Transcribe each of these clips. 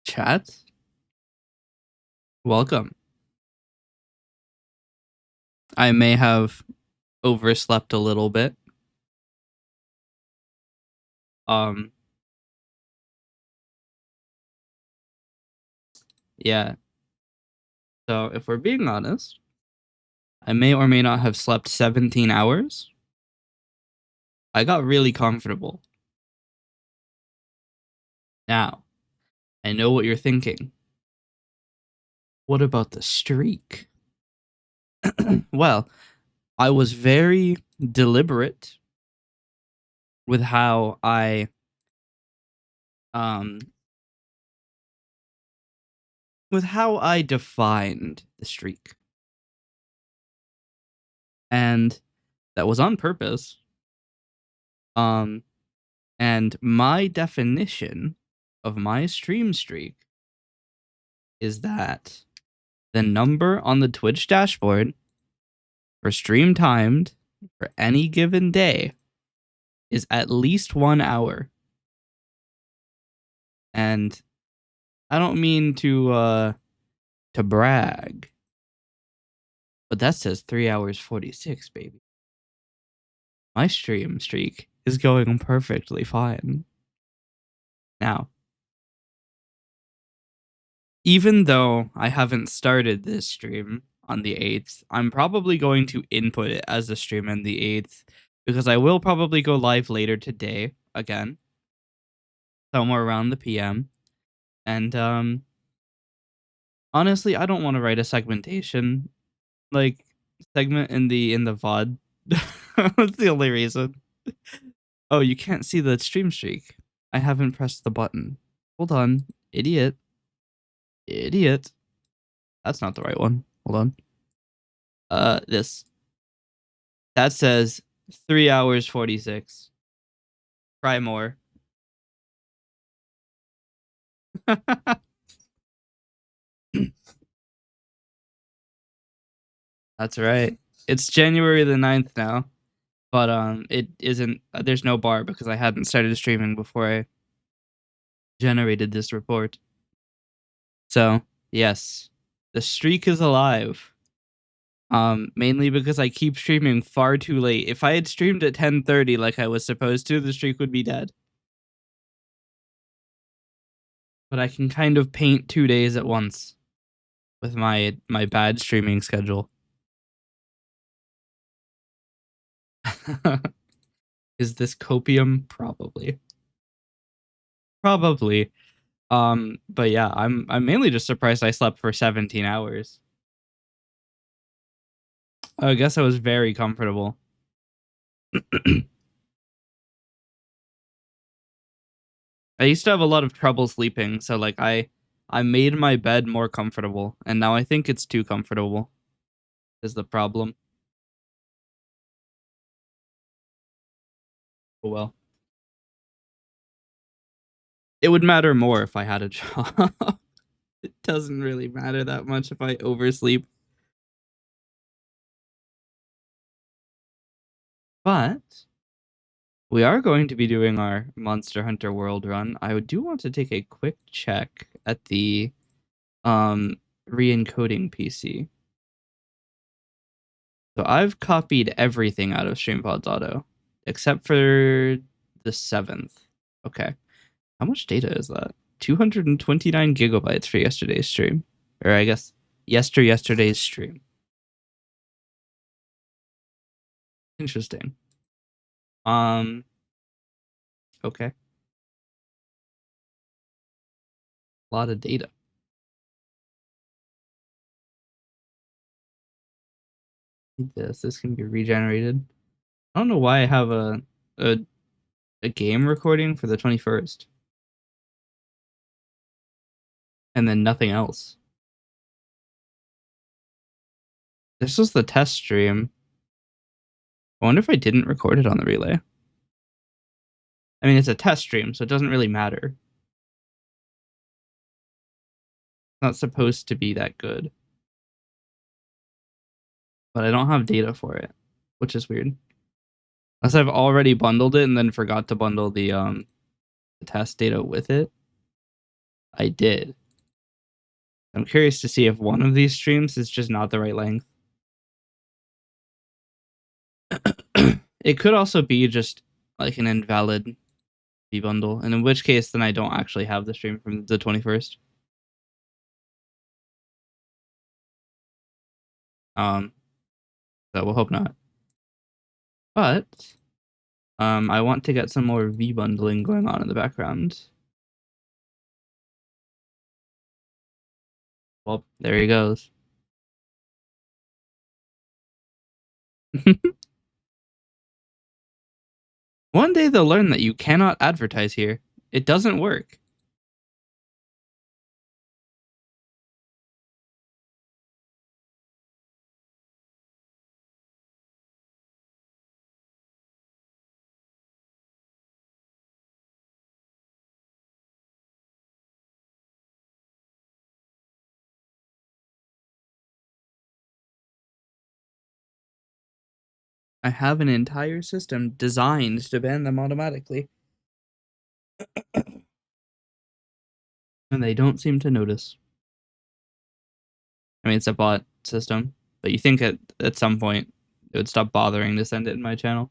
Chat, welcome. I may have overslept a little bit. Um, yeah. So if we're being honest, I may or may not have slept 17 hours. I got really comfortable. Now, I know what you're thinking. What about the streak? Well, I was very deliberate with how I um defined the streak. And that was on purpose. Um and my definition of my stream streak is that the number on the Twitch dashboard for stream timed for any given day is at least 1 hour. And I don't mean to brag, but that says 3 hours 46, baby. My stream streak is going perfectly fine. Now, even though I haven't started this stream on the 8th, I'm probably going to input it as a stream on the 8th because I will probably go live later today again, somewhere around the PM. And honestly, I don't want to write a segmentation like segment in the VOD. That's the only reason. Oh, you can't see the stream streak. I haven't pressed the button. Hold on, idiot. Idiot. That's not the right one. Hold on. This. That says 3 hours 46. Try more. That's right. It's January the 9th now. But it isn't there's no bar because I hadn't started streaming before I generated this report. So, yes. The streak is alive. Mainly because I keep streaming far too late. If I had streamed at 10:30 like I was supposed to, the streak would be dead. But I can kind of paint 2 days at once with my bad streaming schedule. Is this copium? Probably. Probably. But yeah, I'm mainly just surprised I slept for 17 hours. I guess I was very comfortable. I used to have a lot of trouble sleeping, so like I made my bed more comfortable, and now I think it's too comfortable. Is the problem. Oh well. It would matter more if I had a job. It doesn't really matter that much if I oversleep. But we are going to be doing our Monster Hunter World run. I do want to take a quick check at the re-encoding PC. So I've copied everything out of StreamPods Auto except for the 7th. Okay. How much data is that? 229 gigabytes for yesterday's stream. Or I guess yesterday's stream. Interesting. Okay. A lot of data. This can be regenerated. I don't know why I have a game recording for the 21st. And then nothing else. This was the test stream. I wonder if I didn't record it on the relay. I mean, it's a test stream, so it doesn't really matter. It's not supposed to be that good. But I don't have data for it, which is weird. Unless I've already bundled it and then forgot to bundle the test data with it. I did. I'm curious to see if one of these streams is just not the right length. It could also be just like an invalid V bundle, and in which case, then I don't actually have the stream from the 21st. So we'll hope not. But I want to get some more V bundling going on in the background. Well, there he goes. One day they'll learn that you cannot advertise here. It doesn't work. I have an entire system designed to ban them automatically. And they don't seem to notice. I mean, it's a bot system, but you think at some point it would stop bothering to send it in my channel.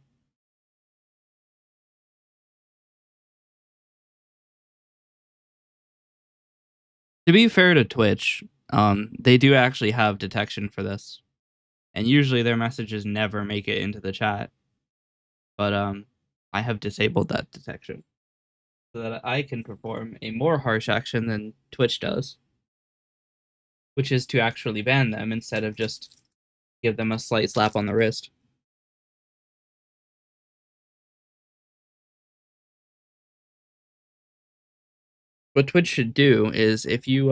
To be fair to Twitch, they do actually have detection for this, and usually their messages never make it into the chat. But I have disabled that detection so that I can perform a more harsh action than Twitch does, which is to actually ban them instead of just give them a slight slap on the wrist. What Twitch should do is if you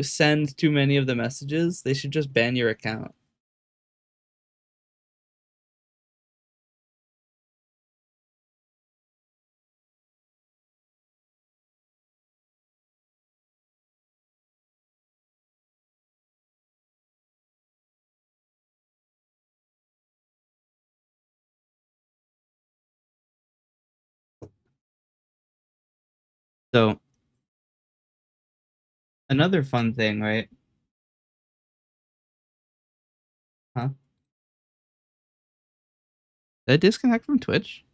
send too many of the messages, they should just ban your account. So another fun thing, right? Huh? Did I disconnect from Twitch?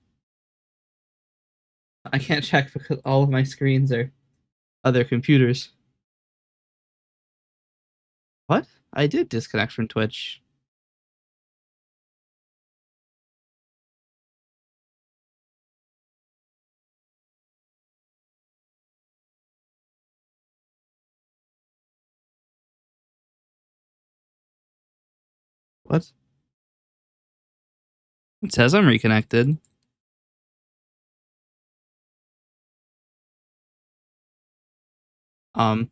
I can't check because all of my screens are other computers. What? I did disconnect from Twitch. What? It says I'm reconnected. Um,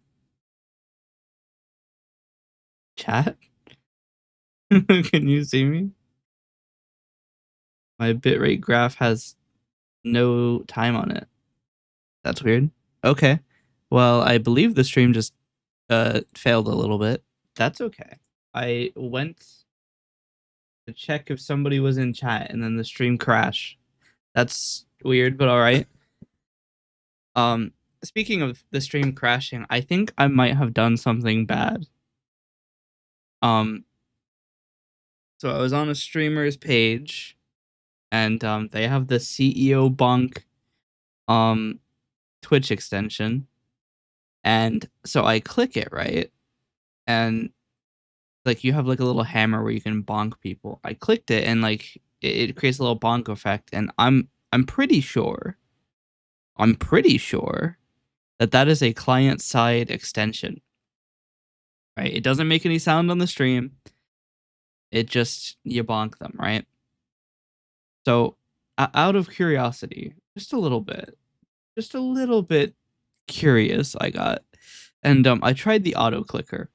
chat? Can you see me? My bitrate graph has no time on it. That's weird. Okay. Well, I believe the stream just failed a little bit. That's okay. I went to check if somebody was in chat and then the stream crashed. That's weird, but all right. Speaking of the stream crashing, I think I might have done something bad. So I was on a streamer's page and they have the CEO bunk Twitch extension. And so I click it, right? And like you have like a little hammer where you can bonk people. I clicked it and like it creates a little bonk effect and I'm pretty sure that that is a client side extension. Right? It doesn't make any sound on the stream. It just you bonk them, right? So out of curiosity, just a little bit curious I got. And I tried the auto clicker.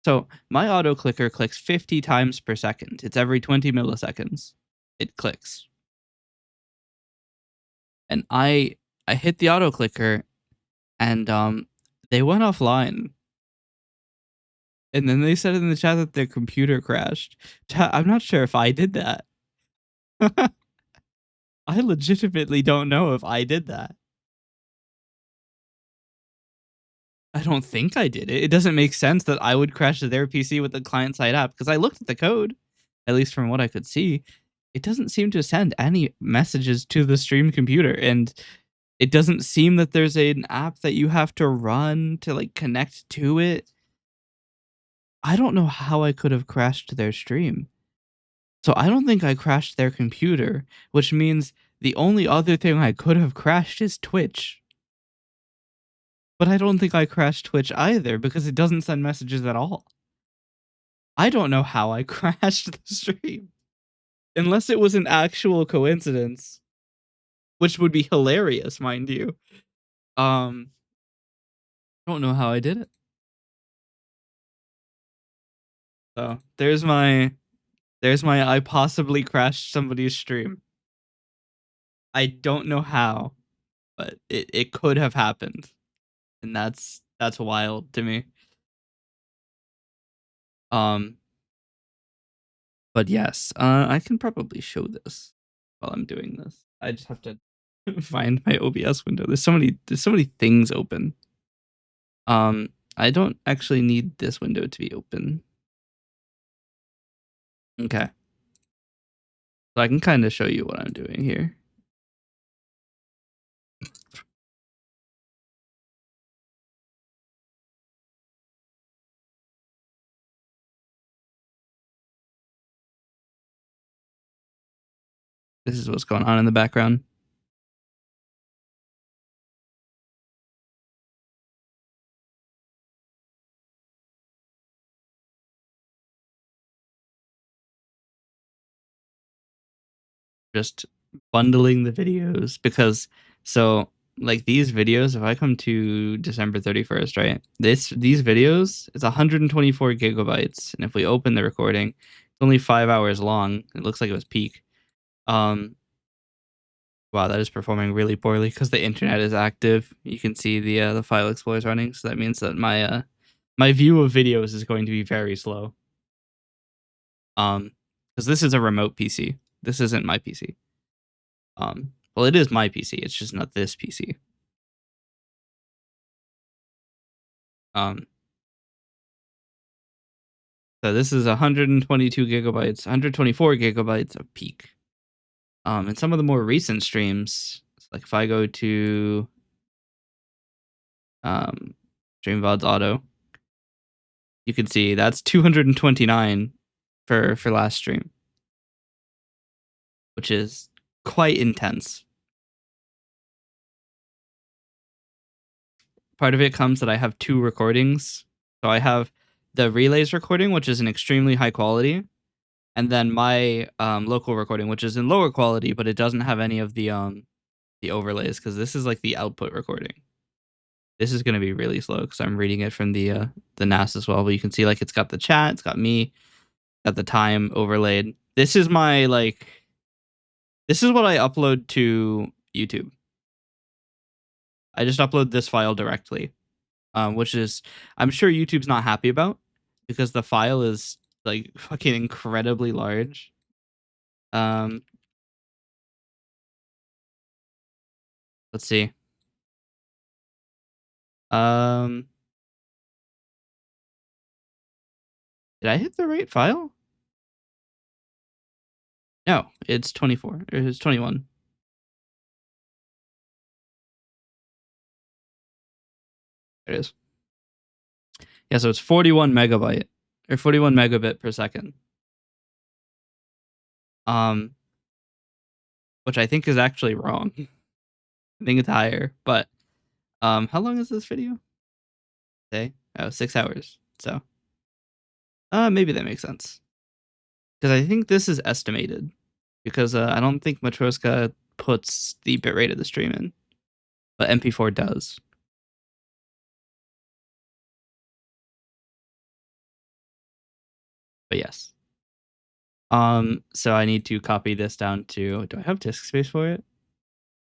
So my auto clicker clicks 50 times per second. It's every 20 milliseconds. It clicks. And I hit the auto clicker and they went offline. And then they said in the chat that their computer crashed. I'm not sure if I did that. I legitimately don't know if I did that. I don't think I did it. It doesn't make sense that I would crash their PC with the client side app because I looked at the code, at least from what I could see. It doesn't seem to send any messages to the stream computer, and it doesn't seem that there's an app that you have to run to like connect to it. I don't know how I could have crashed their stream. So I don't think I crashed their computer, which means the only other thing I could have crashed is Twitch. But I don't think I crashed Twitch either because it doesn't send messages at all. I don't know how I crashed the stream. Unless it was an actual coincidence, which would be hilarious, mind you. I don't know how I did it. So there's my I possibly crashed somebody's stream. I don't know how, but it could have happened. And that's wild to me. Um but yes, I can probably show this while I'm doing this. I just have to find my OBS window. There's so many things open. I don't actually need this window to be open. Okay. So I can kind of show you what I'm doing here. This is what's going on in the background. Just bundling the videos because so like these videos, if I come to December 31st, right? These videos, it's 124 gigabytes. And if we open the recording, it's only 5 hours long. It looks like it was peak. Um wow, that is performing really poorly because the internet is active. You can see the file explorer is running, so that means that my view of videos is going to be very slow. Because this is a remote PC. This isn't my PC. Well, it is my PC. It's just not this PC. Um, so this is 122 gigabytes, 124 gigabytes of peak. And some of the more recent streams, like if I go to Stream VODs Auto, you can see that's 229 for last stream, which is quite intense. Part of it comes that I have two recordings. So I have the relays recording, which is an extremely high quality, and then my local recording, which is in lower quality, but it doesn't have any of the overlays because this is like the output recording. This is going to be really slow because I'm reading it from the NAS as well. But you can see like it's got the chat, it's got me, got the time overlaid. This is my this is what I upload to YouTube. I just upload this file directly, which is I'm sure YouTube's not happy about because the file is like fucking incredibly large. Let's see. Um, did I hit the right file? No, it's 24. Or it's 21. There it is. Yeah, so it's 41 megabyte or 41 megabit per second. Um, which I think is actually wrong. I think it's higher, but how long is this video? Okay, oh, 6 hours. So, maybe that makes sense because I think this is estimated because I don't think Matroska puts the bitrate of the stream in, but MP4 does. But yes. So I need to copy this down to. Do I have disk space for it?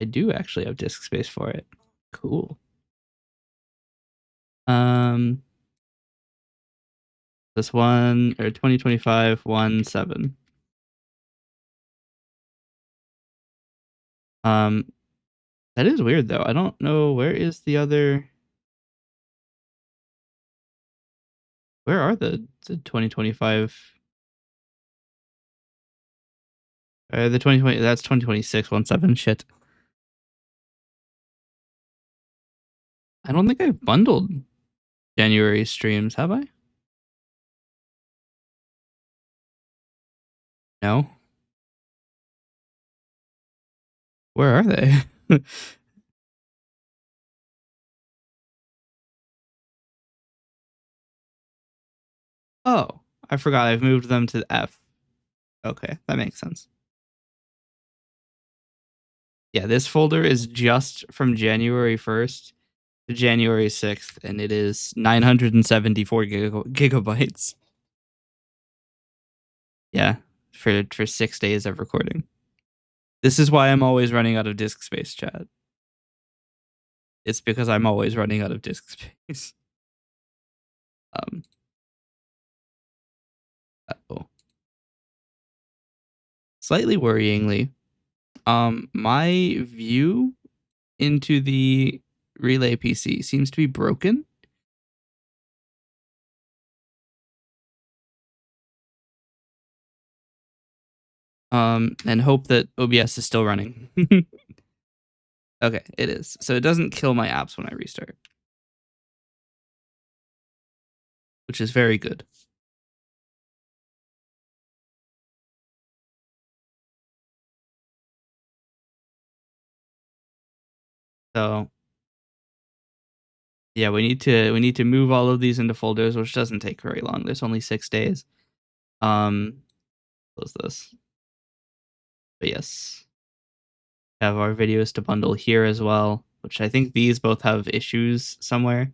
I do actually have disk space for it. Cool. This one or 2025 17. That is weird though. I don't know where is the other. Where are the 2025? The 2020, that's 2026 17 shit. I don't think I've bundled January streams, have I? No. Where are they? Oh, I forgot I've moved them to F. Okay, that makes sense. Yeah, this folder is just from January 1st to January 6th, and it is 974 gigabytes. Yeah, for 6 days of recording. This is why I'm always running out of disk space, chat. It's because I'm always running out of disk space. Um, oh. Slightly worryingly, my view into the relay PC seems to be broken. And hope that OBS is still running. Okay, it is. So it doesn't kill my apps when I restart, which is very good. So yeah, we need to move all of these into folders, which doesn't take very long. There's only 6 days. Close this. But yes, have our videos to bundle here as well, which I think these both have issues somewhere.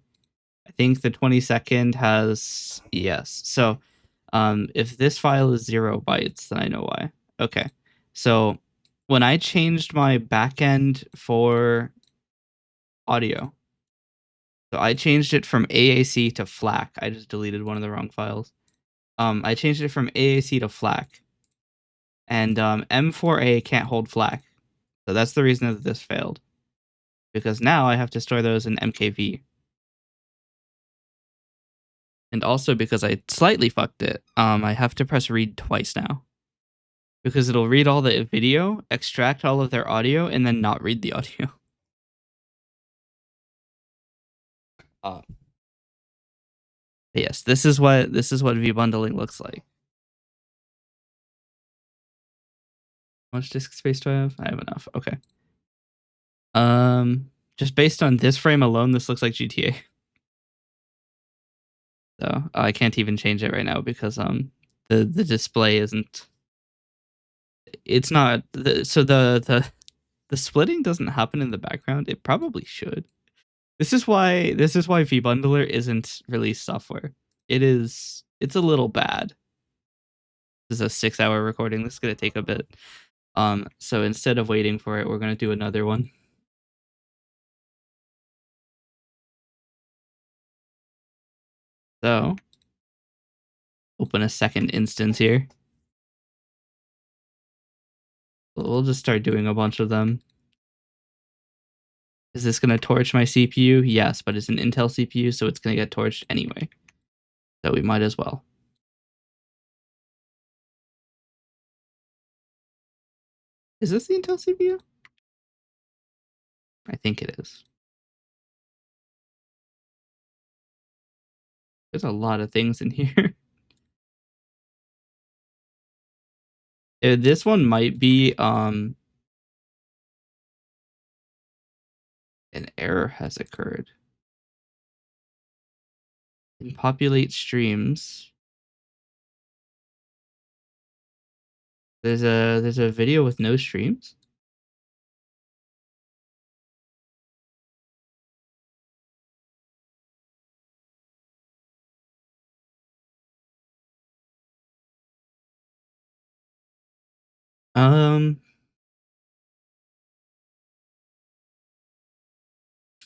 I think the 22nd has, yes. So if this file is 0 bytes, then I know why. Okay. So when I changed my backend for audio, so I changed it from AAC to FLAC. I just deleted one of the wrong files. I changed it from AAC to FLAC. And M4A can't hold FLAC. So that's the reason that this failed. Because now I have to store those in MKV. And also because I slightly fucked it, I have to press read twice now. Because it'll read all the video, extract all of their audio, and then not read the audio. Yes, this is what vbundling looks like. How much disk space do I have? I have enough. Okay. Just based on this frame alone, this looks like GTA. So I can't even change it right now because the display isn't. It's not. So the splitting doesn't happen in the background. It probably should. This is why vBundler isn't released software. It's a little bad. This is a 6-hour recording. This is gonna take a bit. So instead of waiting for it, we're gonna do another one. So open a second instance here. We'll just start doing a bunch of them. Is this gonna torch my CPU? Yes, but it's an Intel CPU, so it's gonna get torched anyway. So we might as well. Is this the Intel CPU? I think it is. There's a lot of things in here. This one might be an error has occurred. In populate streams, there's a video with no streams.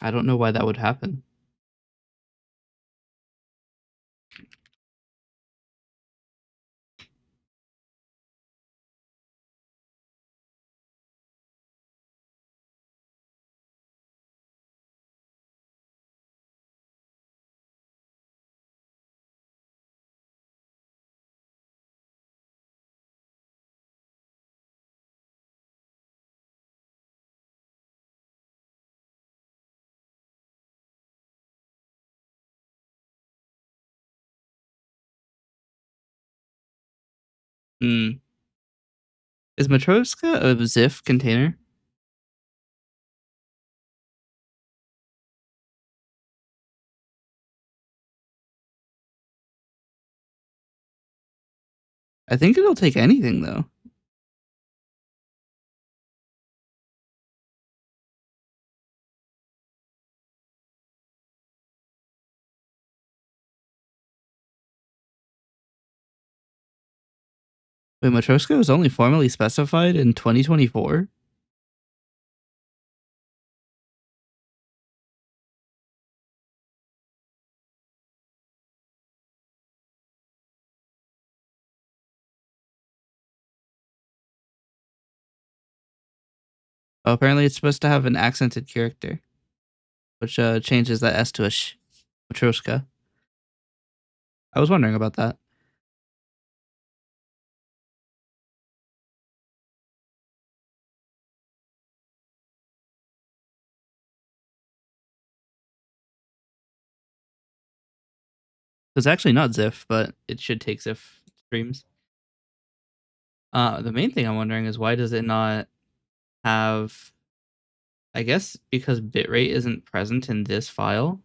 I don't know why that would happen. Mm. Is Matroska a ZIF container? I think it'll take anything though. Wait, Matroska was only formally specified in 2024? Oh, apparently it's supposed to have an accented character, which changes that S to a sh. Matroska. I was wondering about that. It's actually not ZIF, but it should take ZIF streams. The main thing I'm wondering is why does it not have? I guess because bitrate isn't present in this file.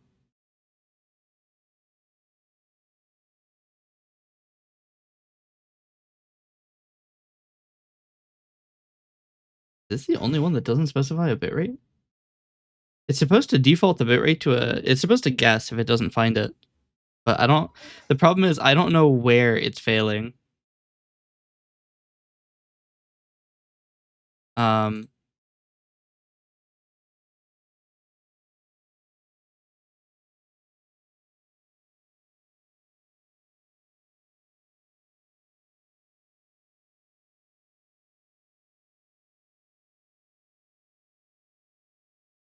Is this the only one that doesn't specify a bitrate? It's supposed to default the bitrate to a. It's supposed to guess if it doesn't find it, but I don't. The problem is I don't know where it's failing. Um,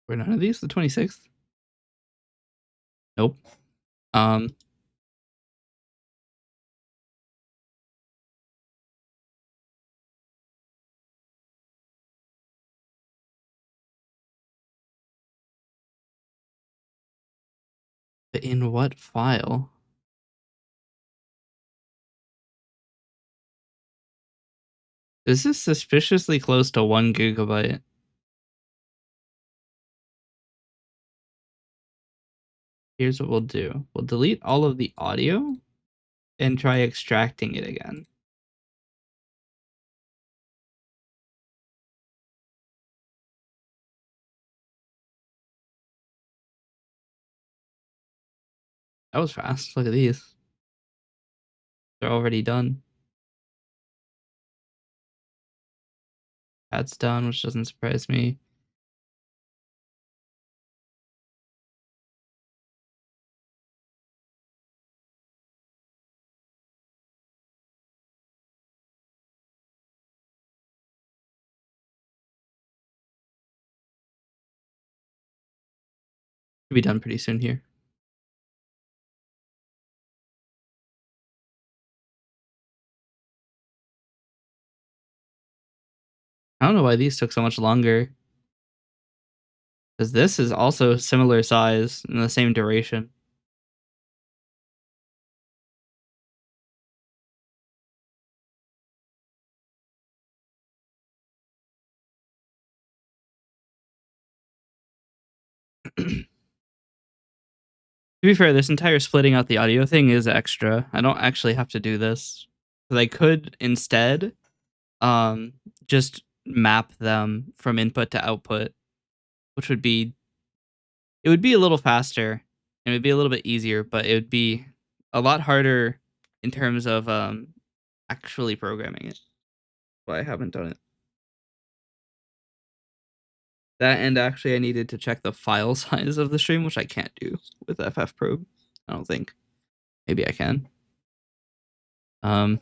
were none of these the 26th? Nope. Um, but in what file? This is suspiciously close to 1 GB. Here's what we'll do. We'll delete all of the audio and try extracting it again. That was fast. Look at these. They're already done. That's done, which doesn't surprise me. Should be done pretty soon here. I don't know why these took so much longer. Because this is also similar size and the same duration. To be fair, this entire splitting out the audio thing is extra. I don't actually have to do this. Because I could instead um, just map them from input to output, which would be it would be a little faster and it would be a little bit easier, but it would be a lot harder in terms of actually programming it. But I haven't done it. That and actually I needed to check the file size of the stream, which I can't do with ffprobe. I don't think. Maybe I can. Um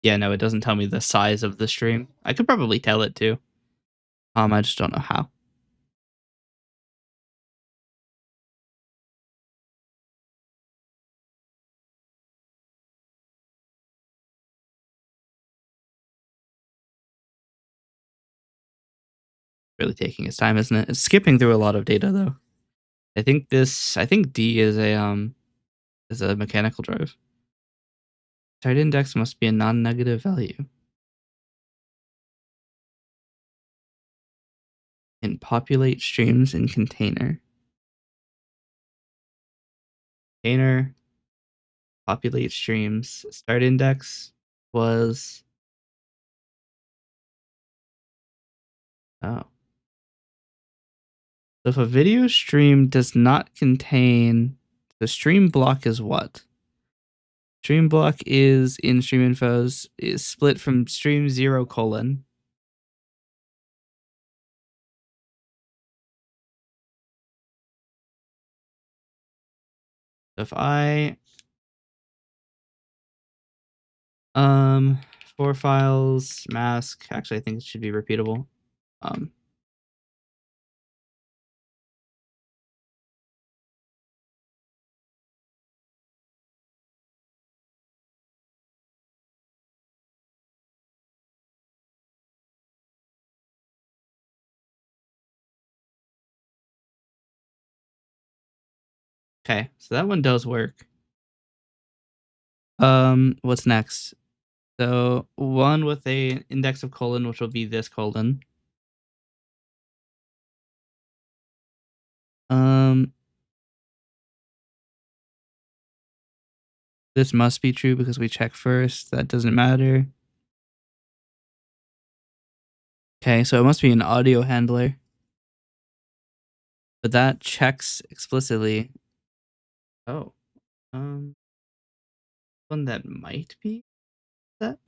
yeah, no, it doesn't tell me the size of the stream. I could probably tell it too. I just don't know how. Really taking its time, isn't it? It's skipping through a lot of data though. I think D is is a mechanical drive. Start index must be a non-negative value. And populate streams in container. Container, populate streams. Start index was, oh. So if a video stream does not contain, the stream block is what? Stream block is in stream infos is split from stream 0 colon. If I for files mask, actually I think it should be repeatable. Okay, so that one does work. What's next? So one with a index of colon, which will be this colon. This must be true because we check first. That doesn't matter. Okay, so it must be an audio handler. But that checks explicitly. Oh. One that might be that.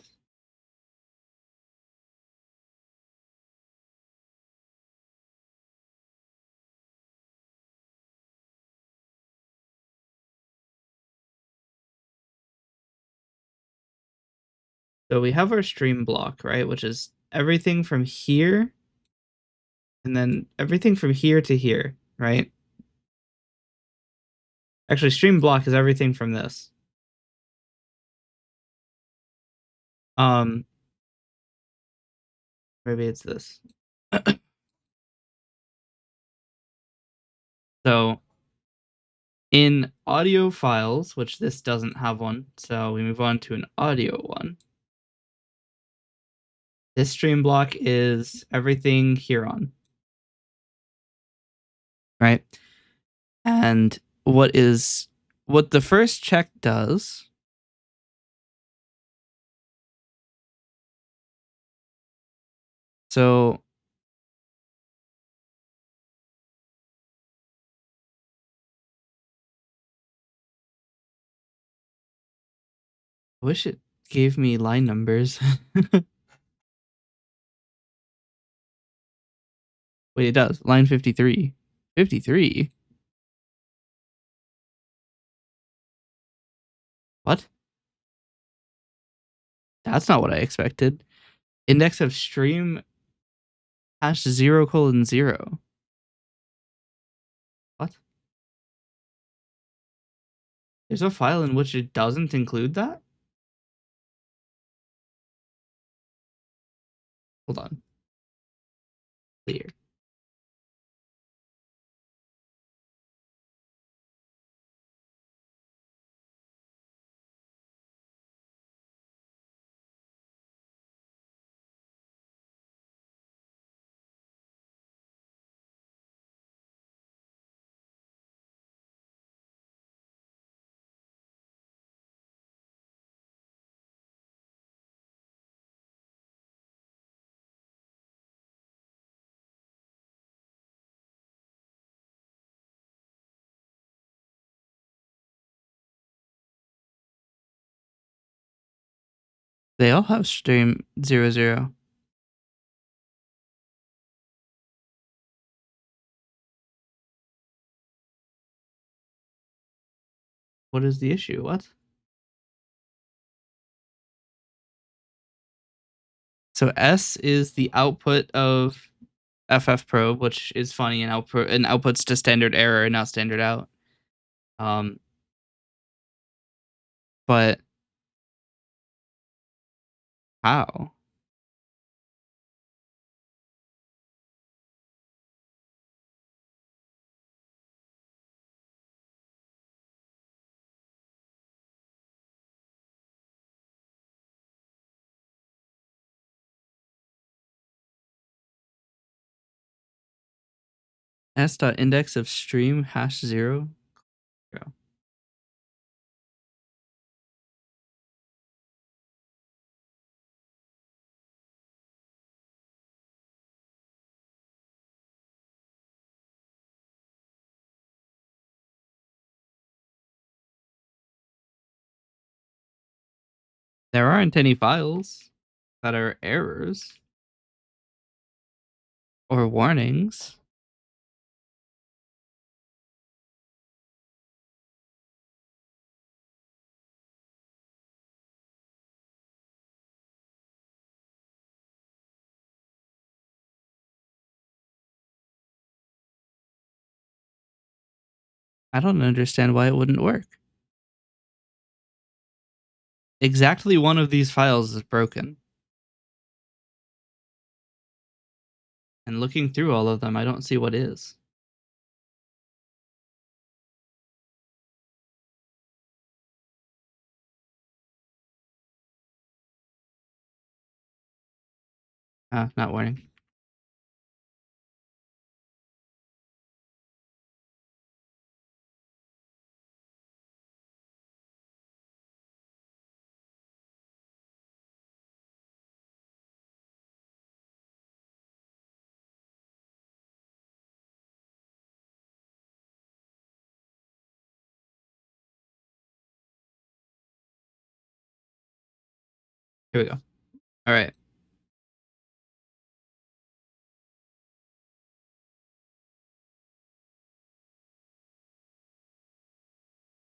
So we have our stream block, right? Which is everything from here and then everything from here to here, right? Actually, stream block is everything from this. Maybe it's this. So in audio files, which this doesn't have one, so we move on to an audio one. This stream block is everything here on. Right? And what the first check does so I wish it gave me line numbers. Wait, it does. Line 53. 53? What? That's not what I expected. Index of stream hash 0 colon 0. What? There's a file in which it doesn't include that? Hold on. Clear. They all have stream 00. What is the issue? What? So S is the output of FF probe, which is funny and outputs to standard error and not standard out. But how? s.index of stream hash 0. There aren't any files that are errors or warnings. I don't understand why it wouldn't work. Exactly one of these files is broken. And looking through all of them, I don't see what is. Not warning. Here we go. All right.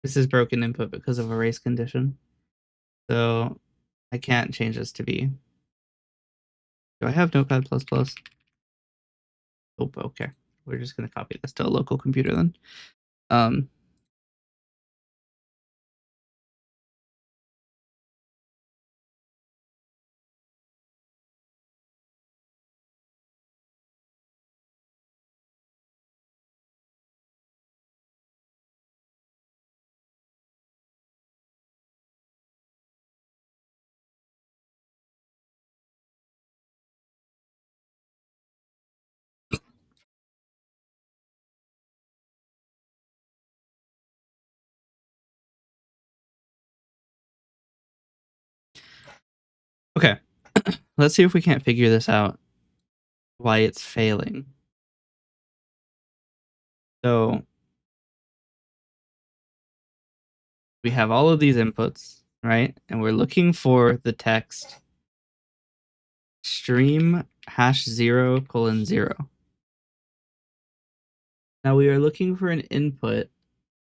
This is broken input because of a race condition. So I can't change this to be. Do I have Notepad++? Oh, okay. We're just going to copy this to a local computer then. Um, okay. Let's see if we can't figure this out. Why it's failing. So we have all of these inputs, right? And we're looking for the text stream #0:0. Now we are looking for an input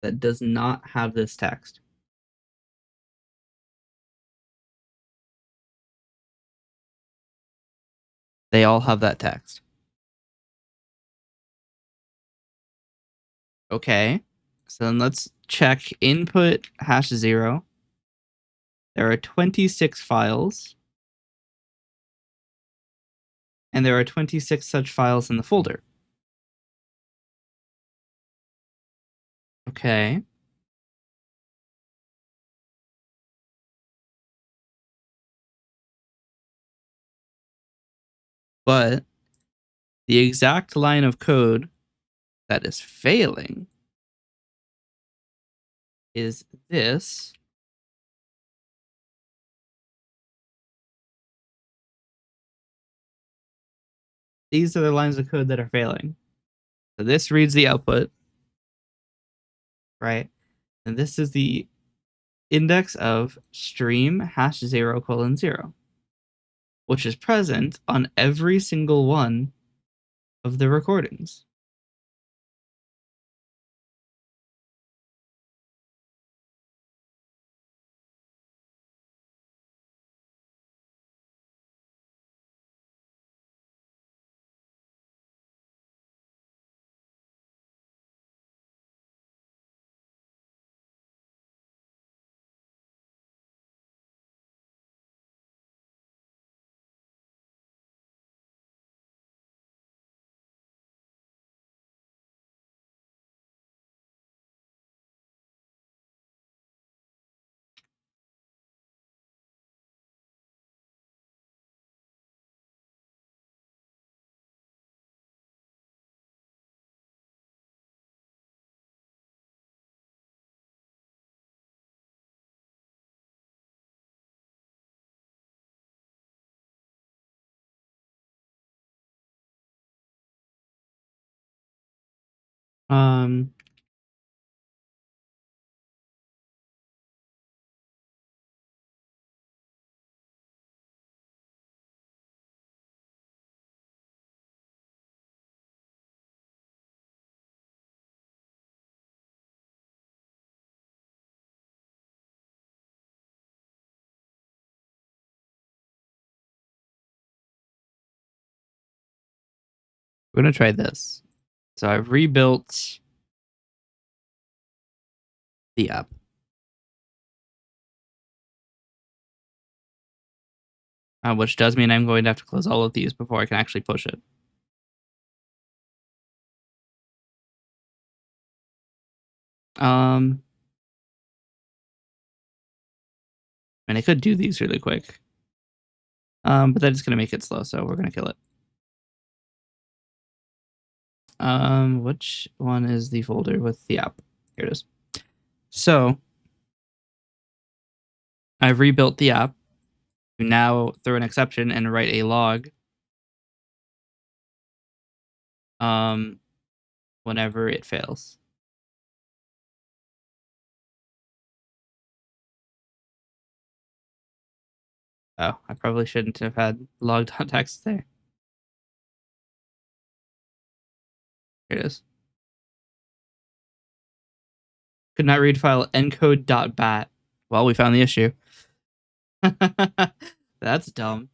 that does not have this text. They all have that text. Okay. So then let's check input #0. There are 26 files, and there are 26 such files in the folder. Okay. But the exact line of code that is failing is this. These are the lines of code that are failing. So this reads the output, right? And this is the index of stream #0:0, which is present on every single one of the recordings. Um, we're gonna try this. So I've rebuilt the app. Which does mean I'm going to have to close all of these before I can actually push it. And I could do these really quick. But then it's gonna make it slow, so we're gonna kill it. Which one is the folder with the app? Here it is. So I've rebuilt the app. Now throw an exception and write a log. Whenever it fails. Oh, I probably shouldn't have had log.txt there. Here it is. Could not read file encode.bat. Well, we found the issue. That's dumb.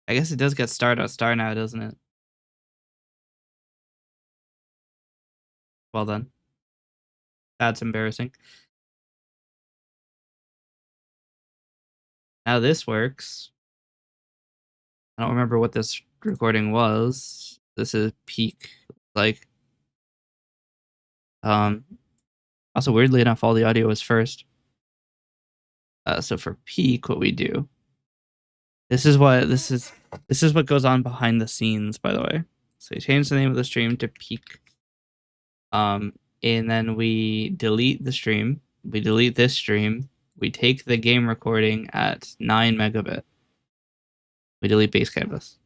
I guess it does get star.star now, doesn't it? Well done. That's embarrassing. Now this works. I don't remember what this recording was. This is peak. Like, also weirdly enough, all the audio was first. So for peak, what we do. This is what goes on behind the scenes, by the way. So we change the name of the stream to peak. And then we delete the stream. We delete this stream. We take the game recording at 9 megabit. We delete base canvas.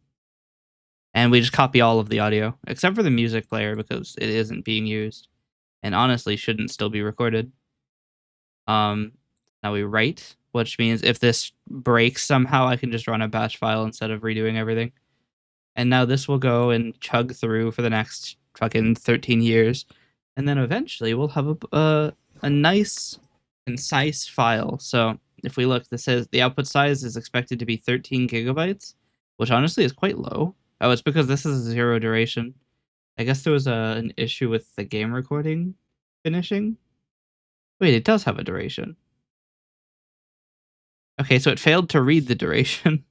And we just copy all of the audio, except for the music player because it isn't being used. And honestly shouldn't still be recorded. Now we write, which means if this breaks somehow, I can just run a batch file instead of redoing everything. And now this will go and chug through for the next fucking 13 years. And then eventually we'll have a nice, concise file. So if we look, this says the output size is expected to be 13 gigabytes, which honestly is quite low. Oh, it's because this is 0 duration. I guess there was an issue with the game recording finishing. Wait, it does have a duration. Okay, so it failed to read the duration.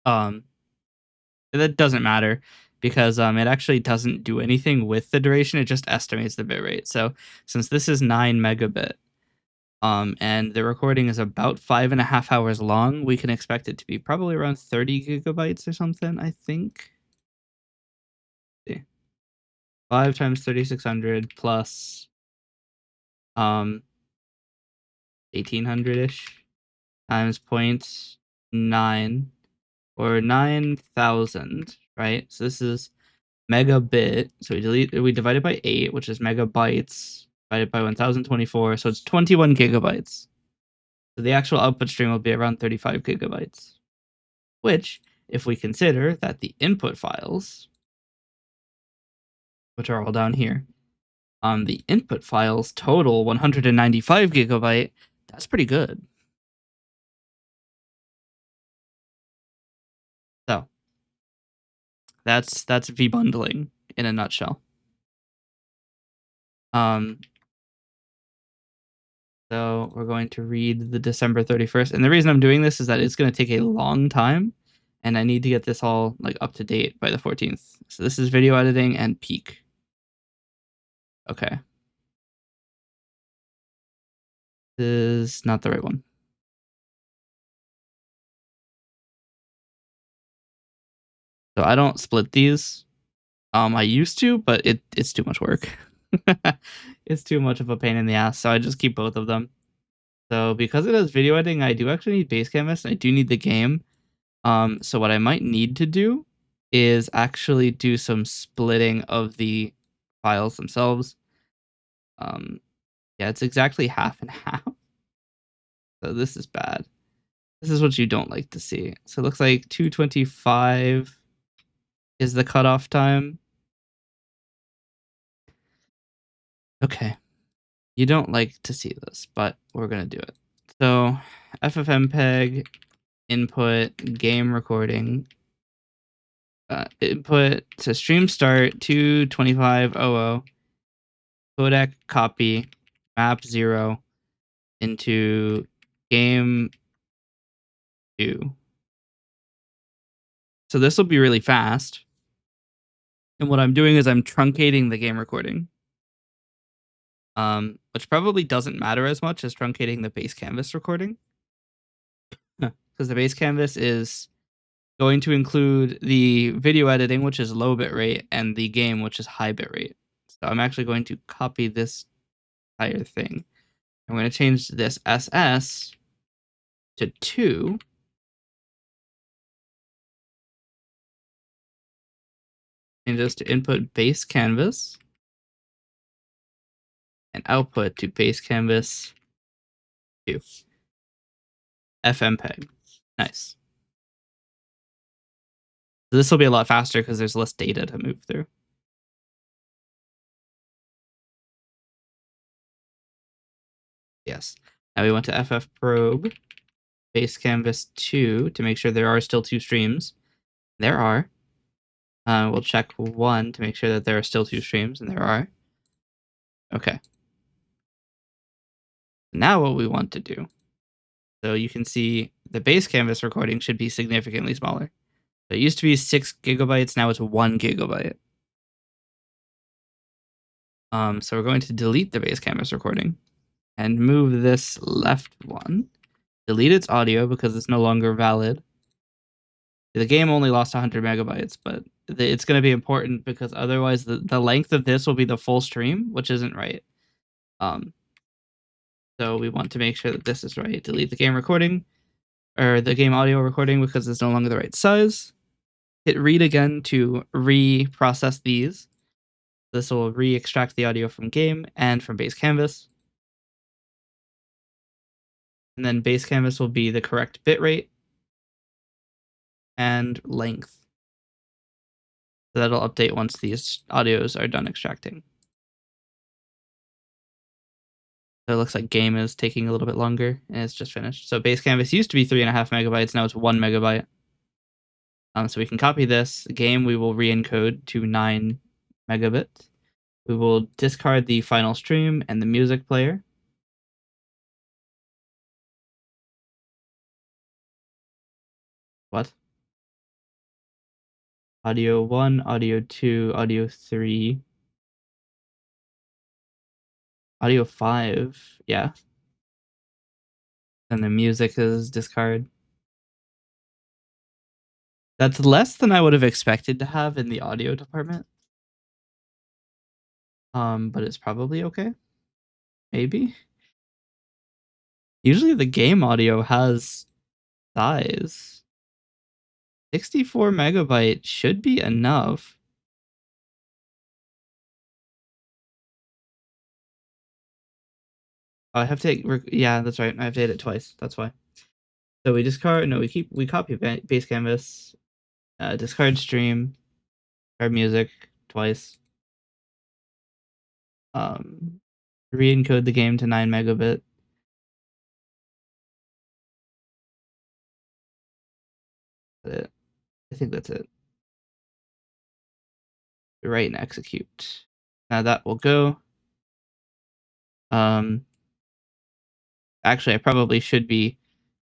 That doesn't matter because it actually doesn't do anything with the duration. It just estimates the bit rate. So since this is 9 megabit, and the recording is about 5.5 hours long, we can expect it to be probably around 30 gigabytes or something, I think. Let's see. 5 times 3600 plus 1800-ish times 0.9 or 9,000, right? So this is megabit. So we divide it by 8, which is megabytes, divided by 1024. So it's 21 gigabytes. So the actual output stream will be around 35 gigabytes. Which, if we consider that the input files, which are all down here, the input files total 195 gigabyte, that's pretty good. So that's V-bundling in a nutshell. So we're going to read the December 31st. And the reason I'm doing this is that it's going to take a long time. And I need to get this all like up to date by the 14th. So this is video editing and peak. Okay. This is not the right one. So I don't split these. I used to, but it's too much work. It's too much of a pain in the ass. So I just keep both of them. So because it has video editing, I do actually need base canvas and I do need the game. So what I might need to do is actually do some splitting of the files themselves. Um, yeah, it's exactly half and half. So this is bad. This is what you don't like to see. So it looks like 225 is the cutoff time. Okay. You don't like to see this, but we're going to do it. So FFmpeg input game recording input to stream start 22500 codec copy map 0 into game 2. So this will be really fast. And what I'm doing is I'm truncating the game recording. Which probably doesn't matter as much as truncating the base canvas recording. Because the base canvas is going to include the video editing, which is low bitrate, and the game, which is high bitrate. So I'm actually going to copy this entire thing. I'm going to change this SS to 2. And just to input base canvas and output to base canvas 2. FMPEG. Nice. So this will be a lot faster because there's less data to move through. Yes. Now we want to FF probe base canvas 2 to make sure there are still 2 streams. There are. We'll check 1 to make sure that there are still 2 streams, and there are. Okay. Now what we want to do. So you can see the base canvas recording should be significantly smaller. So it used to be 6 gigabytes, now it's 1 gigabyte. So we're going to delete the base canvas recording and move this left one. Delete its audio because it's no longer valid. The game only lost 100 megabytes, but it's going to be important because otherwise the length of this will be the full stream, which isn't right. So we want to make sure that this is right. Delete the game recording, or the game audio recording because it's no longer the right size. Hit read again to reprocess these. This will re-extract the audio from game and from base canvas. And then base canvas will be the correct bitrate and length. So that'll update once these audios are done extracting. So it looks like game is taking a little bit longer and it's just finished. So base canvas used to be 3.5 megabytes, now it's 1 megabyte. So we can copy this game, we will re-encode to 9 megabits. We will discard the final stream and the music player. What? Audio 1, audio 2, audio 3, audio 5, yeah. And the music is discard. That's less than I would have expected to have in the audio department. But it's probably okay. Maybe. Usually the game audio has size. 64 megabyte should be enough. I have to, yeah, that's right. I have to hit it twice. That's why. So we discard, no, we copy base canvas, discard stream, discard music twice. Re-encode the game to 9 megabit. That's it. I think that's it. Write and execute. Now that will go. Actually, I probably should be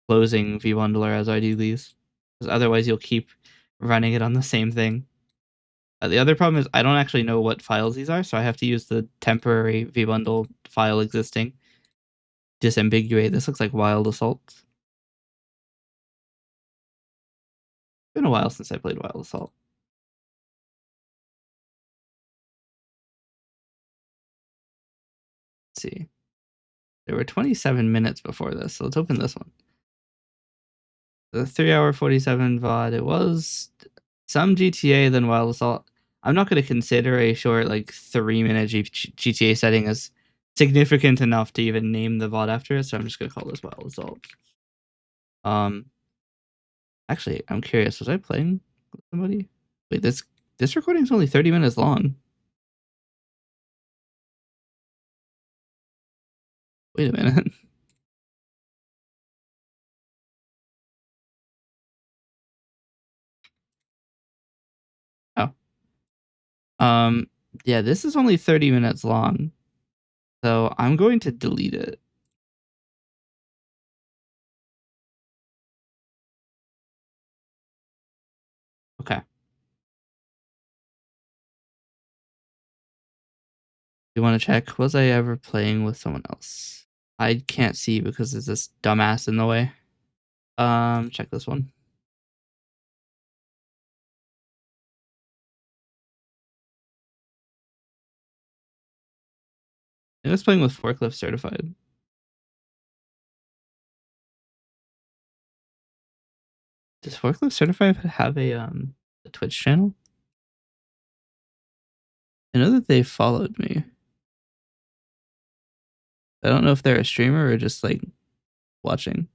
closing vbundler as I do these, because otherwise you'll keep running it on the same thing. The other problem is I don't actually know what files these are, so I have to use the temporary vbundle file existing. Disambiguate. This looks like Wild Assault. It's been a while since I played Wild Assault. Let's see. There were 27 minutes before this, so let's open this one. The 3-hour 47 VOD. It was some GTA than Wild Assault. I'm not going to consider a short, like 3-minute GTA setting as significant enough to even name the VOD after it, so I'm just going to call this Wild Assault. Actually, I'm curious. Was I playing with somebody? Wait, this recording is only 30 minutes long. Wait a minute. Oh. Yeah, this is only 30 minutes long. So I'm going to delete it. Okay. You want to check? Was I ever playing with someone else? I can't see because there's this dumbass in the way. Check this one. I was playing with Forklift Certified. Does Forklift Certified have a Twitch channel? I know that they followed me. I don't know if they're a streamer or just like watching.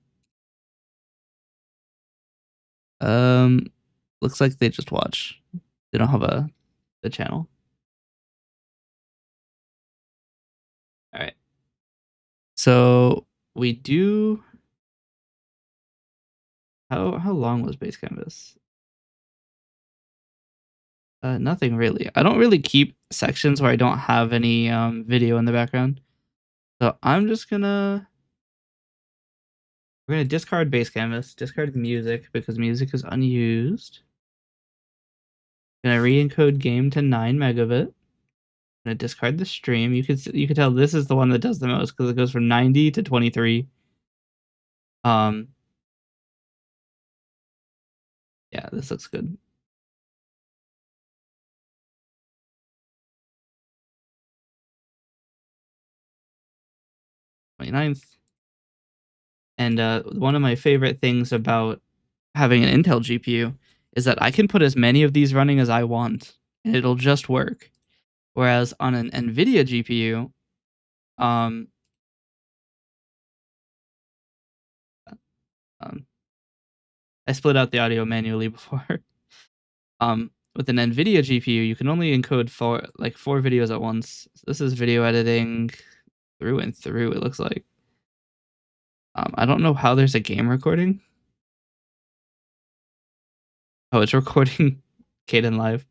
Looks like they just watch. They don't have the channel. All right. So we do. How long was base canvas? Nothing really. I don't really keep sections where I don't have any video in the background. So I'm just gonna we're gonna discard base canvas, discard music because music is unused. Gonna re-encode game to 9 megabit. Gonna discard the stream. You could tell this is the one that does the most because it goes from 90 to 23. Yeah, this looks good. 29th. And one of my favorite things about having an Intel GPU is that I can put as many of these running as I want, and it'll just work. Whereas on an NVIDIA GPU, um, um, I split out the audio manually before. With an NVIDIA GPU, you can only encode four videos at once. So this is video editing through and through. It looks like. I don't know how there's a game recording. Oh, it's recording Caden live.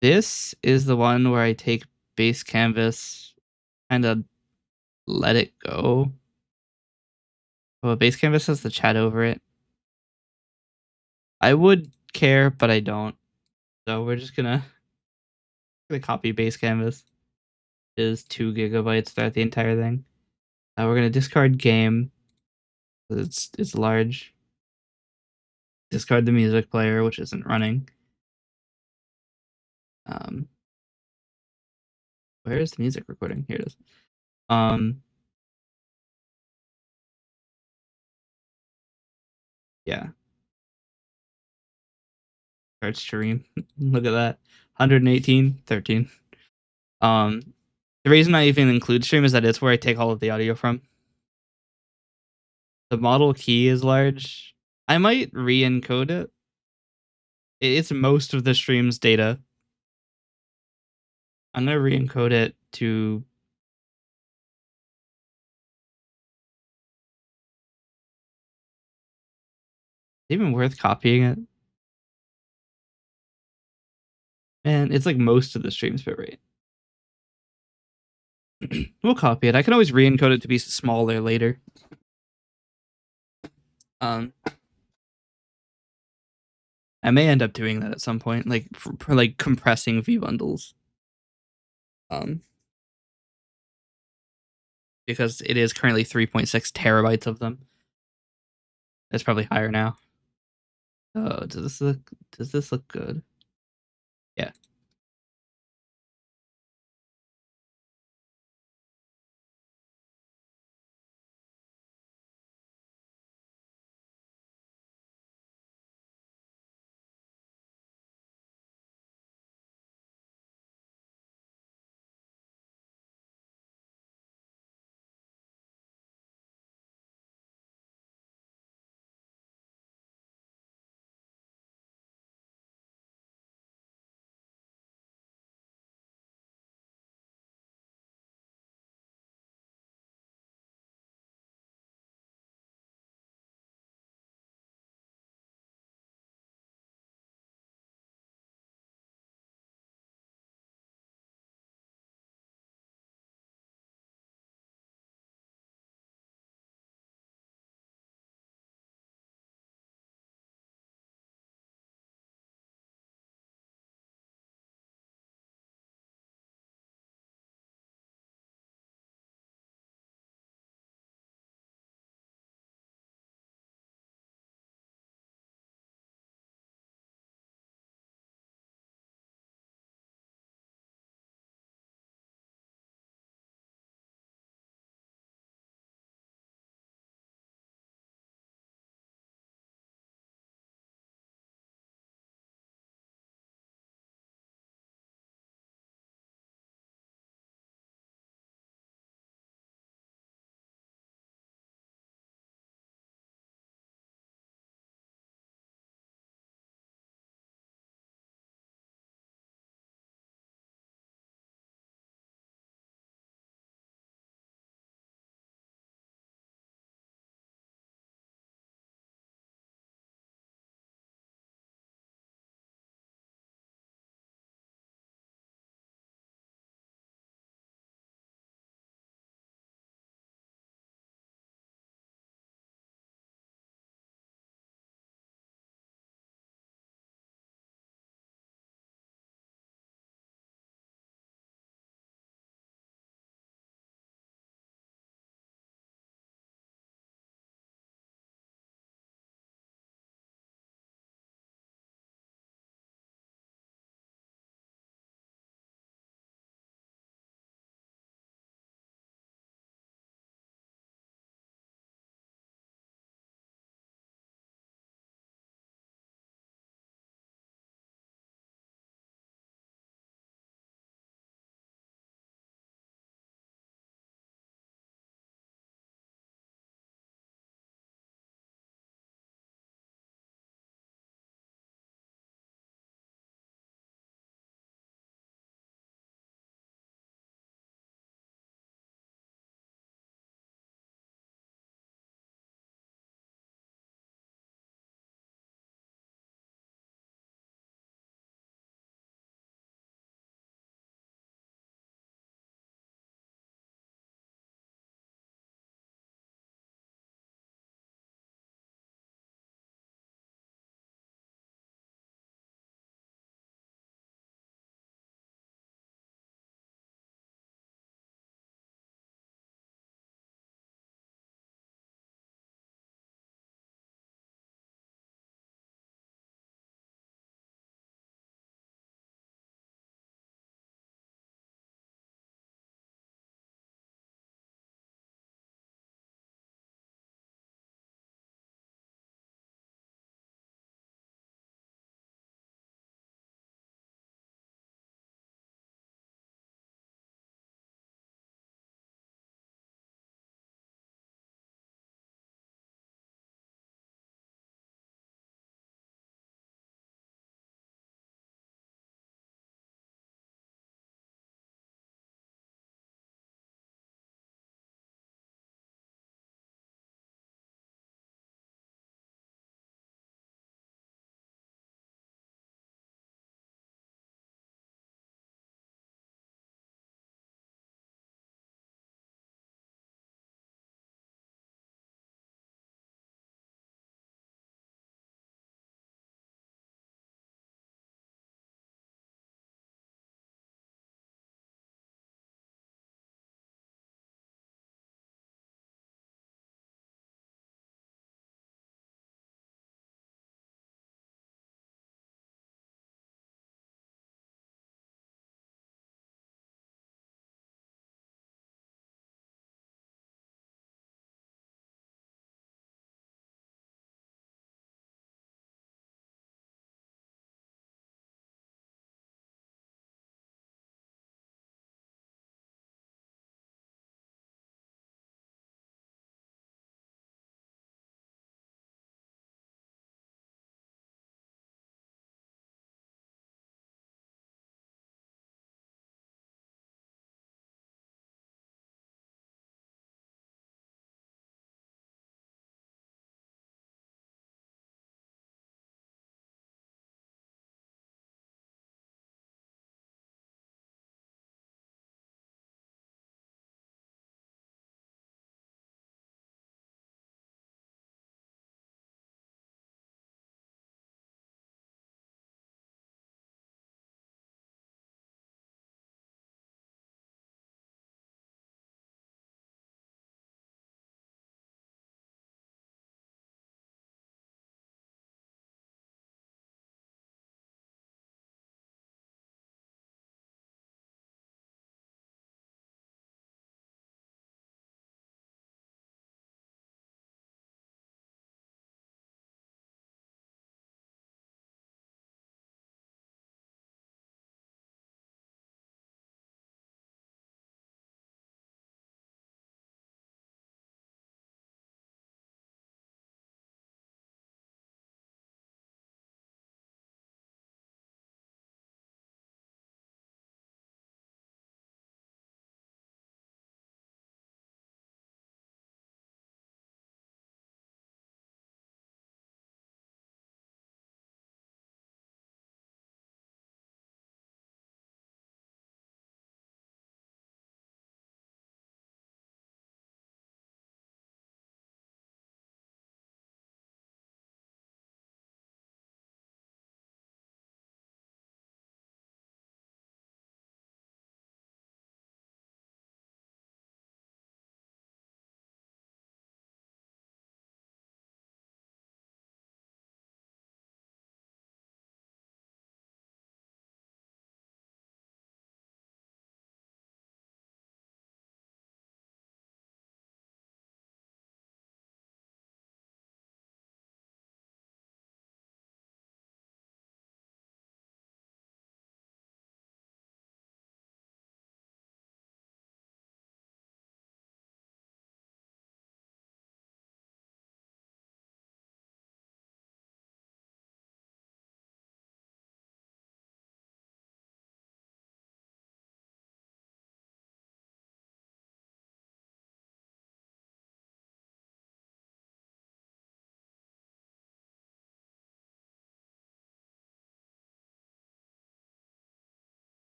This is the one where I take base canvas, kind of let it go. Oh, base canvas has the chat over it. I would care, but I don't. So we're just gonna copy base canvas. It is 2 gigabytes throughout the entire thing. We're gonna discard game. It's large. Discard the music player, which isn't running. Where is the music recording? Here it is. Yeah. Start stream. Look at that. 118, 13. The reason I even include stream is that it's where I take all of the audio from. The model key is large. I might re-encode it. It's most of the stream's data. I'm gonna re-encode it to even worth copying it. And it's like most of the stream's bitrate. We'll copy it. I can always re-encode it to be smaller later. I may end up doing that at some point, like for like compressing vbundles. Because it is currently 3.6 terabytes of them. It's probably higher now. Oh, does this look good? Yeah.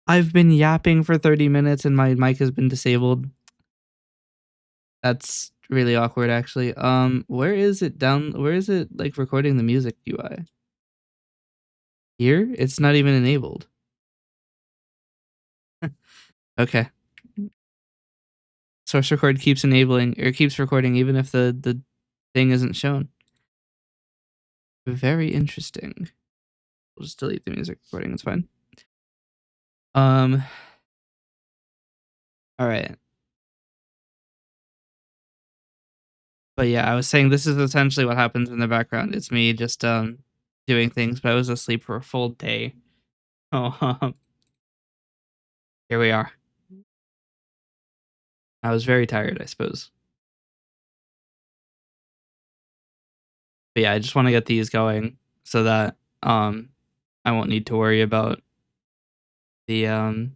I've been yapping for 30 minutes and my mic has been disabled. That's really awkward actually. Where is it like recording the music UI? Here? It's not even enabled. Okay. Source record keeps enabling or keeps recording even if the thing isn't shown. Very interesting. We'll just delete the music recording, it's fine. All right. But yeah, I was saying this is essentially what happens in the background. It's me just doing things, but I was asleep for a full day. Oh, here we are. I was very tired, I suppose. But yeah, I just want to get these going so that I won't need to worry about the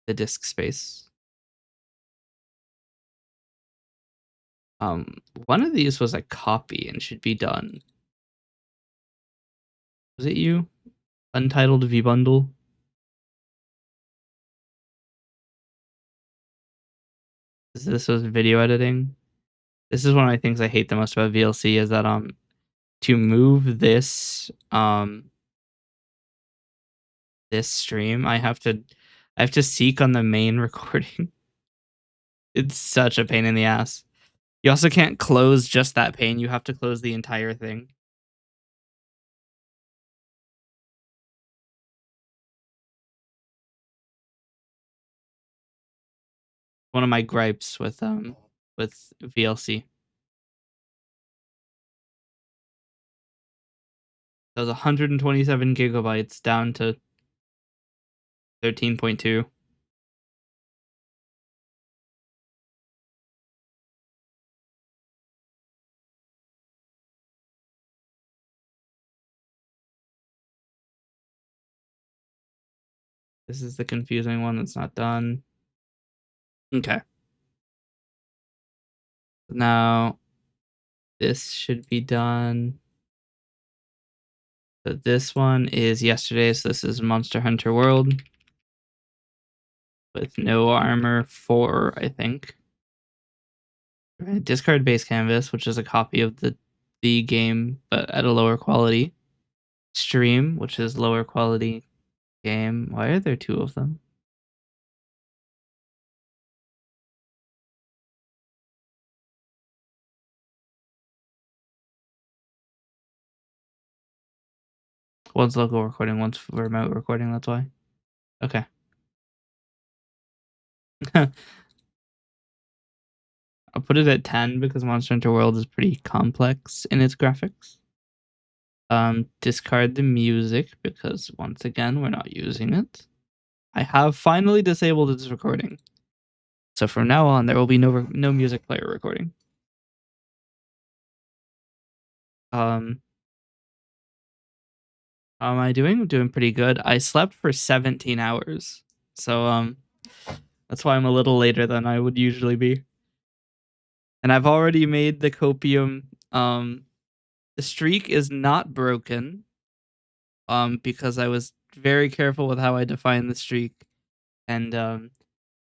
disk space. One of these was a copy and should be done. Was it you? Untitled V bundle. This was video editing. This is one of my things I hate the most about VLC is that to move this stream, I have to seek on the main recording. It's such a pain in the ass. You also can't close just that pane. You have to close the entire thing. One of my gripes with VLC. That was 127 gigabytes down to 13.2. This is the confusing one that's not done. Okay. Now this should be done. So this one is yesterday's. This is Monster Hunter World with no armor 4, I think. Discard base canvas, which is a copy of the game but at a lower quality. Stream, which is lower quality game. Why are there 2 of them? One's local recording, one's remote recording, that's why. Okay. I'll put it at 10 because Monster Hunter World is pretty complex in its graphics. Discard the music because once again, we're not using it. I have finally disabled its recording. So from now on, there will be no music player recording. How am I doing? I'm doing pretty good. I slept for 17 hours. So that's why I'm a little later than I would usually be. And I've already made the copium. The streak is not broken. Because I was very careful with how I define the streak. And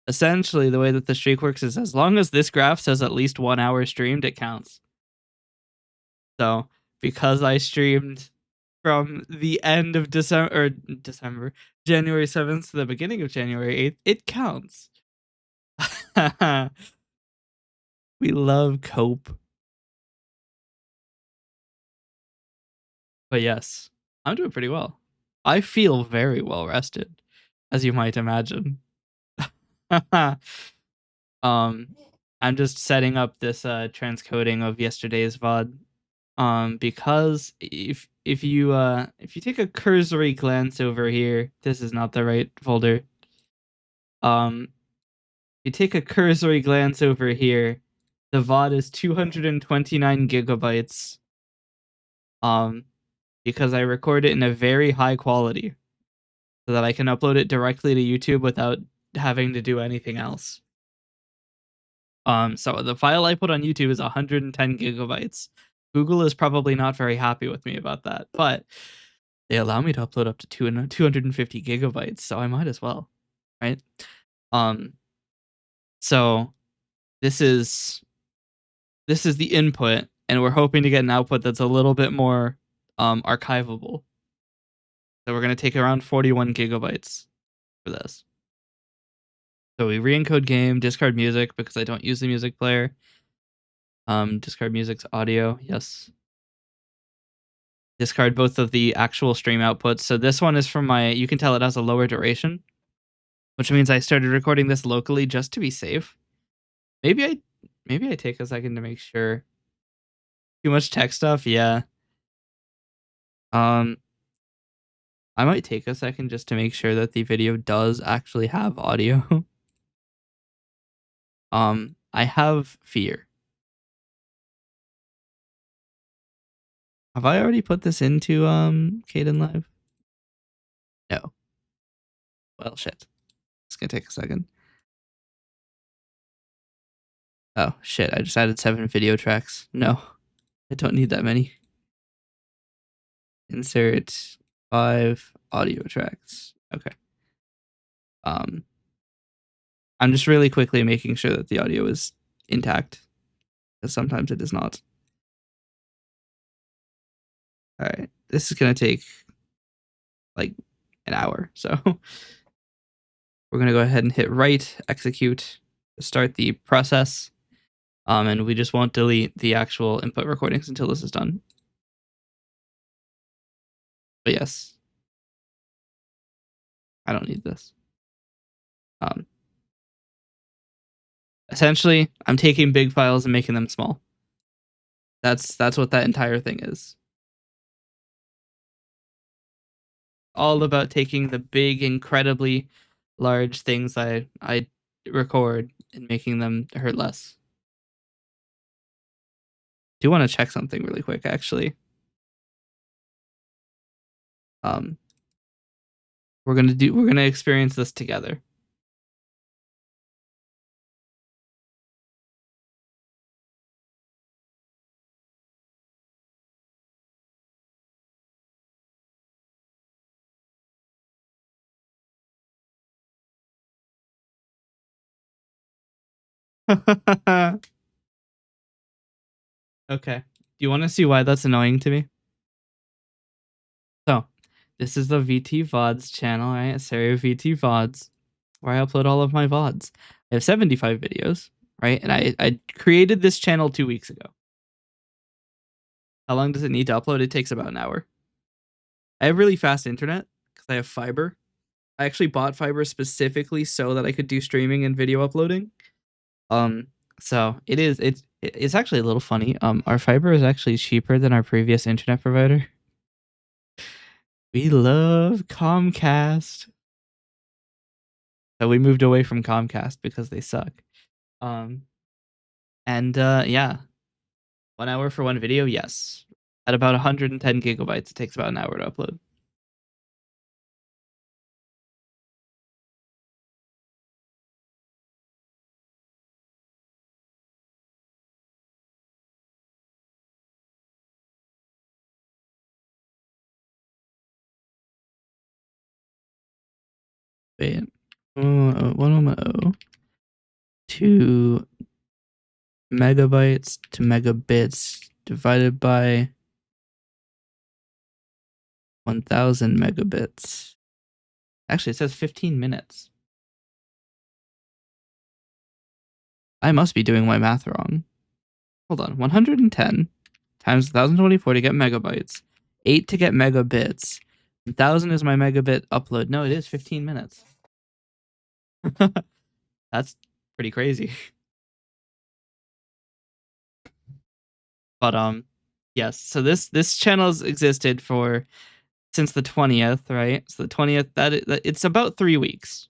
essentially the way that the streak works is as long as this graph says at least 1 hour streamed, it counts. So because I streamed from the end of January 7th to the beginning of January 8th, it counts. We love cope. But yes, I'm doing pretty well. I feel very well rested, as you might imagine. I'm just setting up this transcoding of yesterday's VOD. Because if you take a cursory glance over here, this is not the right folder. You take a cursory glance over here, the VOD is 229 gigabytes. Because I record it in a very high quality so that I can upload it directly to YouTube without having to do anything else. So the file I put on YouTube is 110 gigabytes. Google is probably not very happy with me about that, but they allow me to upload up to 250 gigabytes, so I might as well. right? Um, so this is the input, and we're hoping to get an output that's a little bit more archivable. So we're gonna take around 41 gigabytes for this. So we re-encode game, discard music because I don't use the music player. Discard music's audio, yes. Discard both of the actual stream outputs. So this one is from my, you can tell it has a lower duration, which means I started recording this locally just to be safe. Maybe I take a second to make sure. Too much tech stuff, yeah. I might take a second just to make sure that the video does actually have audio. I have fear. Have I already put this into Caden Live? No. Well, shit. It's gonna take a second. Oh shit! I just added 7 video tracks. No, I don't need that many. Insert 5 audio tracks. Okay. I'm just really quickly making sure that the audio is intact, because sometimes it is not. All right, this is gonna take like an hour, so we're gonna go ahead and hit write, execute, start the process, and we just won't delete the actual input recordings until this is done. But yes, I don't need this. Essentially, I'm taking big files and making them small. That's what that entire thing is. All about taking the big, incredibly large things I record and making them hurt less. Do want to check something really quick, actually. We're gonna experience this together. Okay. Do you want to see why that's annoying to me? So, this is the VT VODs channel, right? Stereo VT VODs, where I upload all of my VODs. I have 75 videos, right? And I created this channel 2 weeks ago. How long does it need to upload? It takes about an hour. I have really fast internet because I have fiber. I actually bought fiber specifically so that I could do streaming and video uploading. So it's actually a little funny. Our fiber is actually cheaper than our previous internet provider. We love Comcast. So we moved away from Comcast because they suck. Yeah, 1 hour for one video, yes. At about 110 gigabytes, it takes about an hour to upload. Wait, what am I? 2 megabytes to megabits divided by 1000 megabits. Actually, it says 15 minutes. I must be doing my math wrong. Hold on. 110 times 1024 to get megabytes, 8 to get megabits. 1000 is my megabit upload. No, it is 15 minutes. That's pretty crazy. But yes. So this channel's existed for since the 20th, right? So the 20th, that it's about 3 weeks.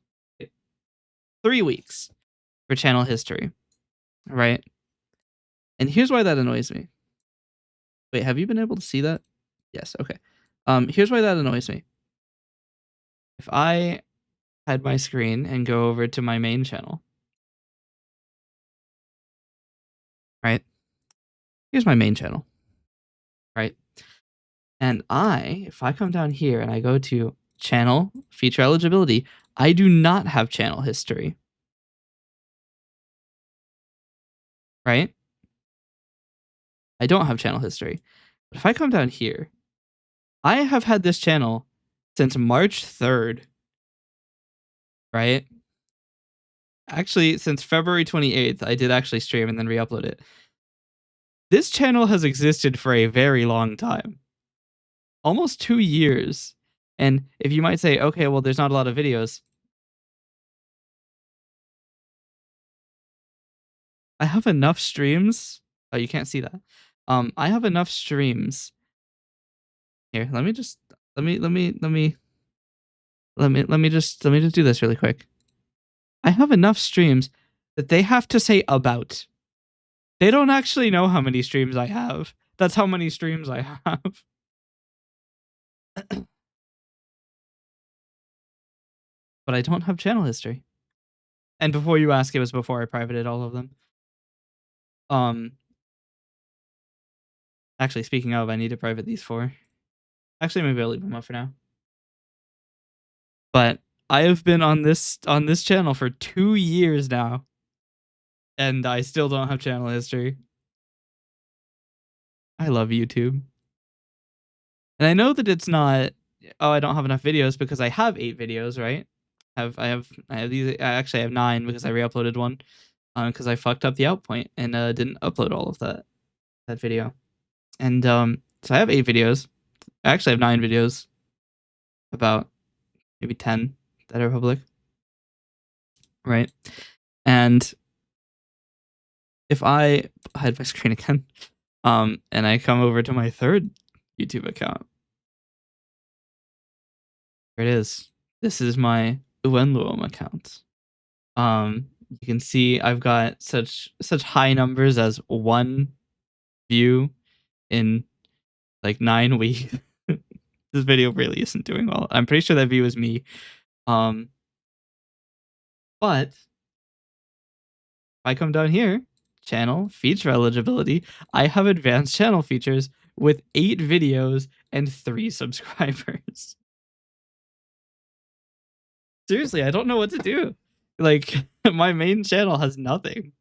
3 weeks for channel history, right? And here's why that annoys me. Wait, have you been able to see that? Yes, okay. Here's why that annoys me. If I hide my screen and go over to my main channel, right? Here's my main channel, right? And if I come down here and I go to channel feature eligibility. I do not have channel history, right? I don't have channel history. But if I come down here, I have had this channel since March 3rd, right? Actually, since February 28th, I did actually stream and then re-upload it. This channel has existed for a very long time. Almost 2 years. And if you might say, okay, well, there's not a lot of videos. I have enough streams. Oh, you can't see that. I have enough streams. Here, let me just let me just do this really quick. I have enough streams that they have to say about. They don't actually know how many streams I have. That's how many streams I have. But I don't have channel history. And before you ask, it was before I privated all of them. Actually, speaking of, I need to private these 4. Actually, maybe I'll leave them up for now. But I have been on this channel for 2 years now, and I still don't have channel history. I love YouTube. And I know that it's not, oh, I don't have enough videos because I have 8 videos, right? I have these. I actually have 9 because I re-uploaded one, because I fucked up the out point and didn't upload all of that video. And so I have 8 videos. I actually have 9 videos, about maybe 10 that are public, right? And if I hide my screen again, and I come over to my 3rd YouTube account, there it is. This is my Uwenluom account. You can see I've got such high numbers as 1 view in like 9 weeks. This video really isn't doing well. I'm pretty sure that view is me. But if I come down here, channel feature eligibility, I have advanced channel features with 8 videos and 3 subscribers. Seriously, I don't know what to do. Like, my main channel has nothing.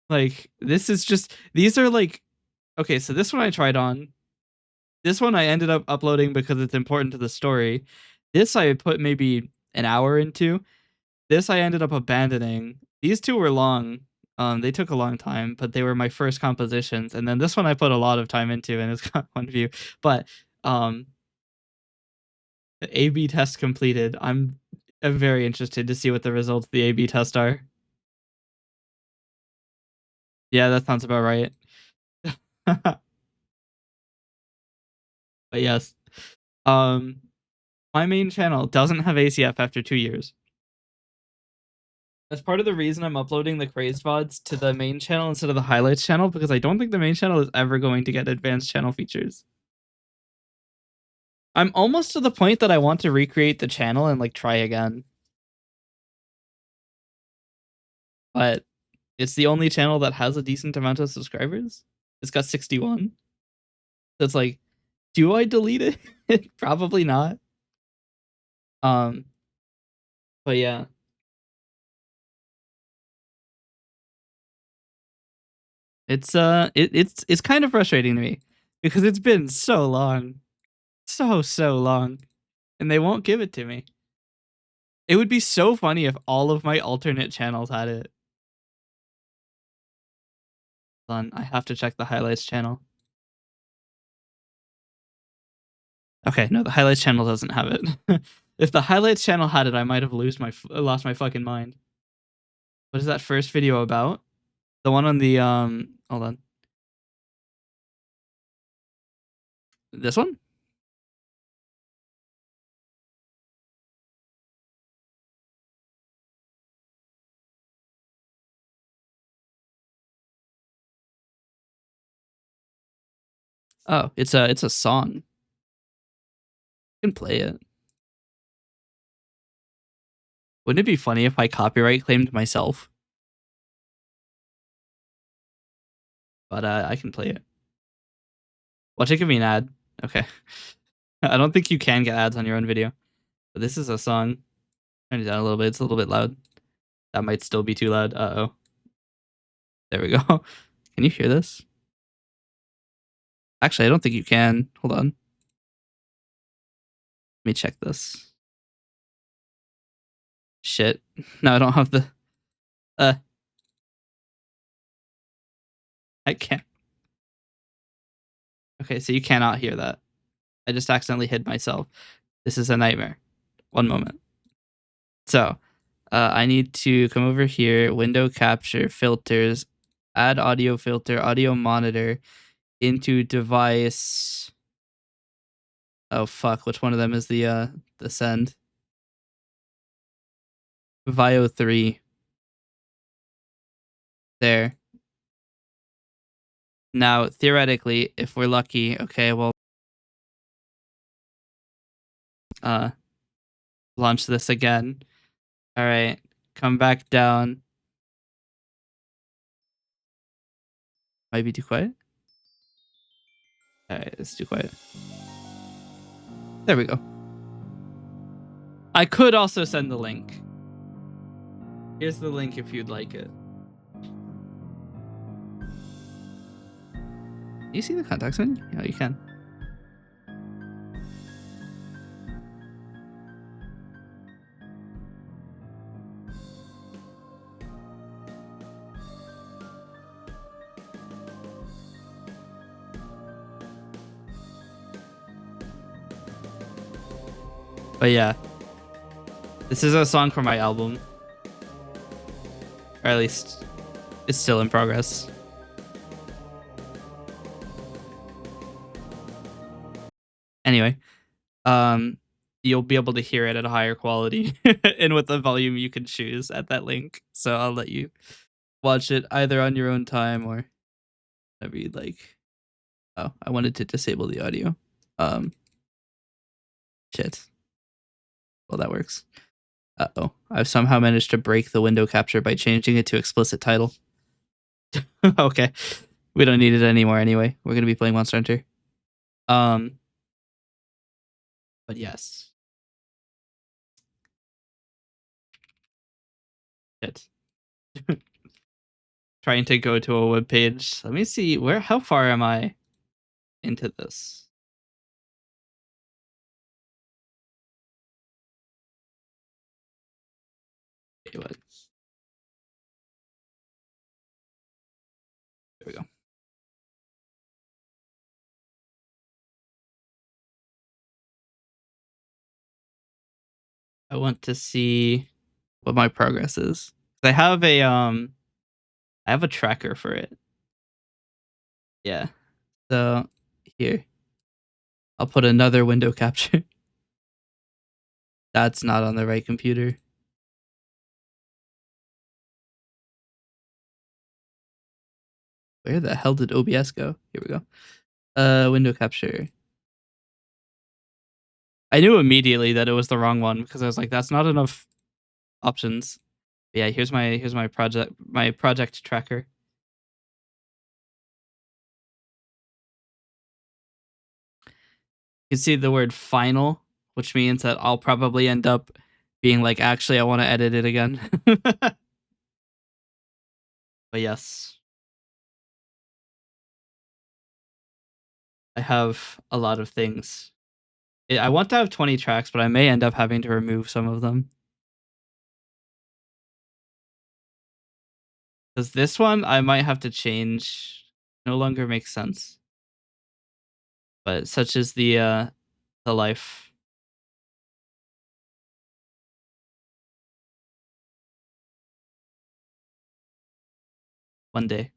Like, this is just, these are like, okay, so this one I tried on. This one I ended up uploading because it's important to the story. This I put maybe an hour into. This I ended up abandoning. These 2 were long. They took a long time, but they were my first compositions. And then this one I put a lot of time into, and it's got 1 view. But the A/B test completed. I'm very interested to see what the results of the A/B test are. Yeah, that sounds about right. But yes, my main channel doesn't have ACF after 2 years. That's part of the reason I'm uploading the crazed VODs to the main channel instead of the highlights channel, because I don't think the main channel is ever going to get advanced channel features. I'm almost to the point that I want to recreate the channel and like try again. But it's the only channel that has a decent amount of subscribers. It's got 61. So it's like, do I delete it? Probably not. But yeah. It's kind of frustrating to me because it's been so long. So long. And they won't give it to me. It would be so funny if all of my alternate channels had it. Hold on, I have to check the highlights channel. Okay, no, the highlights channel doesn't have it. If the highlights channel had it, I might have lost my fucking mind. What is that first video about? The one on the hold on. This one? Oh, it's a song. I can play it. Wouldn't it be funny if I copyright claimed myself? but I can play it. Watch it give me an ad. Okay. I don't think you can get ads on your own video, but this is a song. Turn it down a little bit. It's a little bit loud. That might still be too loud. Uh-oh. There we go. Can you hear this? Actually, I don't think you can. Hold on. Let me check this. Shit. No, I don't have the... Uh... I can't. Okay, so you cannot hear that. I just accidentally hid myself. This is a nightmare. One moment. So, I need to come over here, window capture, filters, add audio filter, audio monitor, into device. Oh fuck, which one of them is the send? Vio 3. There. Now, theoretically, if we're lucky, okay, well, launch this again. All right, come back down. Might be too quiet. All right, it's too quiet. There we go. I could also send the link. Here's the link if you'd like it. You see the contacts menu? Yeah, you can. But yeah, this is a song from my album. Or at least it's still in progress. Anyway, you'll be able to hear it at a higher quality and with the volume you can choose at that link. So I'll let you watch it either on your own time or whatever you'd like. Oh, I wanted to disable the audio. Shit. Well, that works. Uh-oh. I've somehow managed to break the window capture by changing it to explicit title. Okay. We don't need it anymore anyway. We're going to be playing Monster Hunter. But yes. Shit. Trying to go to a web page. Let me see how far am I into this? Okay, what? There we go. I want to see what my progress is. I have a tracker for it. Yeah. So here. I'll put another window capture. That's not on the right computer. Where the hell did OBS go? Here we go. Window capture. I knew immediately that it was the wrong one because I was like, that's not enough options. But yeah, here's my project tracker. You can see the word final, which means that I'll probably end up being like, actually, I want to edit it again. But yes. I have a lot of things. I want to have 20 tracks, but I may end up having to remove some of them. Because this one, I might have to change. No longer makes sense. But such is the life. One day.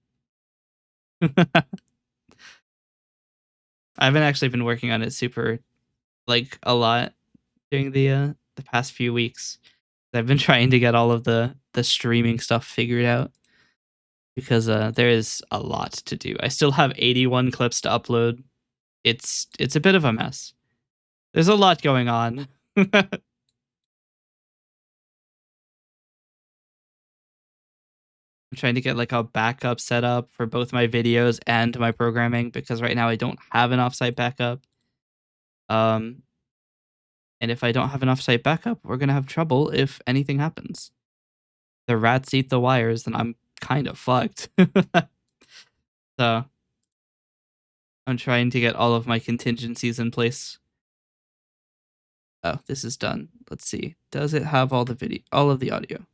I haven't actually been working on it super, like, a lot during the past few weeks. I've been trying to get all of the streaming stuff figured out because there is a lot to do. I still have 81 clips to upload. It's a bit of a mess. There's a lot going on. I'm trying to get like a backup set up for both my videos and my programming because right now I don't have an offsite backup. Um, and if I don't have an offsite backup, we're gonna have trouble if anything happens. The rats eat the wires, then I'm kind of fucked. So I'm trying to get all of my contingencies in place. Oh, this is done. Let's see. Does it have all the video, all of the audio?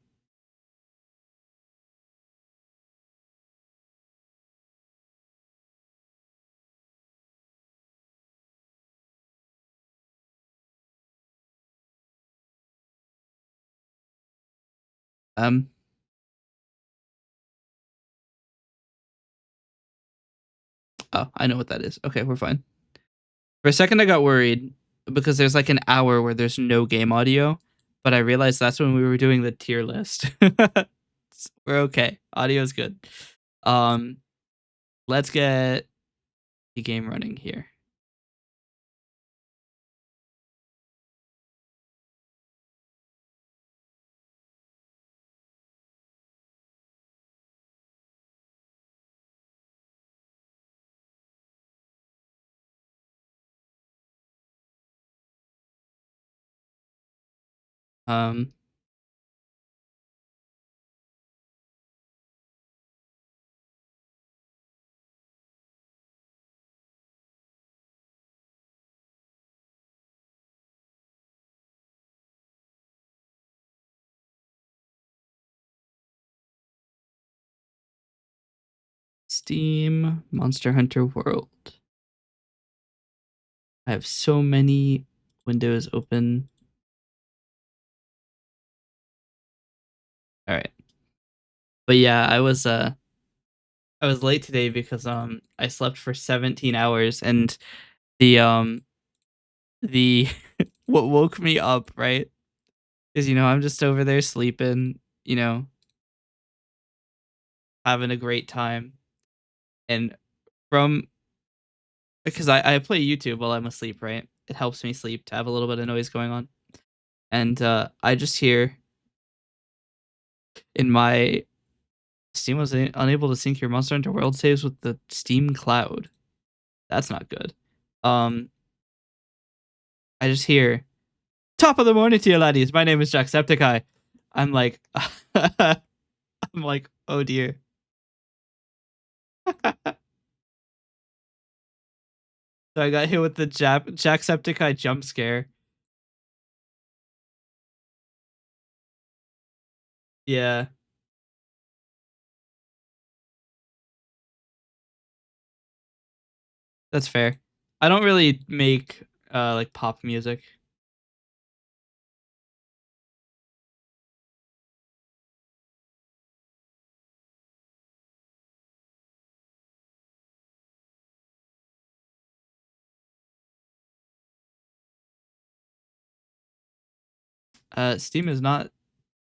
Um, oh, I know what that is. Okay, we're fine. For a second, I got worried because there's like an hour where there's no game audio, but I realized that's when we were doing the tier list. We're okay. Audio's good. Um, let's get the game running here. Um, Steam Monster Hunter World. I have so many windows open. All right. But yeah, I was late today because I slept for 17 hours and the the what woke me up, right? Is I'm just over there sleeping, having a great time. And from because I play YouTube while I'm asleep, right? It helps me sleep to have a little bit of noise going on. And I just hear in my Steam was unable to sync your Monster Hunter World saves with the Steam Cloud. That's not good. Um, I just hear top of the morning to you, laddies. My name is Jacksepticeye. I'm like, I'm like, oh dear. So I got hit with the Jacksepticeye jump scare. Yeah, that's fair. I don't really make like pop music. Steam is not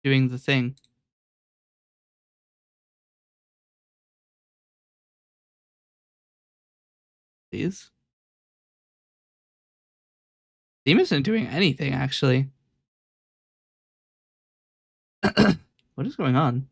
doing the thing. Please. Steam isn't doing anything actually. What is going on?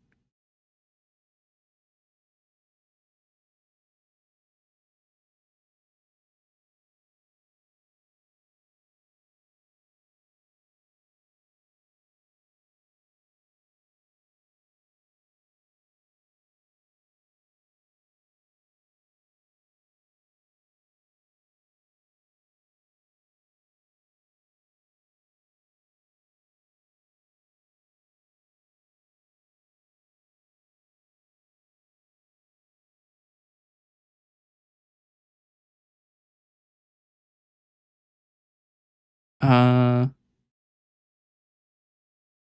Uh,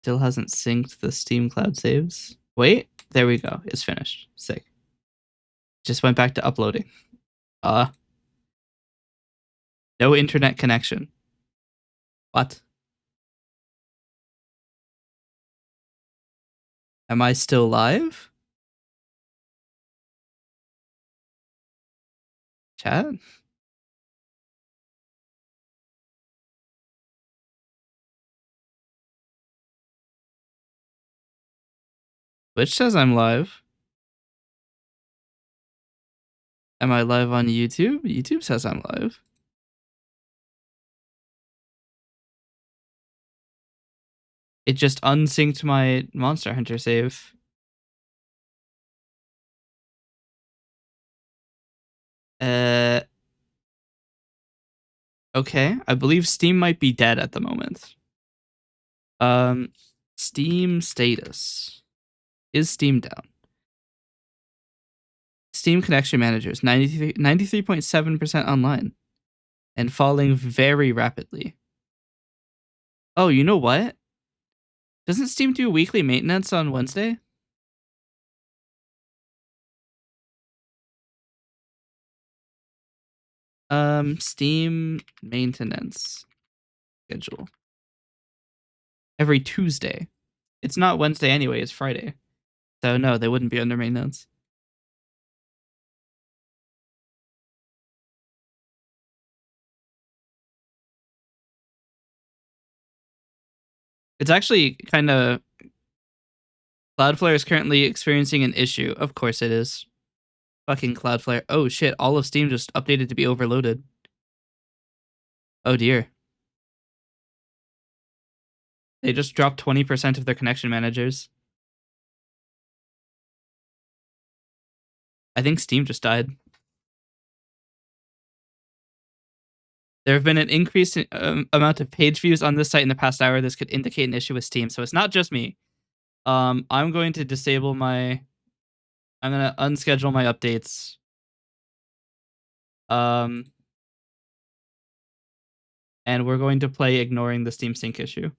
Still hasn't synced the Steam Cloud saves. Wait, there we go. It's finished. Sick. Just went back to uploading. Uh, no internet connection. What? Am I still live? Chat? Twitch says I'm live. Am I live on YouTube? YouTube says I'm live. It just unsynced my Monster Hunter save. Uh, okay. I believe Steam might be dead at the moment. Steam status. Is Steam down? Steam connection managers, 93.7% online and falling very rapidly. Oh, you know what? Doesn't Steam do weekly maintenance on Wednesday? Steam maintenance schedule. Every Tuesday. It's not Wednesday anyway, it's Friday. So no, they wouldn't be under maintenance. It's actually kind of Cloudflare is currently experiencing an issue. Of course it is. Fucking Cloudflare. Oh shit, all of Steam just updated to be overloaded. Oh dear. They just dropped 20% of their connection managers. I think Steam just died. There have been an increased amount of page views on this site in the past hour. This could indicate an issue with Steam. So it's not just me. I'm going to disable my. I'm gonna unschedule my updates. And we're going to play ignoring the Steam Sync issue.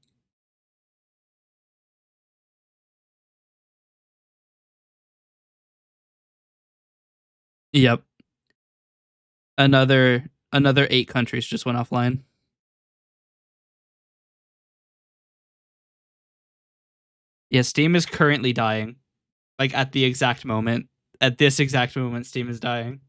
Yep. Another 8 countries just went offline. Yeah, Steam is currently dying. Like at the exact moment. At this exact moment, Steam is dying.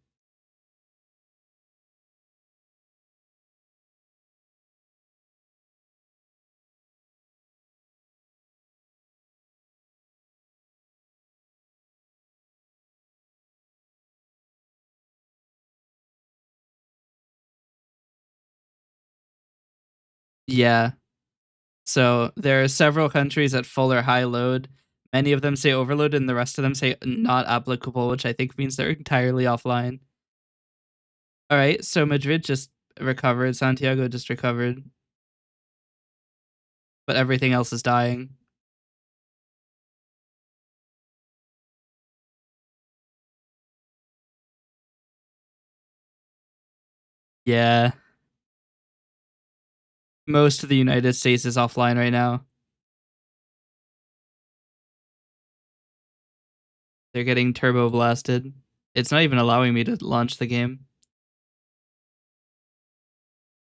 Yeah. So there are several countries at full or high load. Many of them say overload, and the rest of them say not applicable, which I think means they're entirely offline. All right, so Madrid just recovered. Santiago just recovered. But everything else is dying. Yeah. Most of the United States is offline right now. They're getting turbo blasted. It's not even allowing me to launch the game.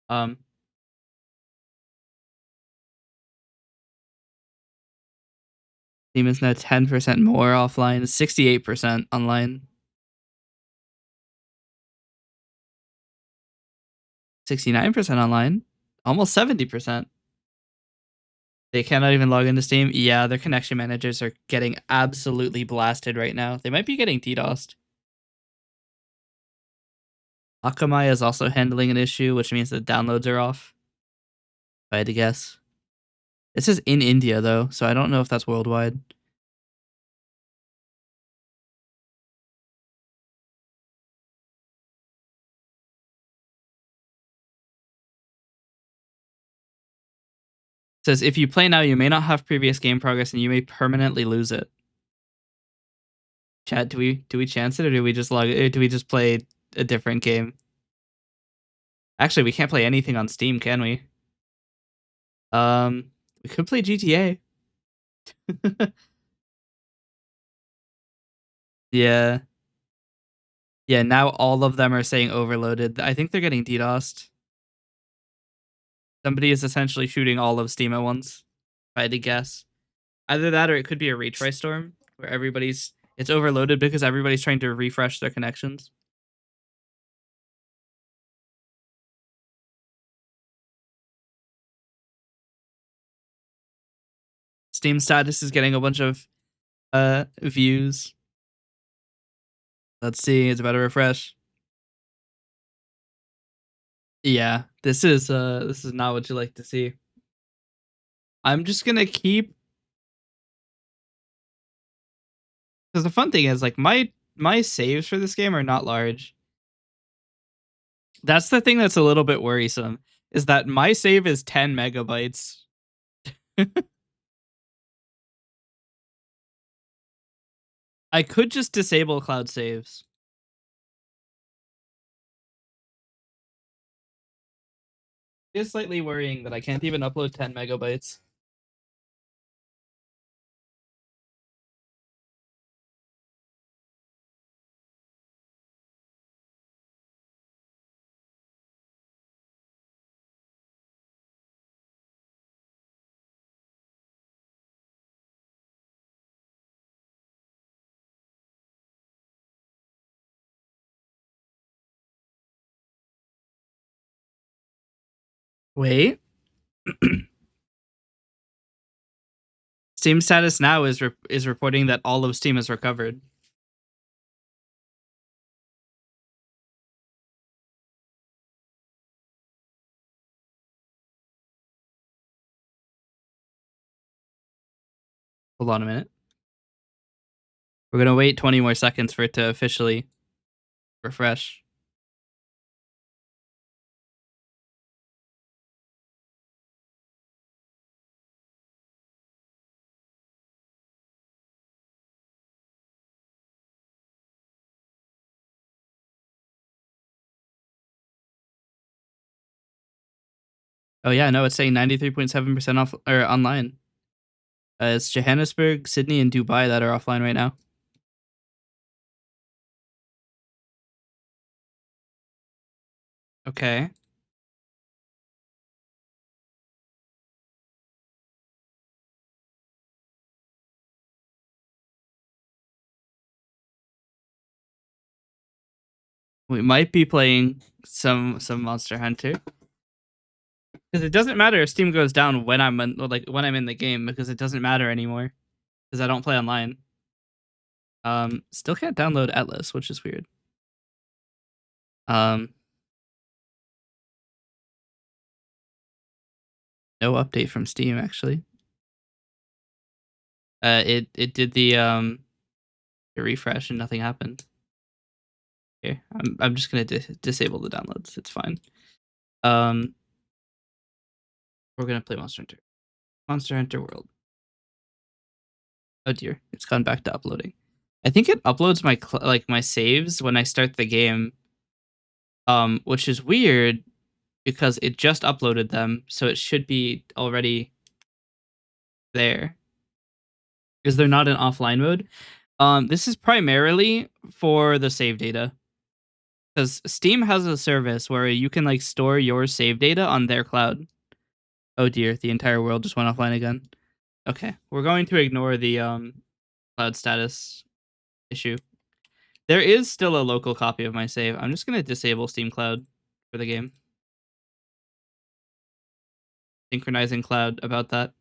Um, Steam is now 10% more offline, 68% online, 69% online, almost 70%. They cannot even log into Steam. Yeah, their connection managers are getting absolutely blasted right now. They might be getting DDoSed. Akamai is also handling an issue, which means the downloads are off. If I had to guess. This is in India, though, so I don't know if that's worldwide. It says, if you play now, you may not have previous game progress and you may permanently lose it. Chat, do we chance it, or do we just play a different game? Actually, we can't play anything on Steam, can we? We could play GTA. Yeah. Yeah, now all of them are saying overloaded. I think they're getting DDoSed. Somebody is essentially shooting all of Steam at once, if I had to guess. Either that or it could be a retry storm where it's overloaded because everybody's trying to refresh their connections. Steam status is getting a bunch of views. Let's see, it's about to refresh. Yeah, this is not what you like to see. I'm just gonna keep, because the fun thing is like my saves for this game are not large. That's the thing that's a little bit worrisome, is that my save is 10 megabytes. I could just disable cloud saves. It's slightly worrying that I can't even upload 10 megabytes. Wait. Steam status now is reporting that all of Steam is recovered. Hold on a minute. We're gonna wait 20 more seconds for it to officially refresh. Oh yeah, no, it's saying 93.7% off or online. It's Johannesburg, Sydney, and Dubai that are offline right now. Okay. We might be playing some Monster Hunter, because it doesn't matter if Steam goes down when I'm when I'm in the game, because it doesn't matter anymore because I don't play online. Still can't download Atlas, which is weird. Um, no update from Steam actually. It did the refresh and nothing happened. Here, I'm just gonna disable the downloads. It's fine. Um, we're gonna play Monster Hunter World. Oh dear, it's gone back to uploading. I think it uploads my my saves when I start the game, which is weird because it just uploaded them, so it should be already there because they're not in offline mode. This is primarily for the save data, because Steam has a service where you can like store your save data on their cloud. Oh dear, the entire world just went offline again. Okay, we're going to ignore the cloud status issue. There is still a local copy of my save. I'm just gonna disable Steam Cloud for the game. Synchronizing cloud about that.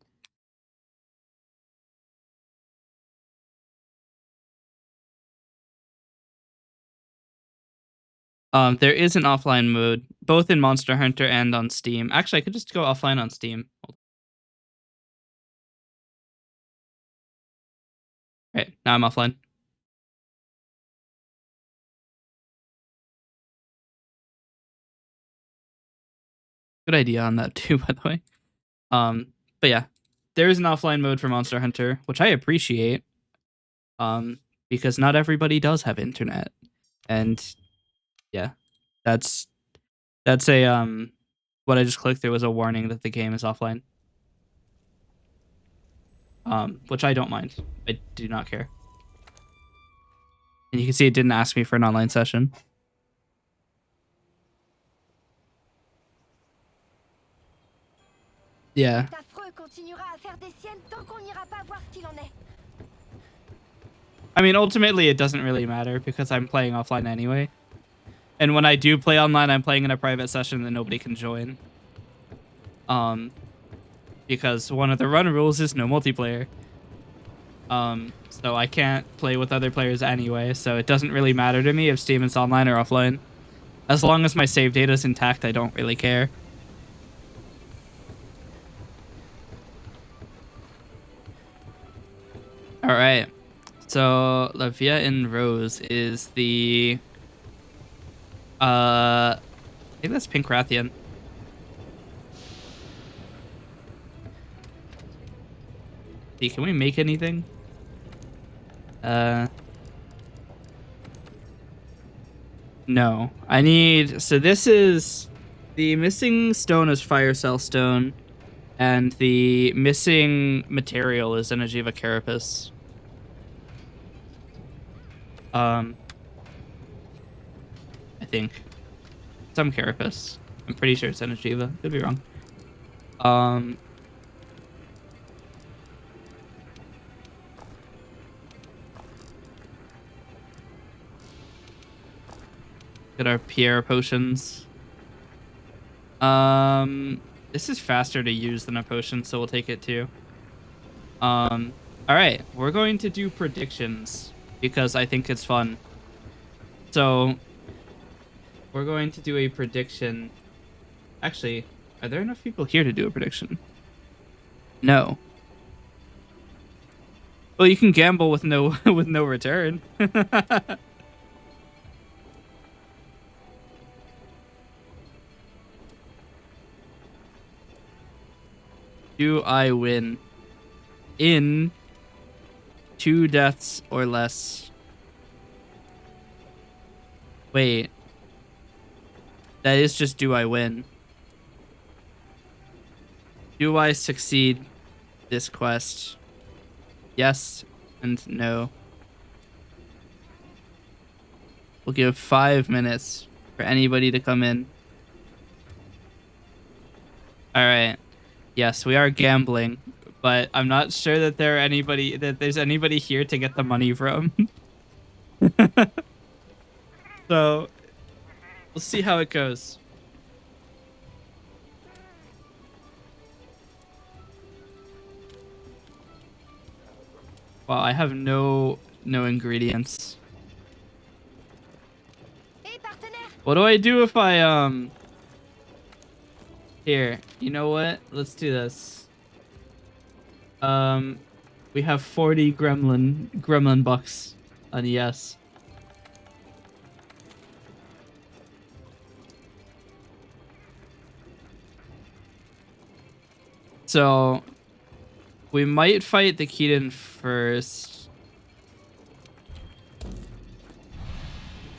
There is an offline mode, both in Monster Hunter and on Steam. Actually, I could just go offline on Steam. Right, now I'm offline. Good idea on that too, by the way. But yeah, there is an offline mode for Monster Hunter, which I appreciate. Because not everybody does have internet, and yeah, that's a what I just clicked. There was a warning that the game is offline. Which I don't mind. I do not care. And you can see it didn't ask me for an online session. Yeah. I mean, ultimately, it doesn't really matter because I'm playing offline anyway. And when I do play online, I'm playing in a private session that nobody can join. Because one of the run rules is no multiplayer. So I can't play with other players anyway, so it doesn't really matter to me if Steam is online or offline. As long as my save data is intact, I don't really care. All right. So La Via in Rose is the I think that's Pink Rathian. See, can we make anything? No. I need so this is the missing stone is Fire Cell Stone, and the missing material is Energy of a Carapace. I think. Some Carapace. I'm pretty sure it's Energiva. Could be wrong. Get our Pierre potions. This is faster to use than a potion, so we'll take it too. All right, we're going to do predictions because I think it's fun. So we're going to do a prediction. Actually, are there enough people here to do a prediction? No. Well, you can gamble with no with no return. Do I win in 2 deaths or less? Wait. That is just do I win. Do I succeed this quest? Yes and no. We'll give 5 minutes for anybody to come in. All right. Yes, we are gambling, but I'm not sure that there's anybody here to get the money from. So we'll see how it goes. Wow, I have no ingredients. What do I do if I Here, you know what? Let's do this. We have 40 gremlin bucks on yes. So we might fight the Keaton first.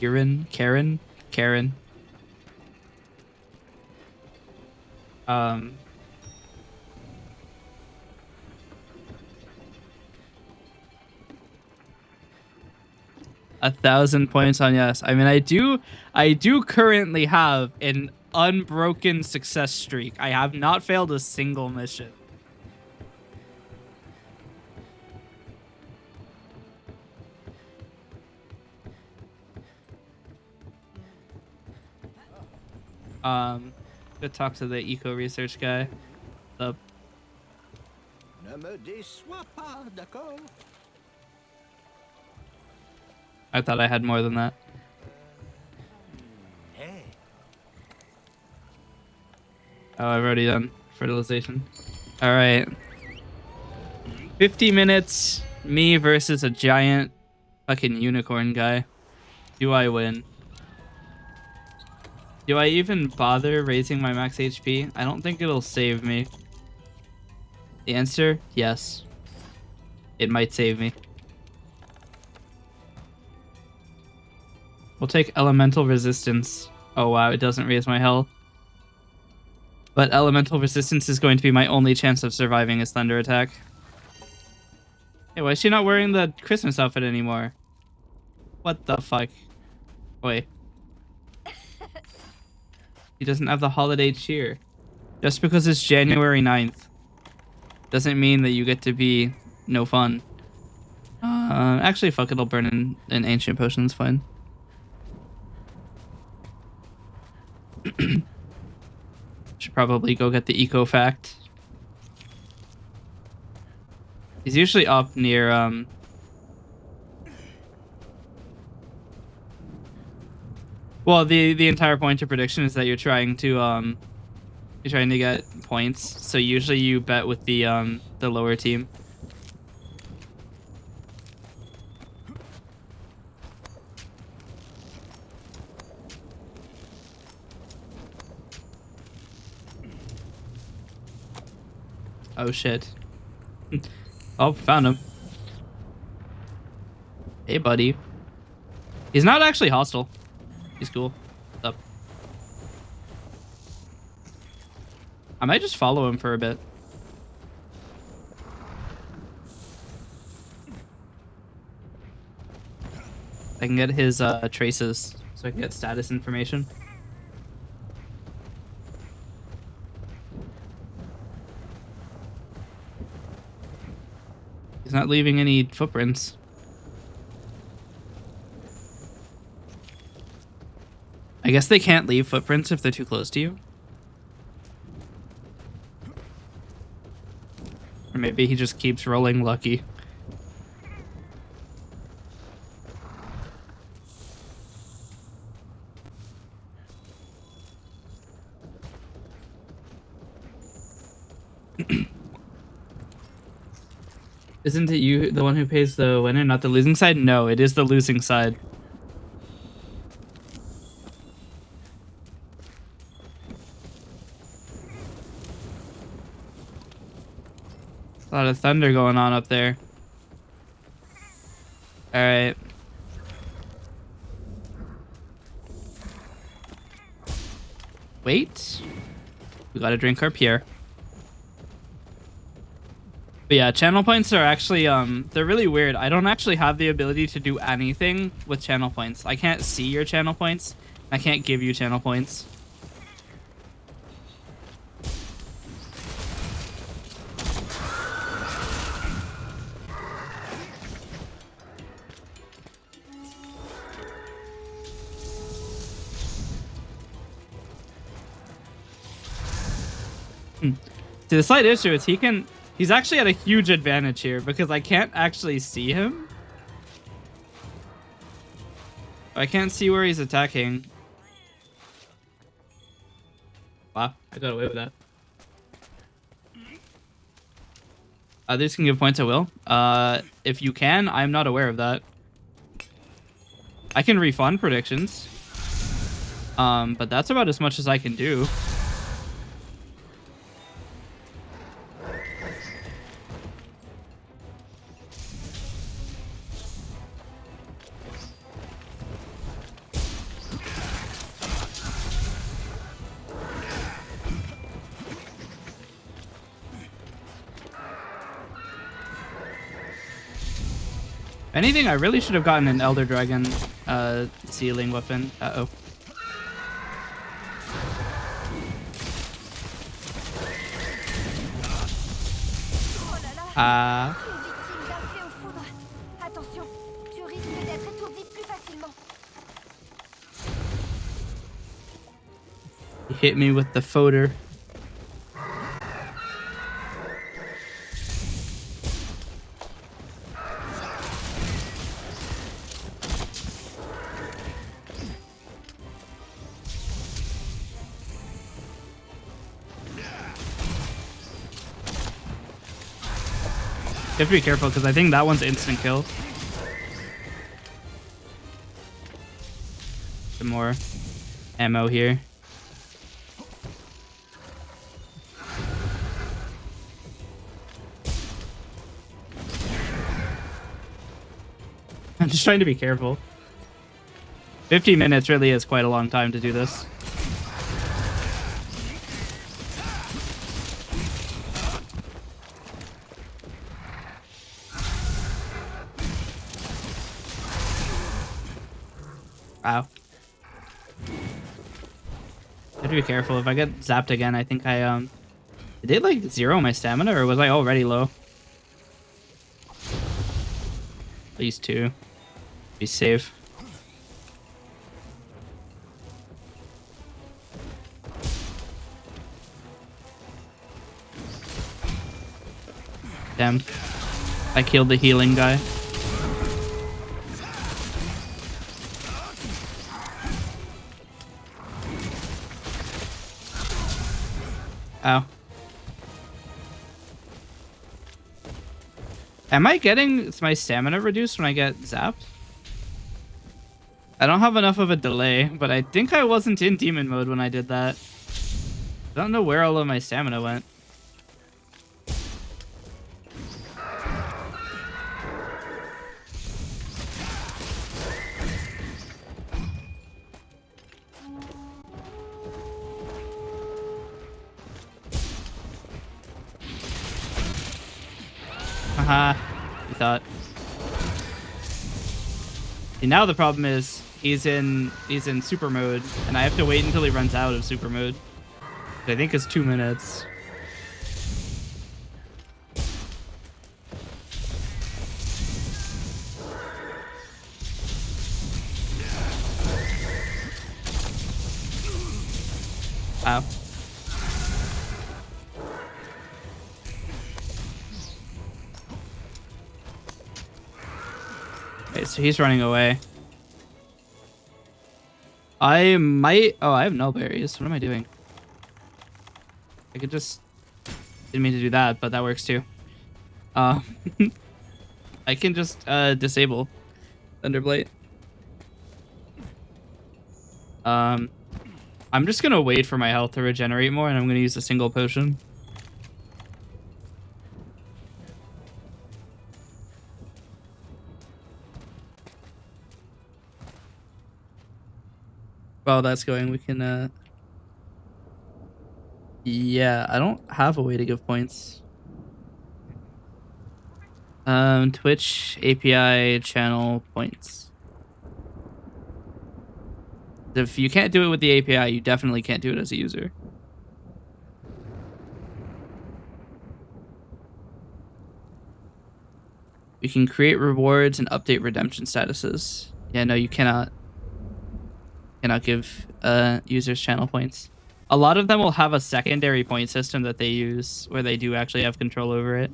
Karen. 1,000 points on yes. I mean, I do currently have an unbroken success streak. I have not failed a single mission. Go talk to the eco research guy. What's up? Ne me déçois pas, d'accord? I thought I had more than that. Hey. Oh, I've already done fertilization. All right. 50 minutes, me versus a giant fucking unicorn guy. Do I win? Do I even bother raising my max HP? I don't think it'll save me. The answer, yes. It might save me. We'll take elemental resistance. Oh wow, it doesn't raise my health. But elemental resistance is going to be my only chance of surviving his thunder attack. Hey, why is she not wearing the Christmas outfit anymore? What the fuck? Wait. He doesn't have the holiday cheer. Just because it's January 9th doesn't mean that you get to be no fun. Actually, fuck it, I'll burn an ancient potion, it's fine. Should probably go get the eco fact. He's usually up near, Well, the entire point of prediction is that you're trying to get points. So usually you bet with the lower team. Oh shit. Oh, found him. Hey, buddy. He's not actually hostile. He's cool. What's up? I might just follow him for a bit. I can get his traces so I can get status information. He's not leaving any footprints. I guess they can't leave footprints if they're too close to you. Or maybe he just keeps rolling lucky. Isn't it you, the one who pays the winner, not the losing side? No, it is the losing side. A lot of thunder going on up there. All right. Wait. We gotta drink our Pierre. But yeah, channel points are actually, they're really weird. I don't actually have the ability to do anything with channel points. I can't see your channel points. I can't give you channel points. See, the slight issue is he's actually at a huge advantage here because I can't actually see him. I can't see where he's attacking. Wow, I got away with that. Others can give points at will. If you can, I'm not aware of that. I can refund predictions. But that's about as much as I can do. If anything, I really should have gotten an Elder Dragon sealing weapon. Uh-oh. He hit me with the photo. You have to be careful because I think that one's instant kill. Some more ammo here. I'm just trying to be careful. 15 minutes really is quite a long time to do this. Wow. I have to be careful. If I get zapped again, I think I did it like zero my stamina, or was I already low? At least 2. Be safe. Damn. I killed the healing guy. Ow. Am I getting my stamina reduced when I get zapped? I don't have enough of a delay, but I think I wasn't in demon mode when I did that. I don't know where all of my stamina went. Haha, you thought. See, now the problem is he's in super mode, and I have to wait until he runs out of super mode. Which I think is 2 minutes. Ow. Okay, so he's running away. I might... Oh, I have null berries. What am I doing? I could just... Didn't mean to do that, but that works too. I can just disable Thunderblight. I'm just gonna wait for my health to regenerate more, and I'm gonna use a single potion. While that's going, we can yeah, I don't have a way to give points. Twitch API channel points. If you can't do it with the API, you definitely can't do it as a user. You can create rewards and update redemption statuses. Yeah, no, you cannot give users channel points. A lot of them will have a secondary point system that they use where they do actually have control over it.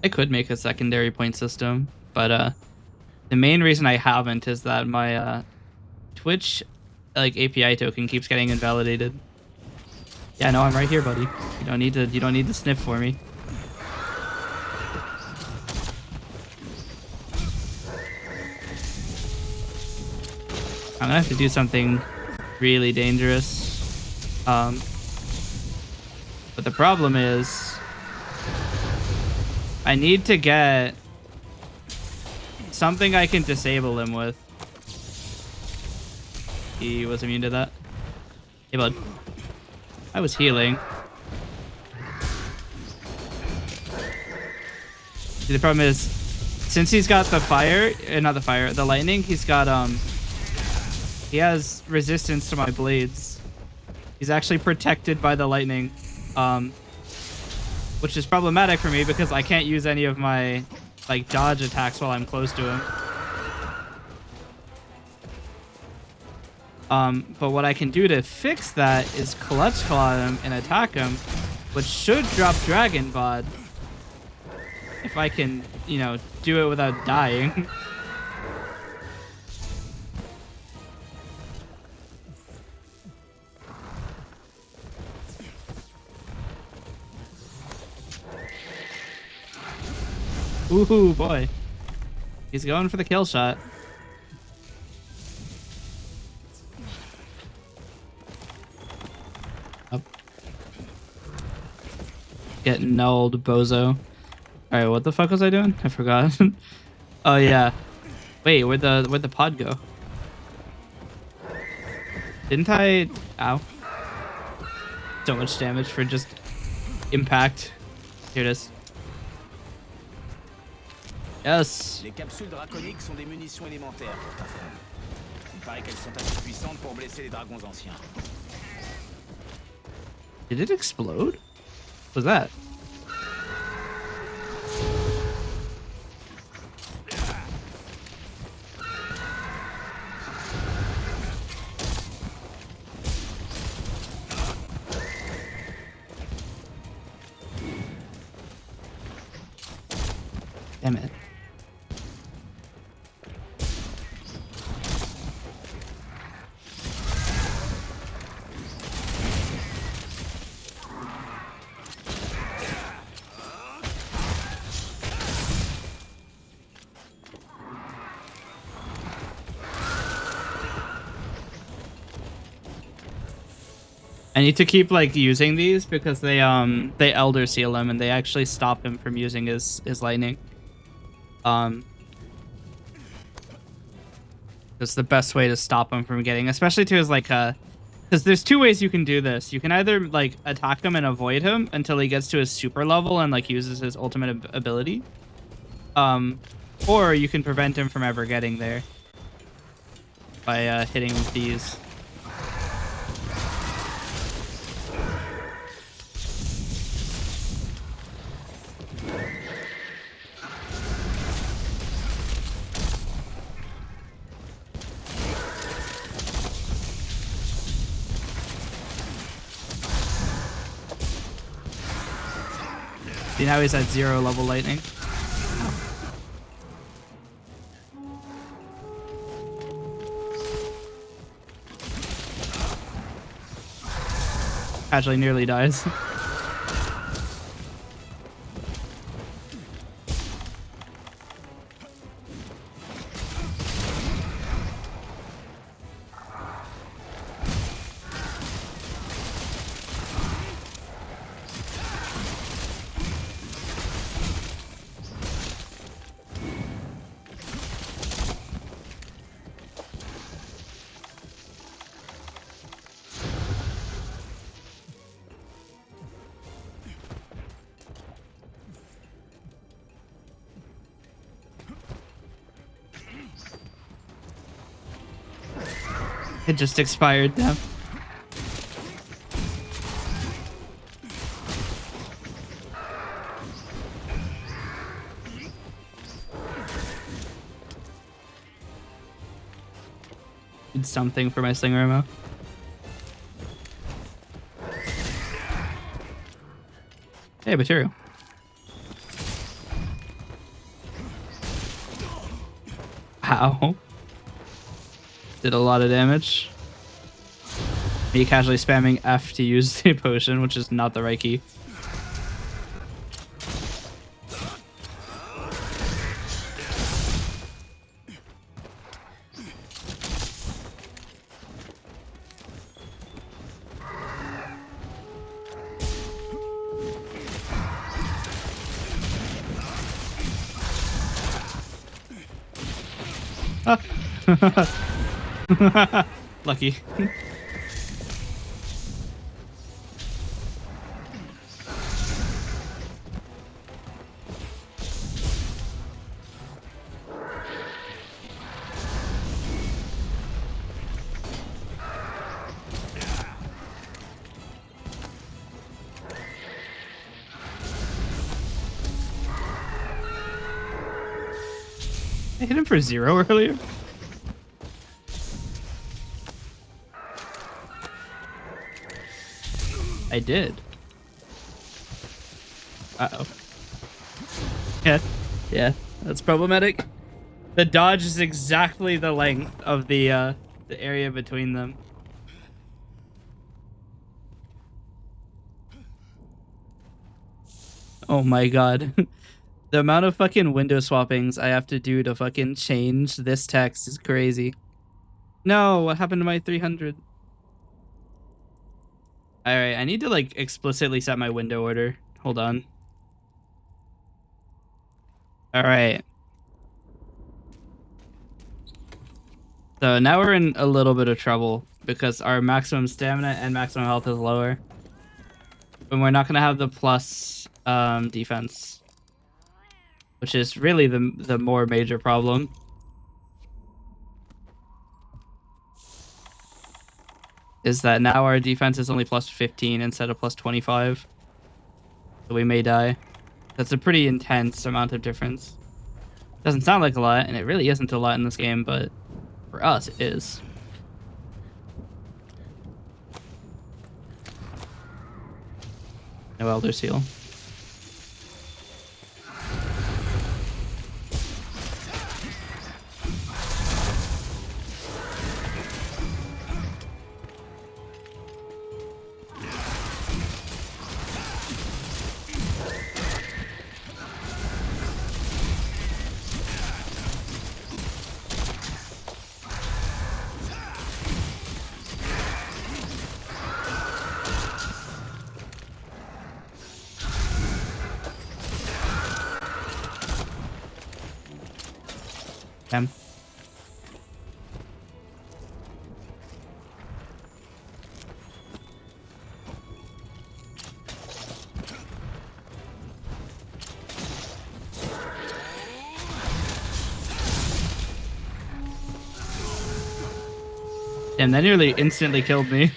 I could make a secondary point system, but the main reason I haven't is that my Twitch API token keeps getting invalidated. Yeah, no, I'm right here, buddy. You don't need to sniff for me. I'm gonna have to do something really dangerous. But the problem is I need to get something I can disable him with. He was immune to that. Hey, bud. I was healing. See, the problem is, since he's got the fire, not the fire, the lightning, he's got, he has resistance to my blades. He's actually protected by the lightning, which is problematic for me because I can't use any of my, dodge attacks while I'm close to him. But what I can do to fix that is Clutch Claw him and attack him, which should drop Dragon VOD. If I can, do it without dying. Ooh, boy. He's going for the kill shot. Up. Get nulled, bozo. Alright, what the fuck was I doing? I forgot. Oh, yeah. Wait, where'd the pod go? Didn't I... Ow. So much damage for just impact. Here it is. Yes. Les capsules draconiques sont des munitions élémentaires pour ta femme. Il paraît qu'elles sont assez puissantes pour blesser les dragons anciens. Did it explode? What was that? Damn it. I need to keep like using these because they elder seal him and they actually stop him from using his lightning. It's the best way to stop him from getting, especially to his like because there's two ways you can do this. You can either like attack him and avoid him until he gets to his super level and like uses his ultimate ability. Or you can prevent him from ever getting there by hitting these. See, now he's at 0 level lightning. Actually nearly dies. It just expired now. Did something for my slinger ammo. Hey, material. Ow. Did a lot of damage. Me casually spamming F to use the potion, which is not the right key. Lucky. I hit him for 0 earlier. I did. Uh-oh. Yeah, that's problematic. The dodge is exactly the length of the area between them. Oh my god. The amount of fucking window swappings I have to do to fucking change this text is crazy. No, what happened to my 300? Alright, I need to like explicitly set my window order. Hold on. Alright. So now we're in a little bit of trouble because our maximum stamina and maximum health is lower. And we're not going to have the plus defense, which is really the more major problem. Is that now our defense is only plus 15 instead of plus 25. So we may die. That's a pretty intense amount of difference. Doesn't sound like a lot, and it really isn't a lot in this game, but for us, it is. No Elder Seal. Damn. Damn, that nearly instantly killed me.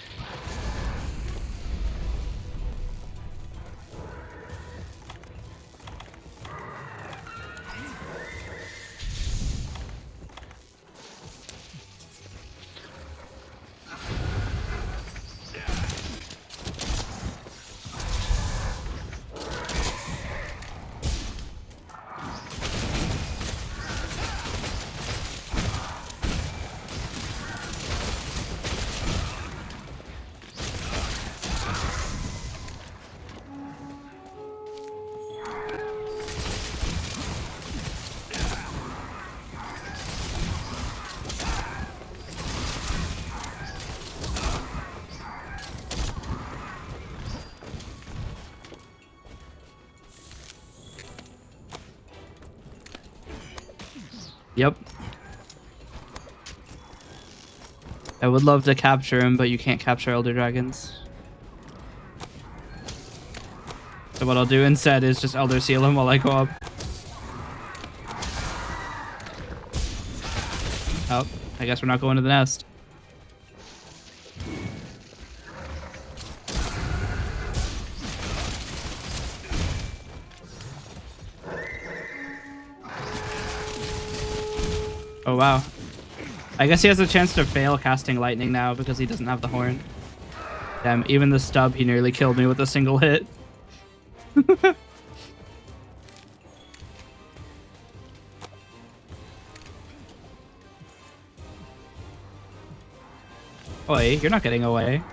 Yep. I would love to capture him, but you can't capture Elder Dragons. So what I'll do instead is just Elder Seal him while I go up. Oh, I guess we're not going to the nest. Oh, wow. I guess he has a chance to fail casting lightning now because he doesn't have the horn. Damn, even the stub, he nearly killed me with a single hit. Oi, you're not getting away.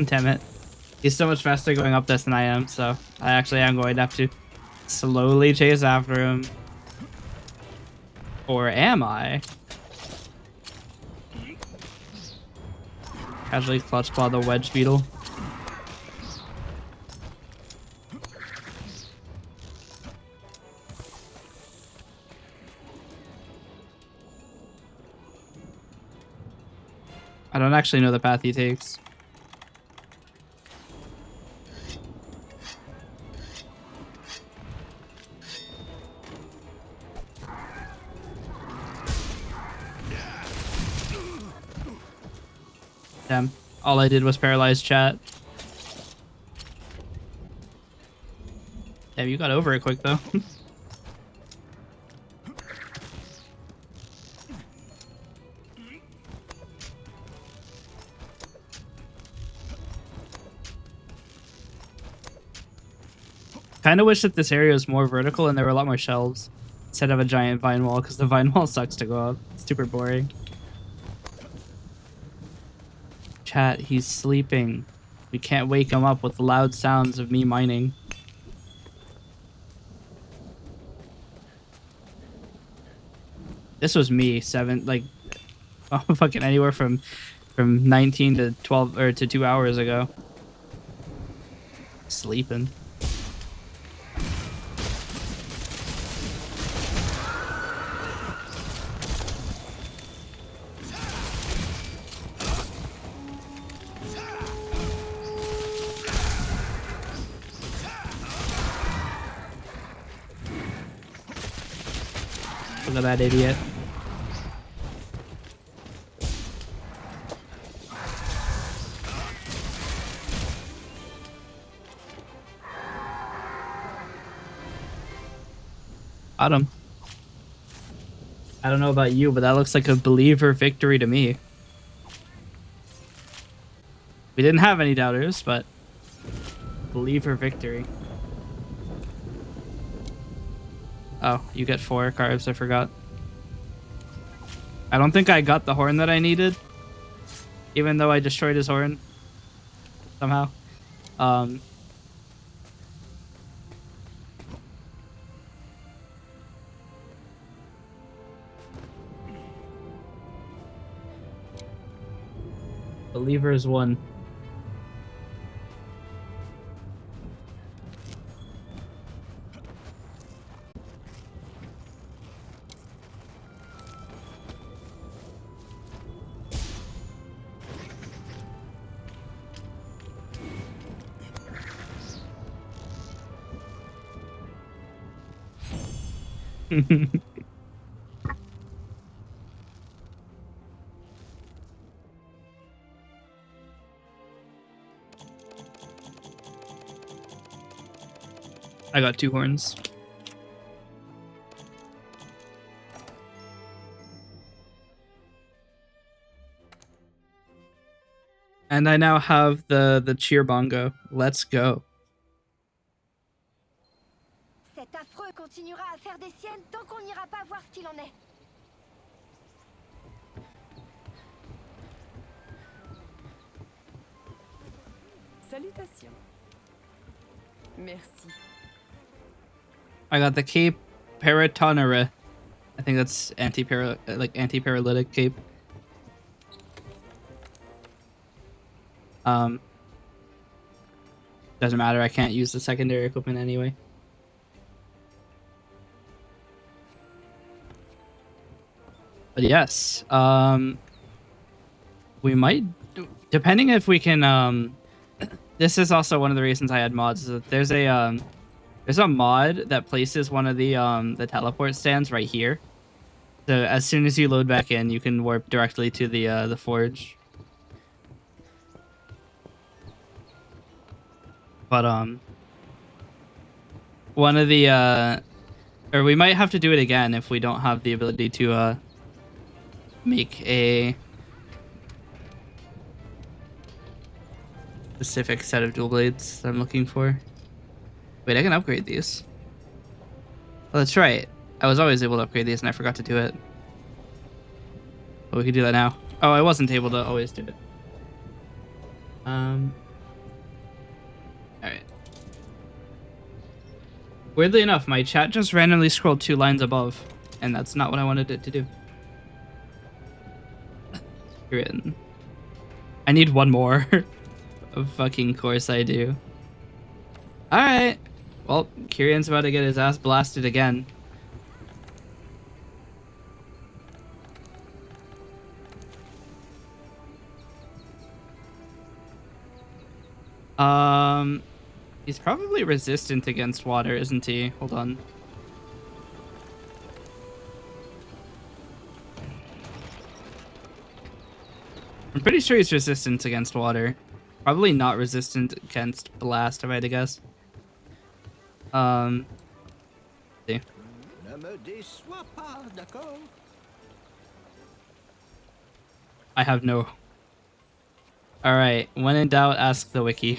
Damn it. He's so much faster going up this than I am, so I actually am going to have to slowly chase after him. Or am I? Casually clutch claw the wedge beetle. I don't actually know the path he takes. Damn. All I did was paralyze chat. Damn, you got over it quick though. Kind of wish that this area was more vertical and there were a lot more shelves instead of a giant vine wall, because the vine wall sucks to go up. It's super boring. Chat, he's sleeping. We can't wake him up with the loud sounds of me mining. This was me, fucking anywhere from 19 to 12 or to 2 hours ago. Sleeping. Look at that idiot. Got him. I don't know about you, but that looks like a believer victory to me. We didn't have any doubters, but believer victory. Oh, you get 4 carbs, I forgot. I don't think I got the horn that I needed, even though I destroyed his horn somehow. Believers won. I got 2 horns. And I now have the cheer bongo. Let's go. Cet affreux continuera à faire des siennes tant qu'on n'ira pas voir ce qu'il en est. Salutations. Merci. I got the cape Paratonera. I think that's anti-paralytic cape. Doesn't matter, I can't use the secondary equipment anyway. But yes, we might, depending if we can, this is also one of the reasons I had mods, is that there's a mod that places one of the teleport stands right here. So as soon as you load back in, you can warp directly to the forge. But one of the or we might have to do it again if we don't have the ability to make a specific set of dual blades that I'm looking for. Wait, I can upgrade these. Oh, that's right. I was always able to upgrade these and I forgot to do it. But we can do that now. Oh, I wasn't able to always do it. Alright. Weirdly enough, my chat just randomly scrolled 2 lines above, and that's not what I wanted it to do. Written. I need 1 more. Of fucking course I do. Alright. Well, Kirian's about to get his ass blasted again. He's probably resistant against water, isn't he? Hold on. I'm pretty sure he's resistant against water. Probably not resistant against blast, if I had to guess. See. I have no. Alright, when in doubt, ask the wiki.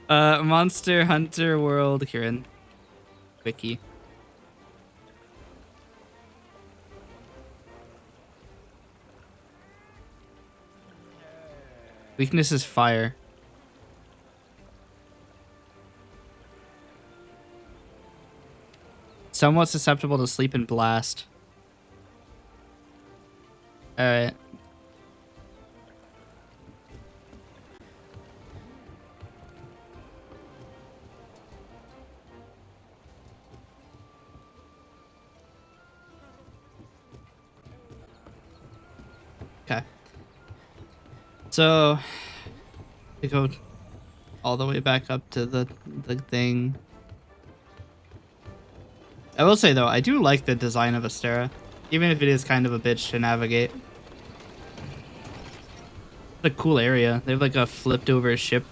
Monster Hunter World, Kieran. Wiki. Weakness is fire. Somewhat susceptible to sleep and blast. Alright. Okay. So, to go all the way back up to the thing. I will say though, I do like the design of Astera, even if it is kind of a bitch to navigate. It's a cool area. They have like a flipped over ship.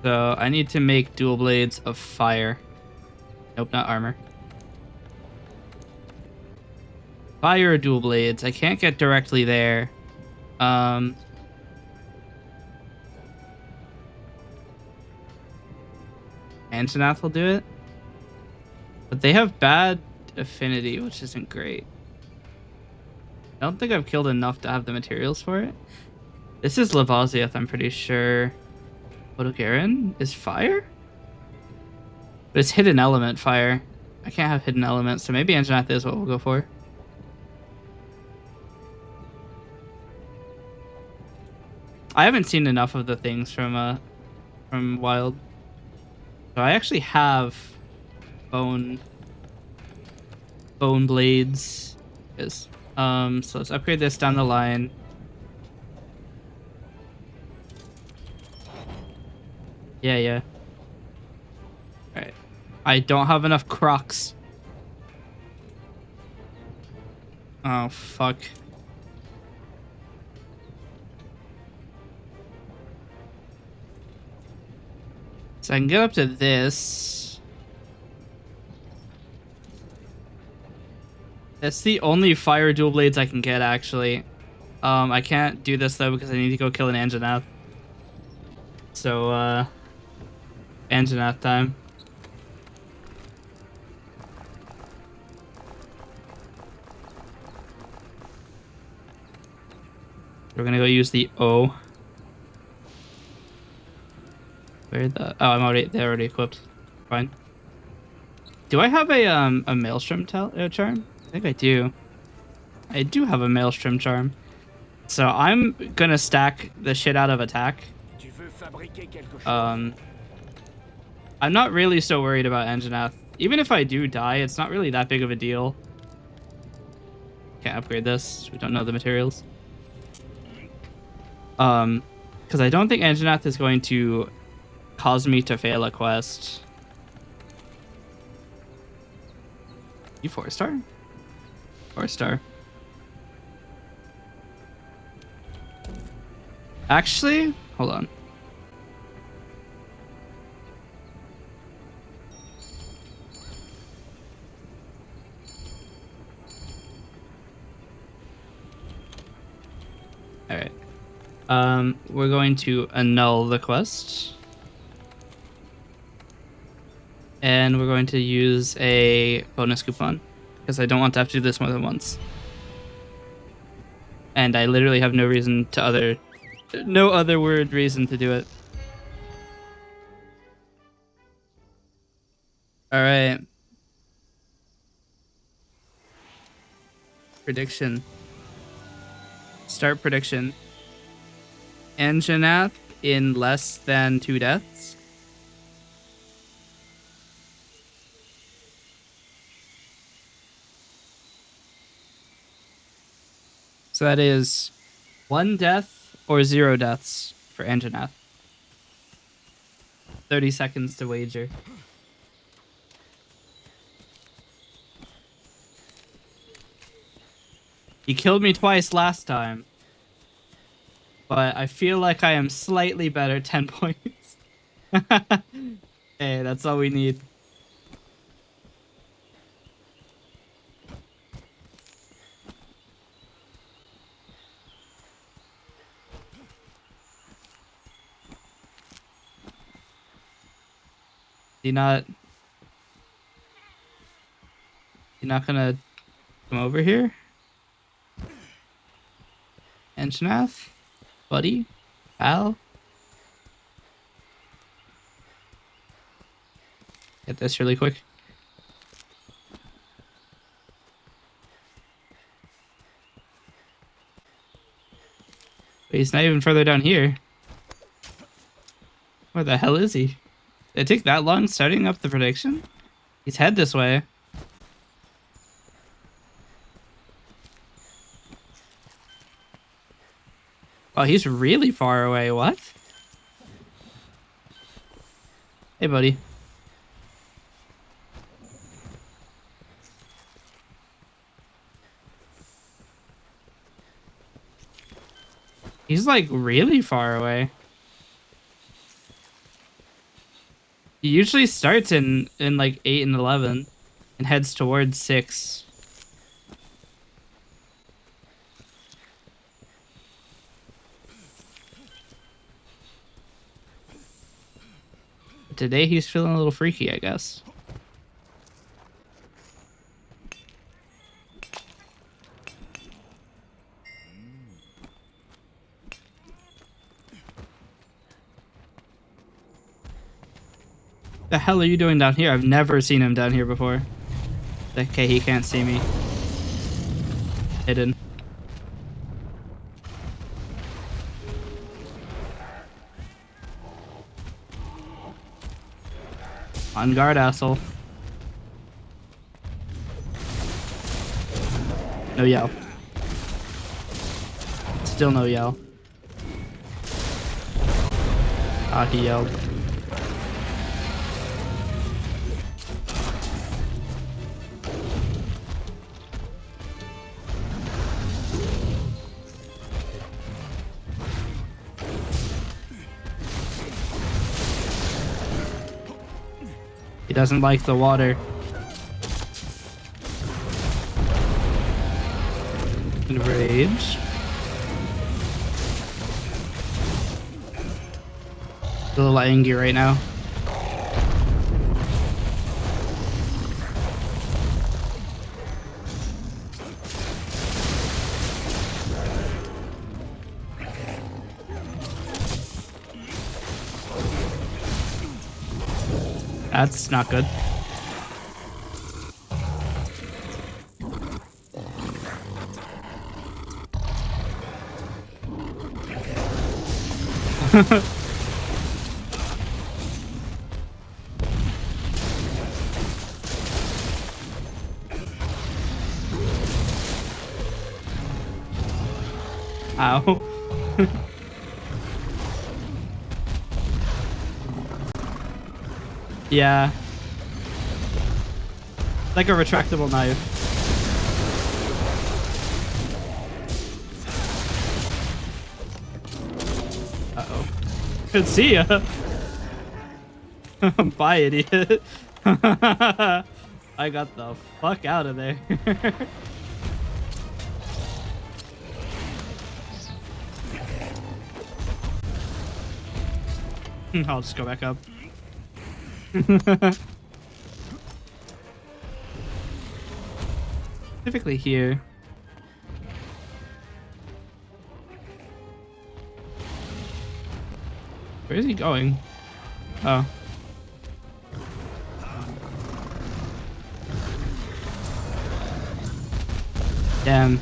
So I need to make dual blades of fire. Nope, not armor. Fire dual blades. I can't get directly there. Antonath will do it. But they have bad affinity, which isn't great. I don't think I've killed enough to have the materials for it. This is Lavaziath, I'm pretty sure. Odogarin is fire? But it's hidden element fire. I can't have hidden element, so maybe Anjanath is what we'll go for. I haven't seen enough of the things from Wild. So I actually have bone blades. Yes. So let's upgrade this down the line. Yeah. Alright. I don't have enough crocs. Oh, fuck. So I can get up to this. That's the only fire dual blades I can get, actually. I can't do this, though, because I need to go kill an Anjanath. So, Anjanath time. We're gonna go use the O. Where the... Oh, they're already equipped. Fine. Do I have a Maelstrom charm? I think I do. I do have a Maelstrom charm. So I'm gonna stack the shit out of attack. I'm not really so worried about Anjanath. Even if I do die, it's not really that big of a deal. Can't upgrade this. We don't know the materials. Because I don't think Anjanath is going to cause me to fail a quest. You 4-star? 4-star. Actually, hold on. All right. We're going to annul the quest. And we're going to use a bonus coupon because I don't want to have to do this more than once. And I literally have no reason to no other reason to do it. All right. Prediction. Start prediction. Anjanath in less than 2 deaths. So that is 1 death or 0 deaths for Anjanath. 30 seconds to wager. He killed me twice last time. But I feel like I am slightly better. 10 points. Hey, that's all we need. You're not gonna come over here? Anjanath? Buddy? Pal? Get this really quick. Wait, he's not even further down here. Where the hell is he? Did it take that long starting up the prediction? He's head this way. Oh, he's really far away. What? Hey, buddy. He's like really far away. He usually starts in like 8 and 11 and heads towards 6. Today he's feeling a little freaky, I guess. The hell are you doing down here? I've never seen him down here before. Okay, he can't see me. Hidden. On guard, asshole. No yell. Still no yell. Ah, he yelled. He doesn't like the water. Enrage. A little angry right now. That's not good. Ow. Yeah. Like a retractable knife. Uh-oh. Good see ya. Bye, idiot. I got the fuck out of there. I'll just go back up. Specifically here. Where is he going? Oh. Damn.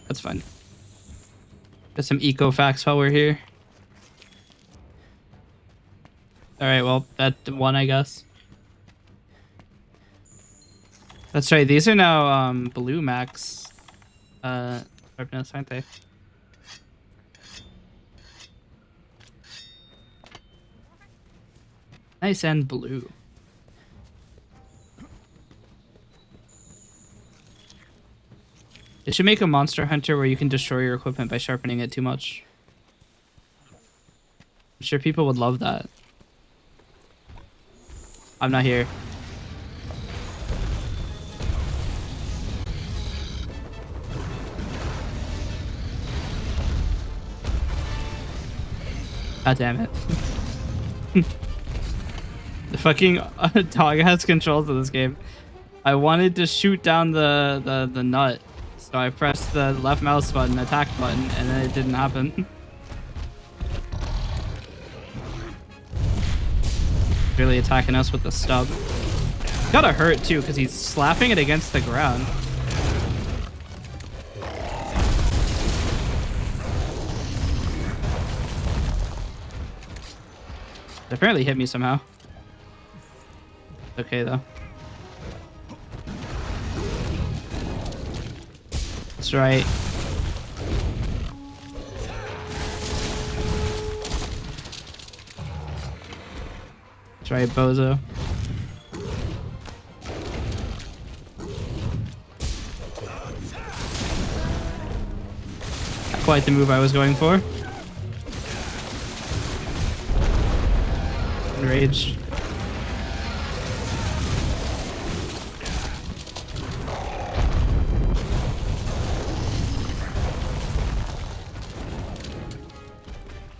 That's fine. Got some eco facts while we're here. Alright, well, that one, I guess. That's right, these are now blue max sharpness, aren't they? Nice and blue. They should make a monster hunter where you can destroy your equipment by sharpening it too much. I'm sure people would love that. I'm not here. God damn it. The fucking dog has controls of this game. I wanted to shoot down the nut, so I pressed the left mouse button, attack button, and then it didn't happen. Really attacking us with the stub. Gotta hurt too, because he's slapping it against the ground. It apparently hit me somehow. Okay though. That's right. That's right, bozo. quite the move I was going for. Enraged.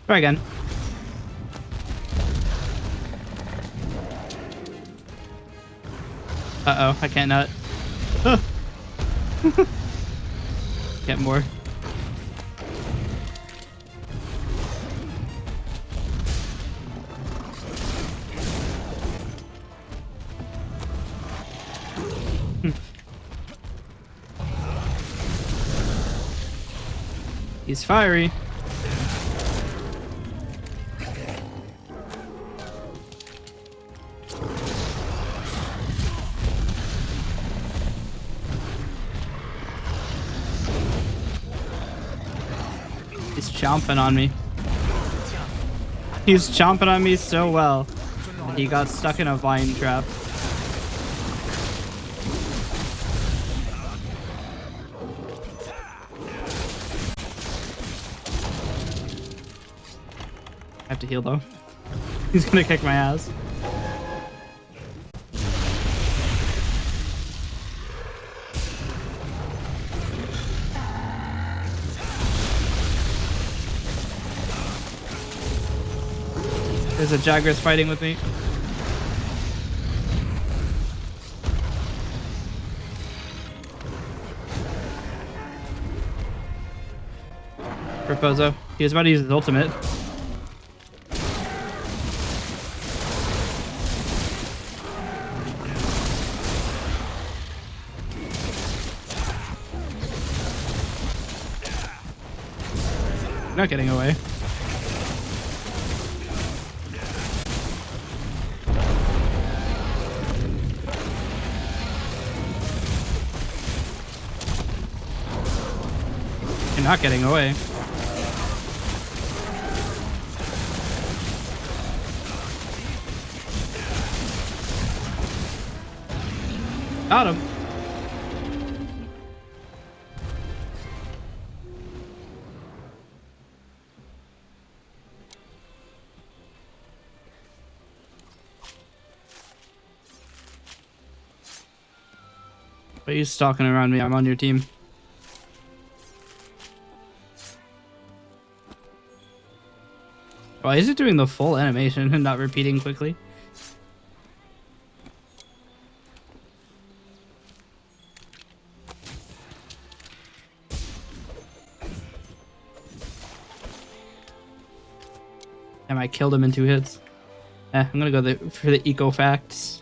Try again. Uh-oh, I can't nut. Get more. He's fiery. He's chomping on me. He's chomping on me so well. And he got stuck in a vine trap. I have to heal though. He's gonna kick my ass. There's a Jagras fighting with me. Proposo. He was about to use his ultimate. Not getting away. You're not getting away. Got him. Why are you stalking around me? I'm on your team. Why is it doing the full animation and not repeating quickly? Damn, I killed him in 2 hits. I'm gonna go for the eco facts.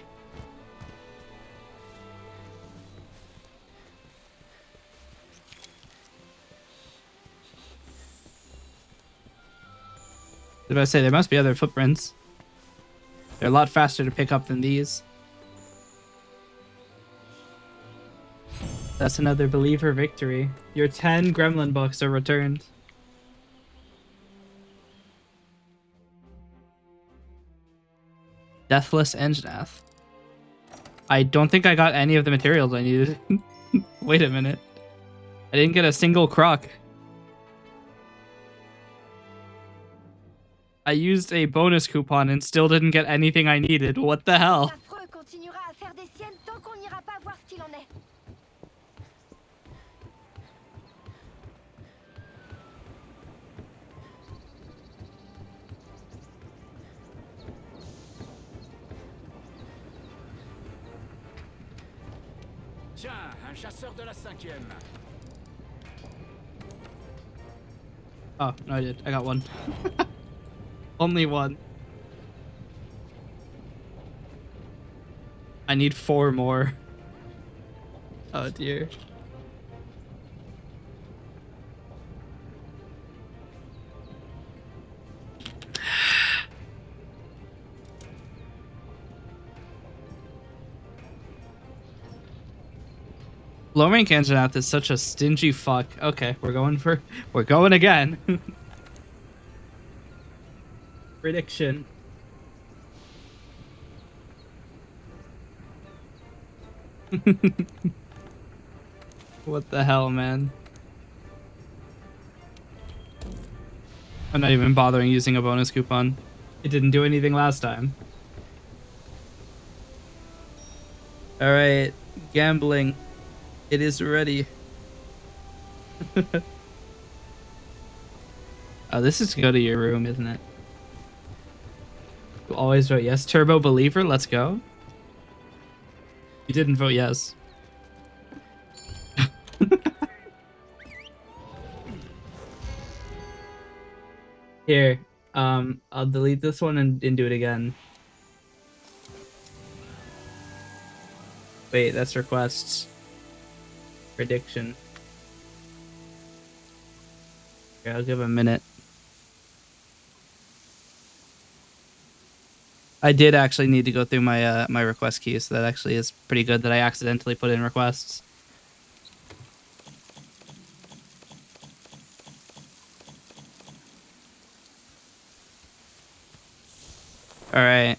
I was about to say, there must be other footprints. They're a lot faster to pick up than these. That's another believer victory. Your 10 gremlin books are returned. Deathless Engenath. I don't think I got any of the materials I needed. Wait a minute. I didn't get a single croc. I used a bonus coupon and still didn't get anything I needed. What the hell? Continuera à faire des siennes tant qu'on n'ira pas voir ce qu'il en est. Tiens, un chasseur de la 5e. Oh, no I did. I got one. Only one. I need 4 more. Oh dear. Low rank Anjanath is such a stingy fuck. Okay, we're going again. Prediction. What the hell, man? I'm not even bothering using a bonus coupon. It didn't do anything last time. All right, gambling. It is ready. Oh, this is to go to your room, isn't it? You always vote yes. Turbo Believer, let's go. You didn't vote yes. Here, I'll delete this one and do it again. Wait, that's requests. Prediction. Okay, I'll give a minute. I did actually need to go through my my request queue, so that actually is pretty good that I accidentally put in requests. All right.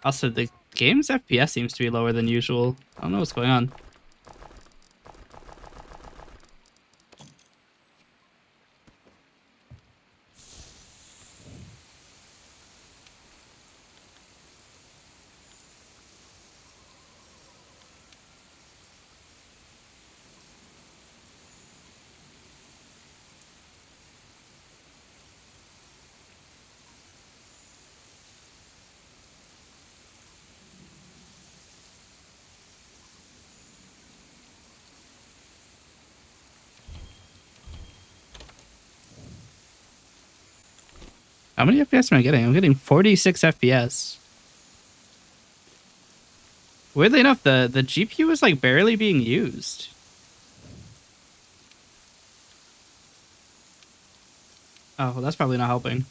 Also, the game's FPS seems to be lower than usual. I don't know what's going on. How many FPS am I getting? I'm getting 46 FPS. Weirdly enough, the GPU is like barely being used. Oh, well, that's probably not helping.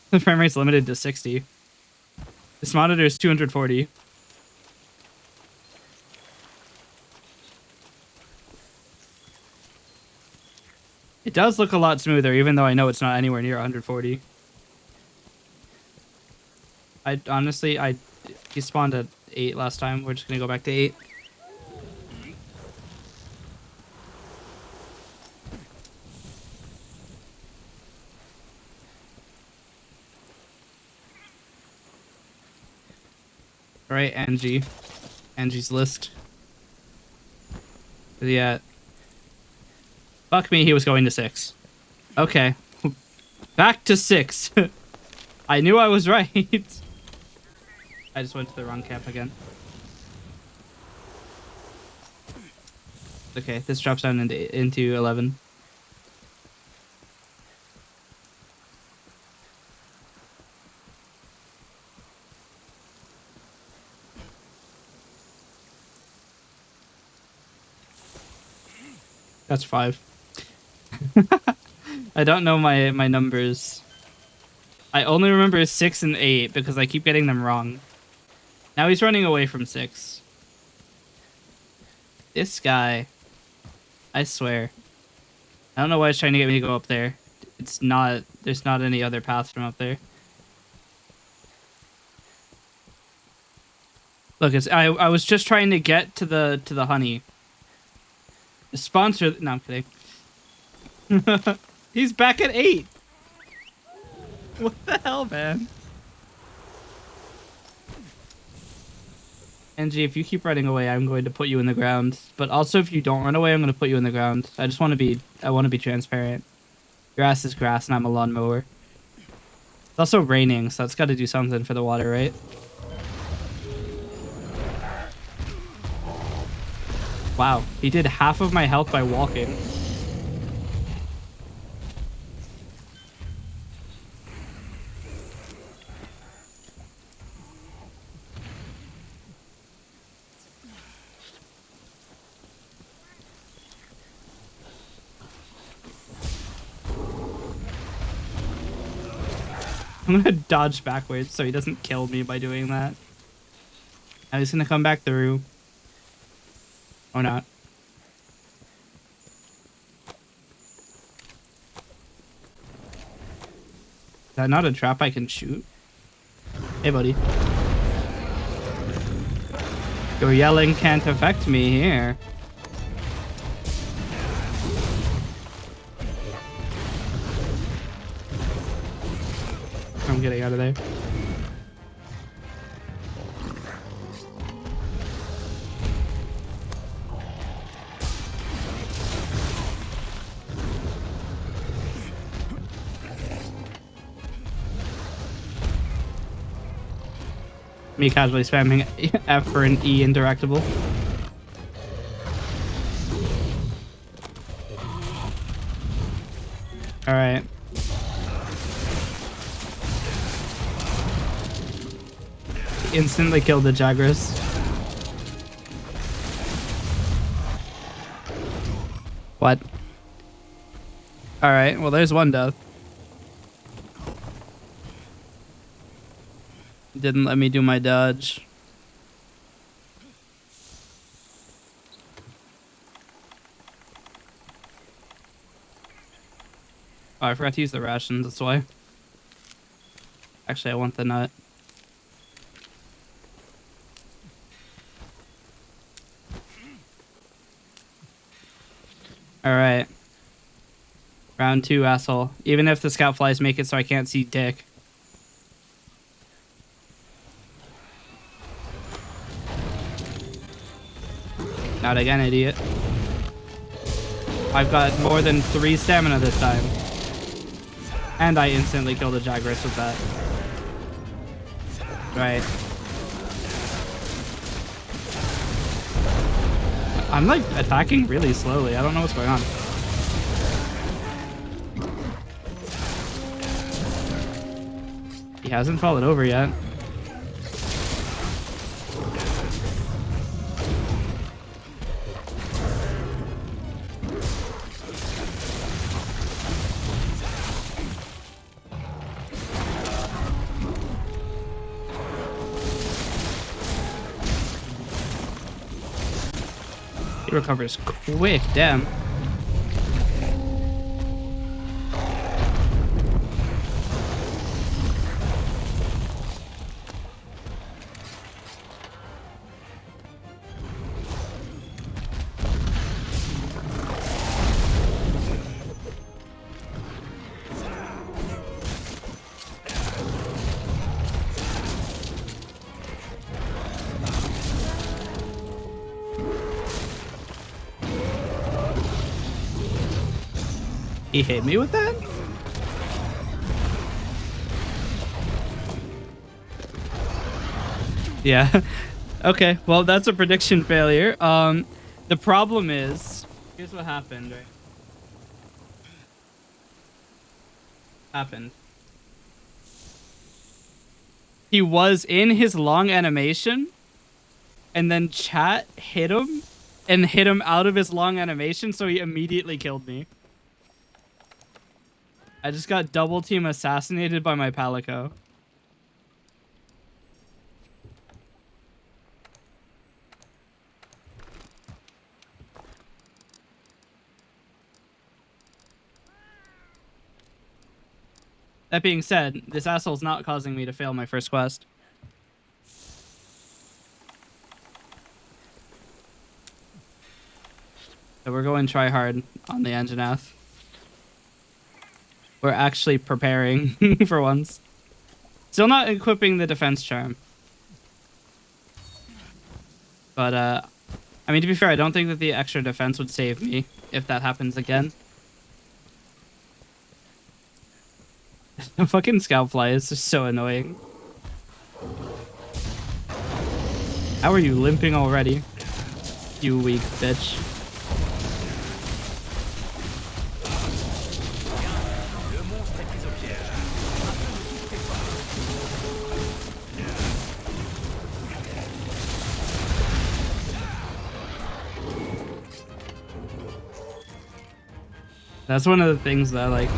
The frame rate's limited to 60. This monitor is 240. It does look a lot smoother, even though I know it's not anywhere near 140. I honestly, he spawned at 8 last time. We're just gonna go back to 8. All right, Angie. Angie's list. Where's he at? Fuck me, he was going to 6. Okay. Back to 6. I knew I was right. I just went to the wrong camp again. Okay, this drops down into 11. That's 5. I don't know my numbers. I only remember 6 and 8 because I keep getting them wrong. Now he's running away from 6. This guy. I swear. I don't know why he's trying to get me to go up there. It's not, there's not any other path from up there. Look, it's I was just trying to get to the honey. The sponsor, no, I'm kidding. He's back at 8. What the hell, man? Angie, if you keep running away, I'm going to put you in the ground. But also, if you don't run away, I'm going to put you in the ground. I want to be transparent. Grass is grass, and I'm a lawnmower. It's also raining, so it's got to do something for the water, right? Wow, he did half of my health by walking. I'm gonna dodge backwards so he doesn't kill me by doing that. Now he's gonna come back through. Or not. Is that not a trap I can shoot? Hey, buddy. Your yelling can't affect me here. from getting out of there. Me casually spamming F for an E indirectable. Alright. Instantly killed the Jagras. What? Alright, well there's one death. Didn't let me do my dodge. Oh, I forgot to use the rations, that's why. Actually, I want the nut. Alright. Round 2, asshole. Even if the scout flies make it so I can't see dick. Not again, idiot. I've got more than 3 stamina this time. And I instantly killed the Jagras with that. Right. I'm like attacking really slowly. I don't know what's going on. He hasn't fallen over yet. He recovers quick, damn. He hit me with that? Yeah. Okay, well, that's a prediction failure. The problem is, here's what happened, right? He was in his long animation, and then chat hit him, and hit him out of his long animation, so he immediately killed me. I just got double team assassinated by my Palico. That being said, this asshole's not causing me to fail my first quest. So we're going try hard on the Anjanath. We're actually preparing for once. Still not equipping the defense charm. But, I mean, to be fair, I don't think that the extra defense would save me if that happens again. The fucking scoutfly is just so annoying. How are you limping already? You weak bitch. That's one of the things that, like,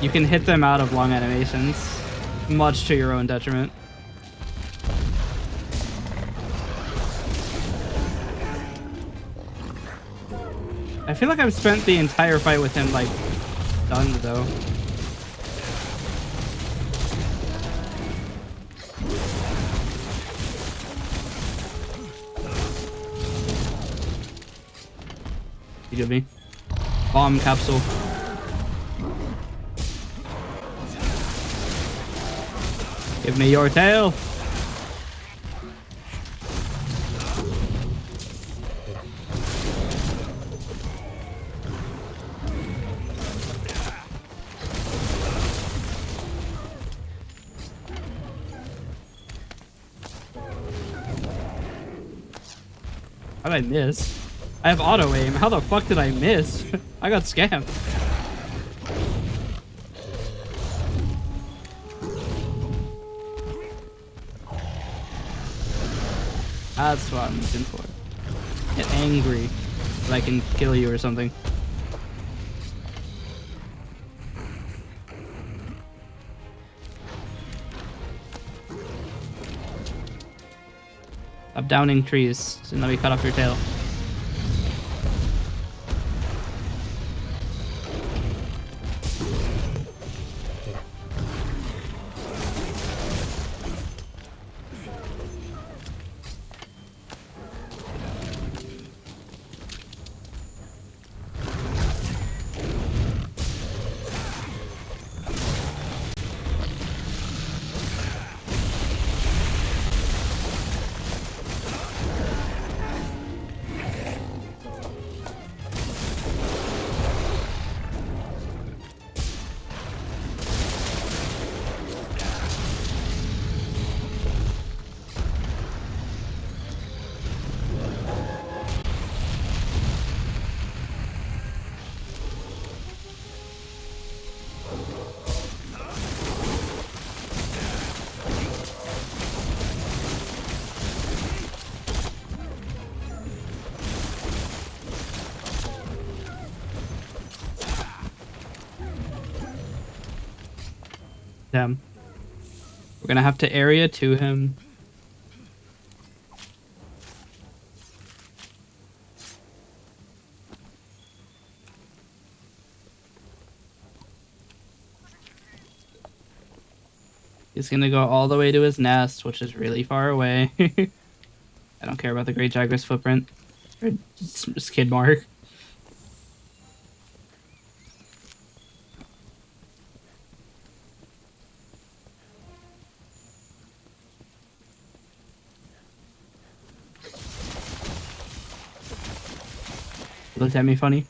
you can hit them out of long animations, much to your own detriment. I feel like I've spent the entire fight with him, like, stunned, though. You give me? Bomb capsule. Give me your tail. How did I miss? I have auto aim. How the fuck did I miss? I got scammed. That's what I'm looking for. Get angry that I can kill you or something. Stop downing trees and let me cut off your tail. Damn. We're gonna have to area to him. He's gonna go all the way to his nest, which is really far away. I don't care about the Great Jaguar's footprint. Or skid mark. He looked at me funny.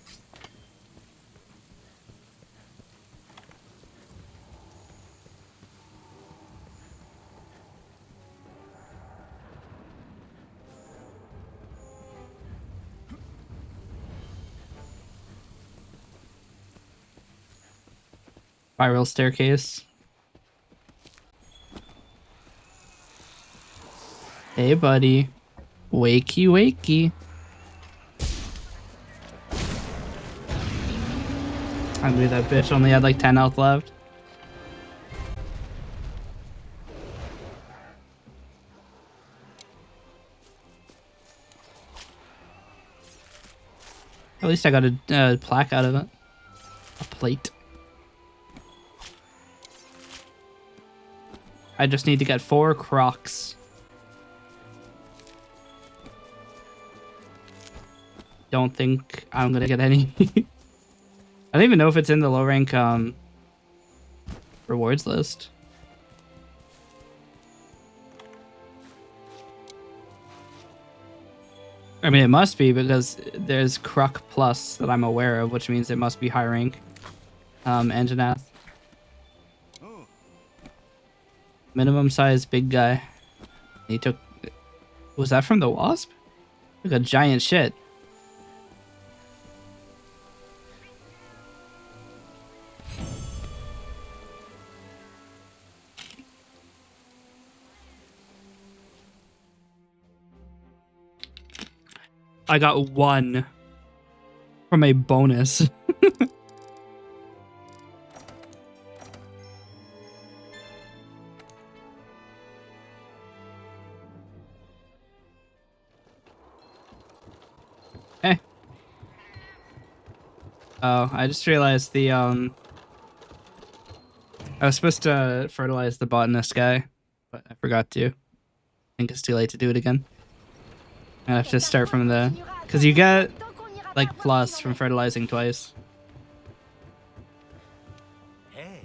Spiral staircase. Hey, buddy. Wakey, wakey. I knew that bitch only had like 10 health left. At least I got a plaque out of it. A plate. I just need to get 4 crocs. Don't think I'm gonna get any. I don't even know if it's in the low rank rewards list. I mean, it must be because there's Croc Plus that I'm aware of, which means it must be high rank. Anjanath. Minimum size big guy. He took... Was that from the Wasp? Took a giant shit. I got 1 from a bonus. Hey. Oh, I just realized the I was supposed to fertilize the botanist guy, but I forgot to. I think it's too late to do it again. I have to start from the... Because you get, like, plus from fertilizing twice. Hey.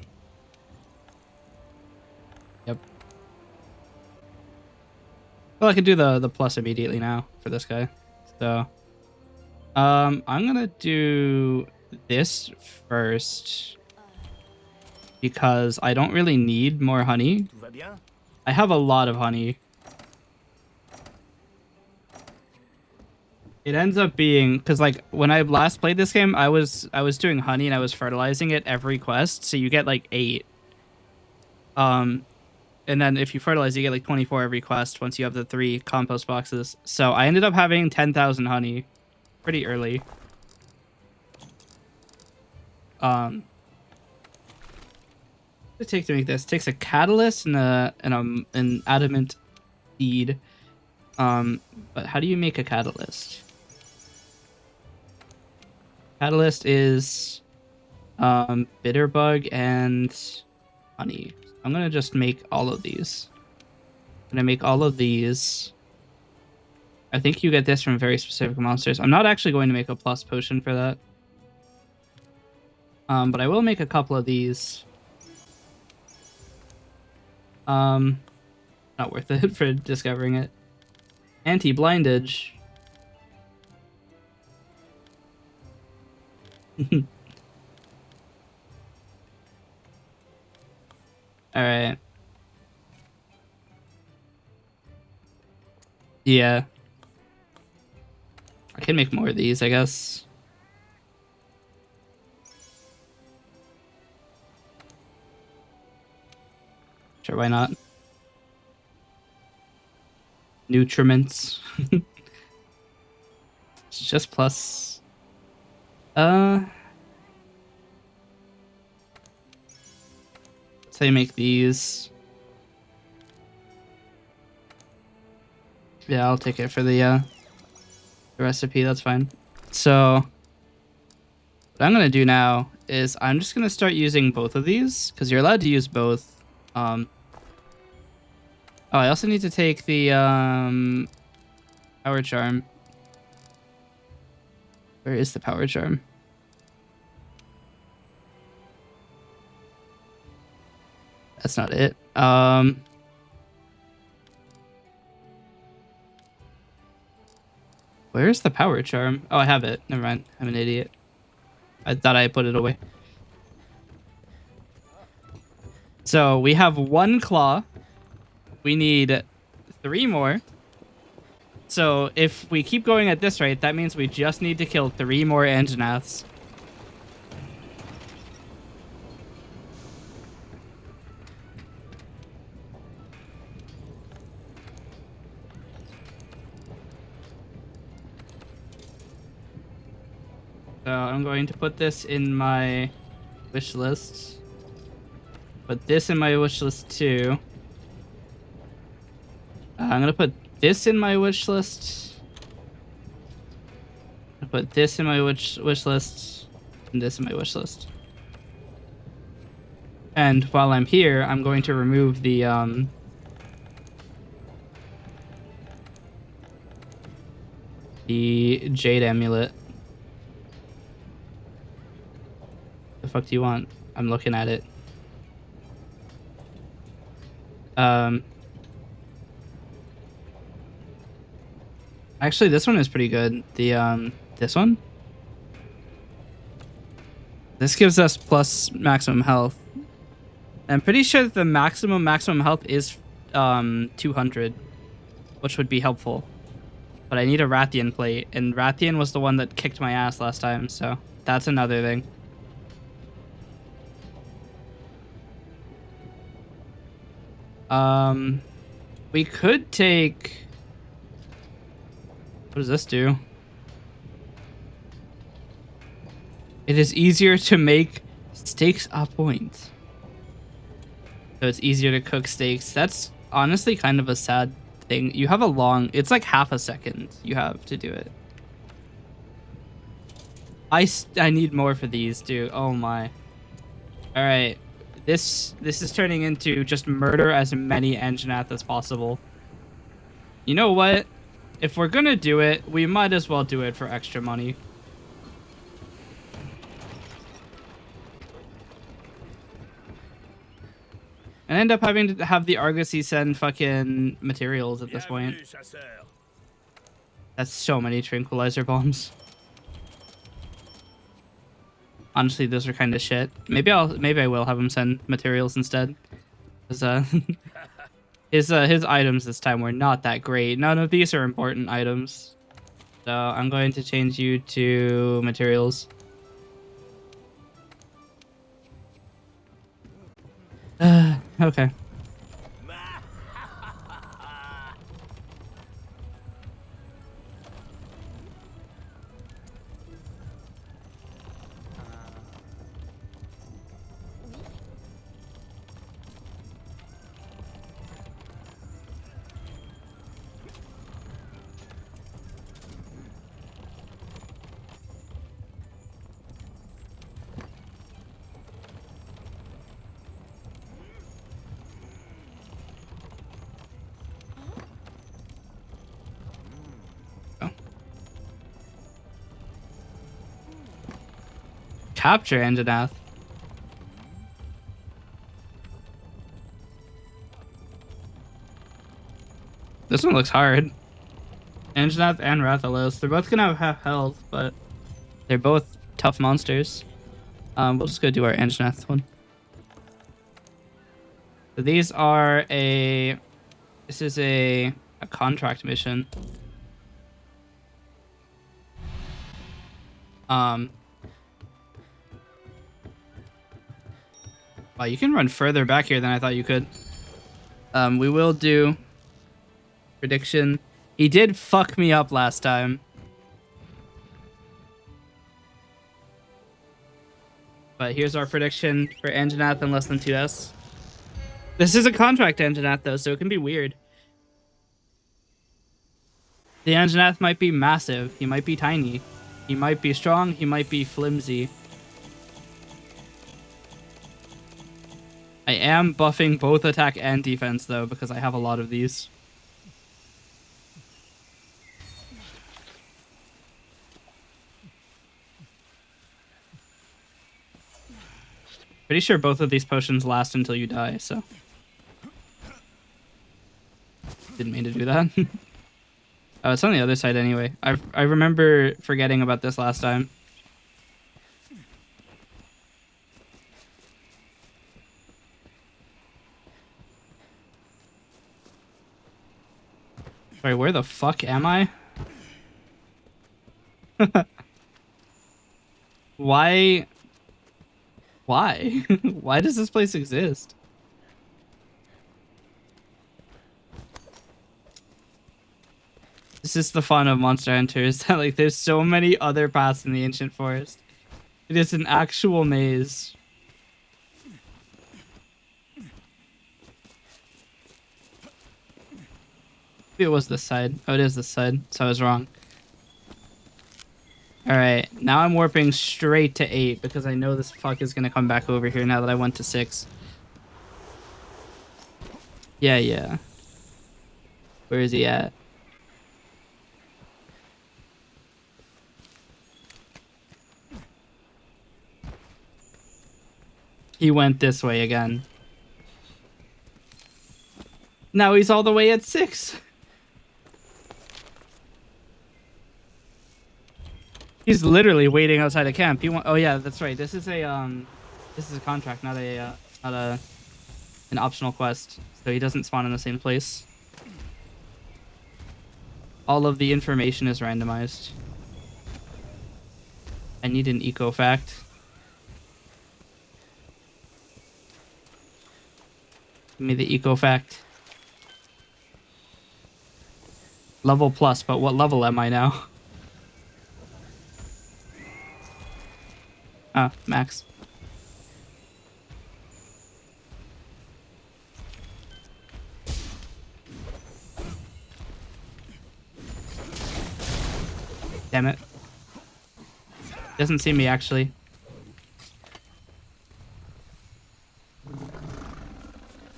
Yep. Well, I could do the plus immediately now for this guy. So, I'm gonna do this first because I don't really need more honey. Tout va bien? I have a lot of honey. It ends up being because like when I last played this game, I was doing honey and I was fertilizing it every quest, so you get like 8. And then if you fertilize, you get like 24 every quest once you have the 3 compost boxes. So I ended up having 10,000 honey pretty early. What does it take to make this? It takes a catalyst and an adamant seed. But how do you make a catalyst? Catalyst is bitter bug and honey. I'm gonna just make all of these. I'm gonna make all of these. I think you get this from very specific monsters. I'm not actually going to make a plus potion for that. But I will make a couple of these. Not worth it for discovering it. Anti-blindage. Alright. Yeah. I can make more of these, I guess. Sure, why not? Nutriments. It's just plus. Let's say make these. Yeah, I'll take it for the recipe, that's fine. So what I'm gonna do now is I'm just gonna start using both of these because you're allowed to use both. Oh, I also need to take the power charm. Where is the power charm? That's not it. Where's the power charm? Oh, I have it. Never mind. I'm an idiot. I thought I put it away. So we have 1 claw. We need 3 more. So if we keep going at this rate, that means we just need to kill 3 more Anjanaths. So I'm going to put this in my wish list. Put this in my wish list too. I'm gonna put this in my wish list. I'll put this in my wish list, and this in my wish list. And while I'm here, I'm going to remove the jade amulet. The fuck do you want? I'm looking at it. Actually, this one is pretty good. The this one. This gives us plus maximum health. I'm pretty sure that the maximum health is 200, which would be helpful. But I need a Rathian plate, and Rathian was the one that kicked my ass last time, so that's another thing. We could take... What does this do? It is easier to make steaks a point. So it's easier to cook steaks. That's honestly kind of a sad thing. You have a long... It's like half a second you have to do it. I need more for these, dude. Oh my. Alright. This is turning into just murder as many Anjanath as possible. You know what? If we're gonna do it, we might as well do it for extra money. And I end up having to have the Argosy send fucking materials at this point. That's so many tranquilizer bombs. Honestly, those are kind of shit. Maybe I will have him send materials instead. Cause his items this time were not that great. None of these are important items. So I'm going to change you to materials. Okay. Capture Anjanath. This one looks hard. Anjanath and Rathalos. They're both gonna have half health, but they're both tough monsters. We'll just go do our Anjanath one. So these are a... This is a contract mission. Wow, you can run further back here than I thought you could. We will do prediction. He did fuck me up last time. But here's our prediction for Anjanath in less than 2S. This is a contract Anjanath though, so it can be weird. The Anjanath might be massive. He might be tiny. He might be strong. He might be flimsy. I am buffing both attack and defense, though, because I have a lot of these. Pretty sure both of these potions last until you die, so... Didn't mean to do that. Oh, it's on the other side anyway. I remember forgetting about this last time. Sorry, where the fuck am I? Why? Why? Why does this place exist? This is the fun of Monster Hunter, is that like there's so many other paths in the Ancient Forest. It is an actual maze. Maybe it was this side. Oh, it is this side, so I was wrong. Alright, now I'm warping straight to 8 because I know this fuck is gonna come back over here now that I went to 6. Yeah. Where is he at? He went this way again. Now he's all the way at 6. He's literally waiting outside of camp. Oh yeah, that's right. This is a contract, not an optional quest. So he doesn't spawn in the same place. All of the information is randomized. I need an eco fact. Give me the eco fact. Level plus, but what level am I now? Ah, max. Damn it. Doesn't see me, actually.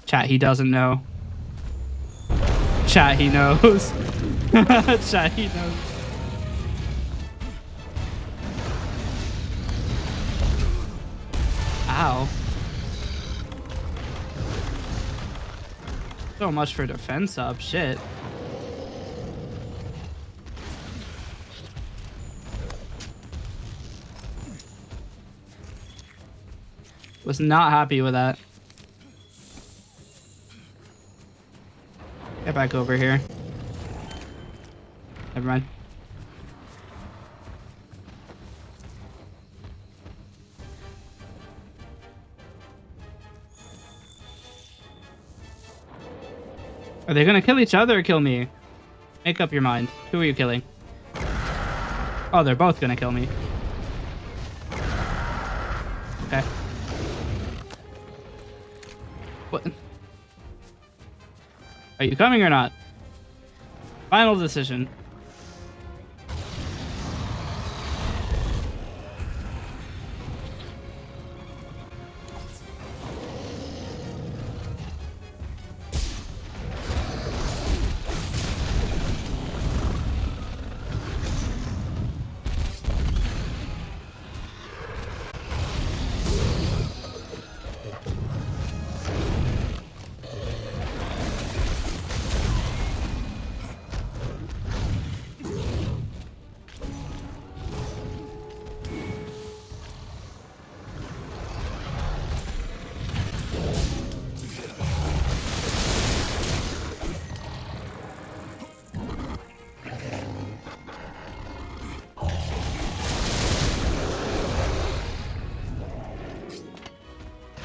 Chat, he doesn't know. Chat, he knows. Chat, he knows. Ow. So much for defense up. Shit. Was not happy with that. Get back over here. Never mind. Are they gonna kill each other or kill me? Make up your mind. Who are you killing? Oh, they're both gonna kill me. Okay. What? Are you coming or not? Final decision.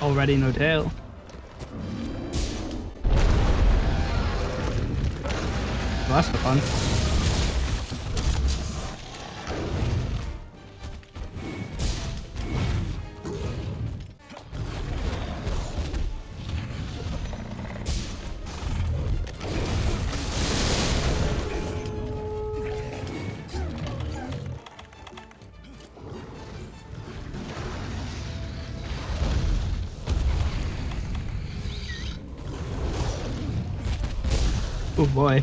Already no tail. Well, that's the fun. Oh boy.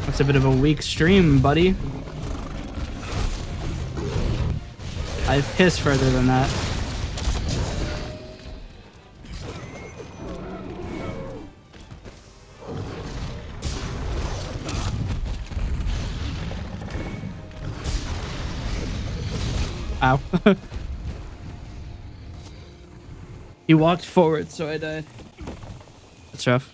That's a bit of a weak stream, buddy. I've pissed further than that. Ow. He walked forward, so I died. That's rough.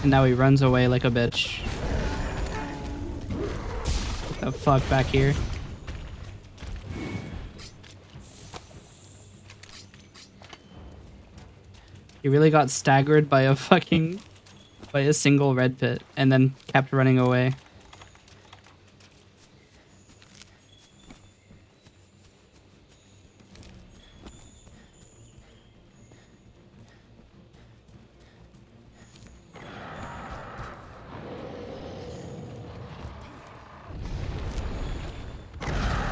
And now he runs away like a bitch. What the fuck back here? He really got staggered by a single red pit and then kept running away.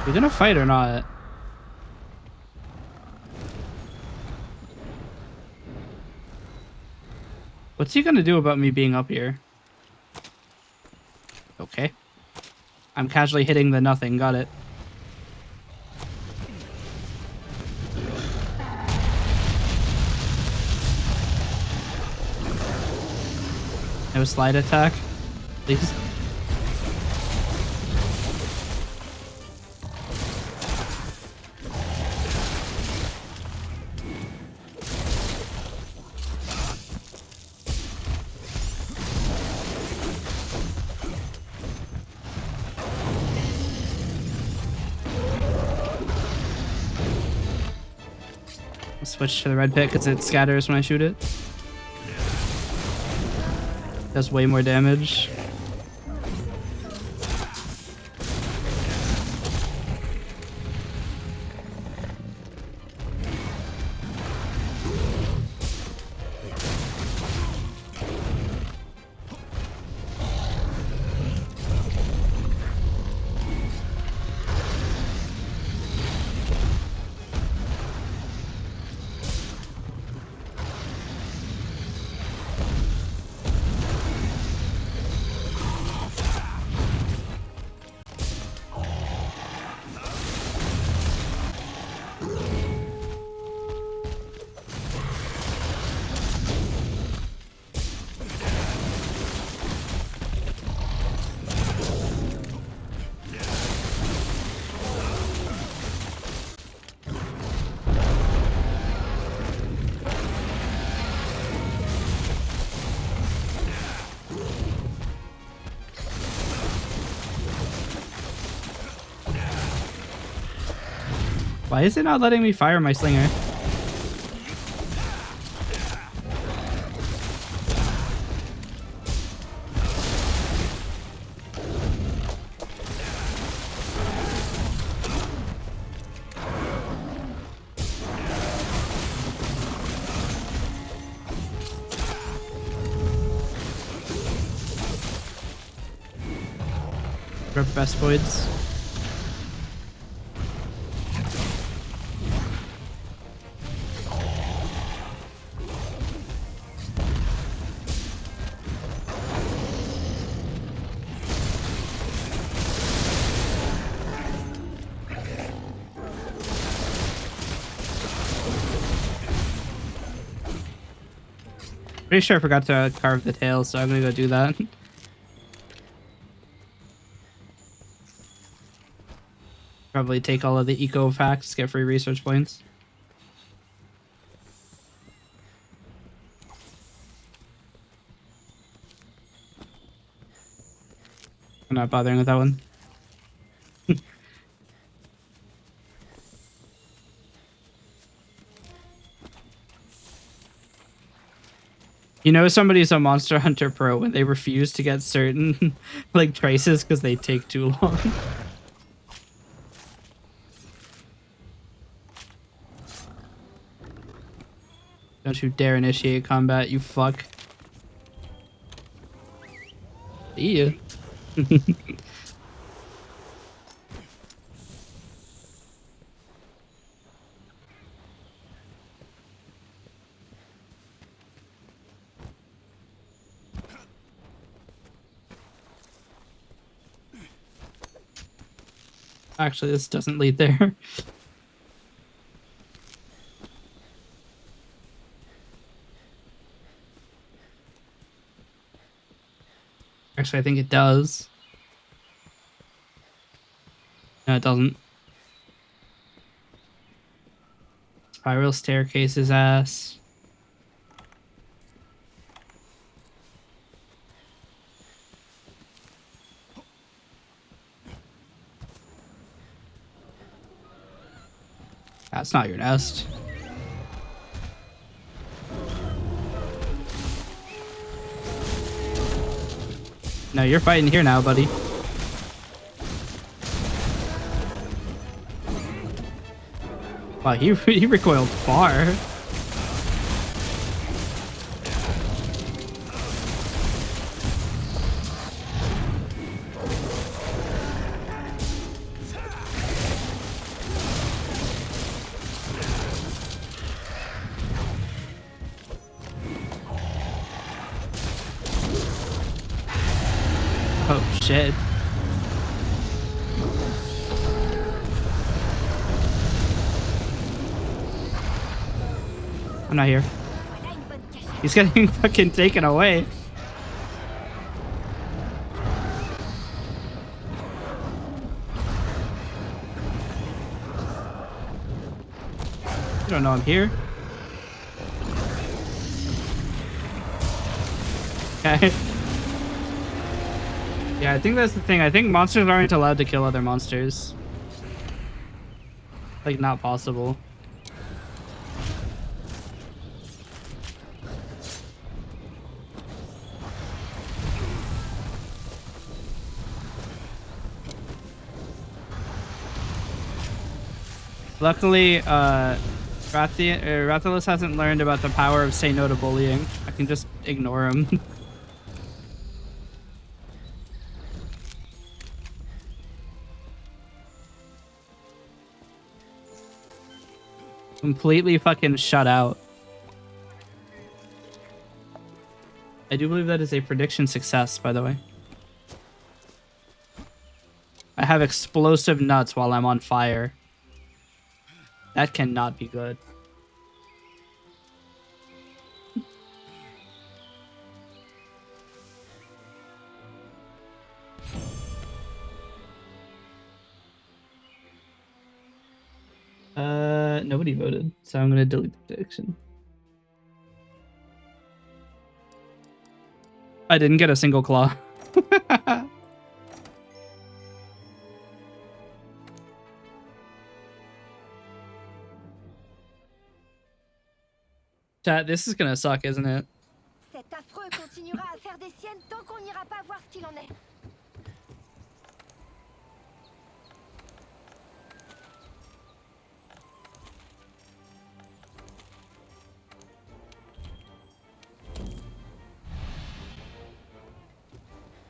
You gonna fight or not? What's he gonna do about me being up here? Okay. I'm casually hitting the nothing, got it. No slide attack, please. Switch to the red pit because it scatters when I shoot it. Does way more damage. Why is it not letting me fire my slinger? Grab Vespoids. Pretty sure I forgot to carve the tail, so I'm gonna go do that. Probably take all of the eco facts, get free research points. I'm not bothering with that one. You know somebody's a Monster Hunter Pro when they refuse to get certain like traces because they take too long. Don't you dare initiate combat, you fuck. See ya. Actually, this doesn't lead there. Actually, I think it does. No, it doesn't. Spiral staircase's ass. That's not your nest. No, you're fighting here now, buddy. Wow, he recoiled far. Oh shit. I'm not here. Voilà une bonne cachette. He's getting fucking taken away. You don't know I'm here. Okay. Yeah, I think that's the thing. I think monsters aren't allowed to kill other monsters. Like, not possible. Luckily, Rathalos hasn't learned about the power of say no to bullying. I can just ignore him. Completely fucking shut out. I do believe that is a prediction success, by the way. I have explosive nuts while I'm on fire. That cannot be good. Nobody voted, so I'm gonna delete the prediction. I didn't get a single claw. Chat, this is gonna suck, isn't it? Cet affreux continuera à faire des siennes tant qu'on n'ira pas voir ce qu'il en est.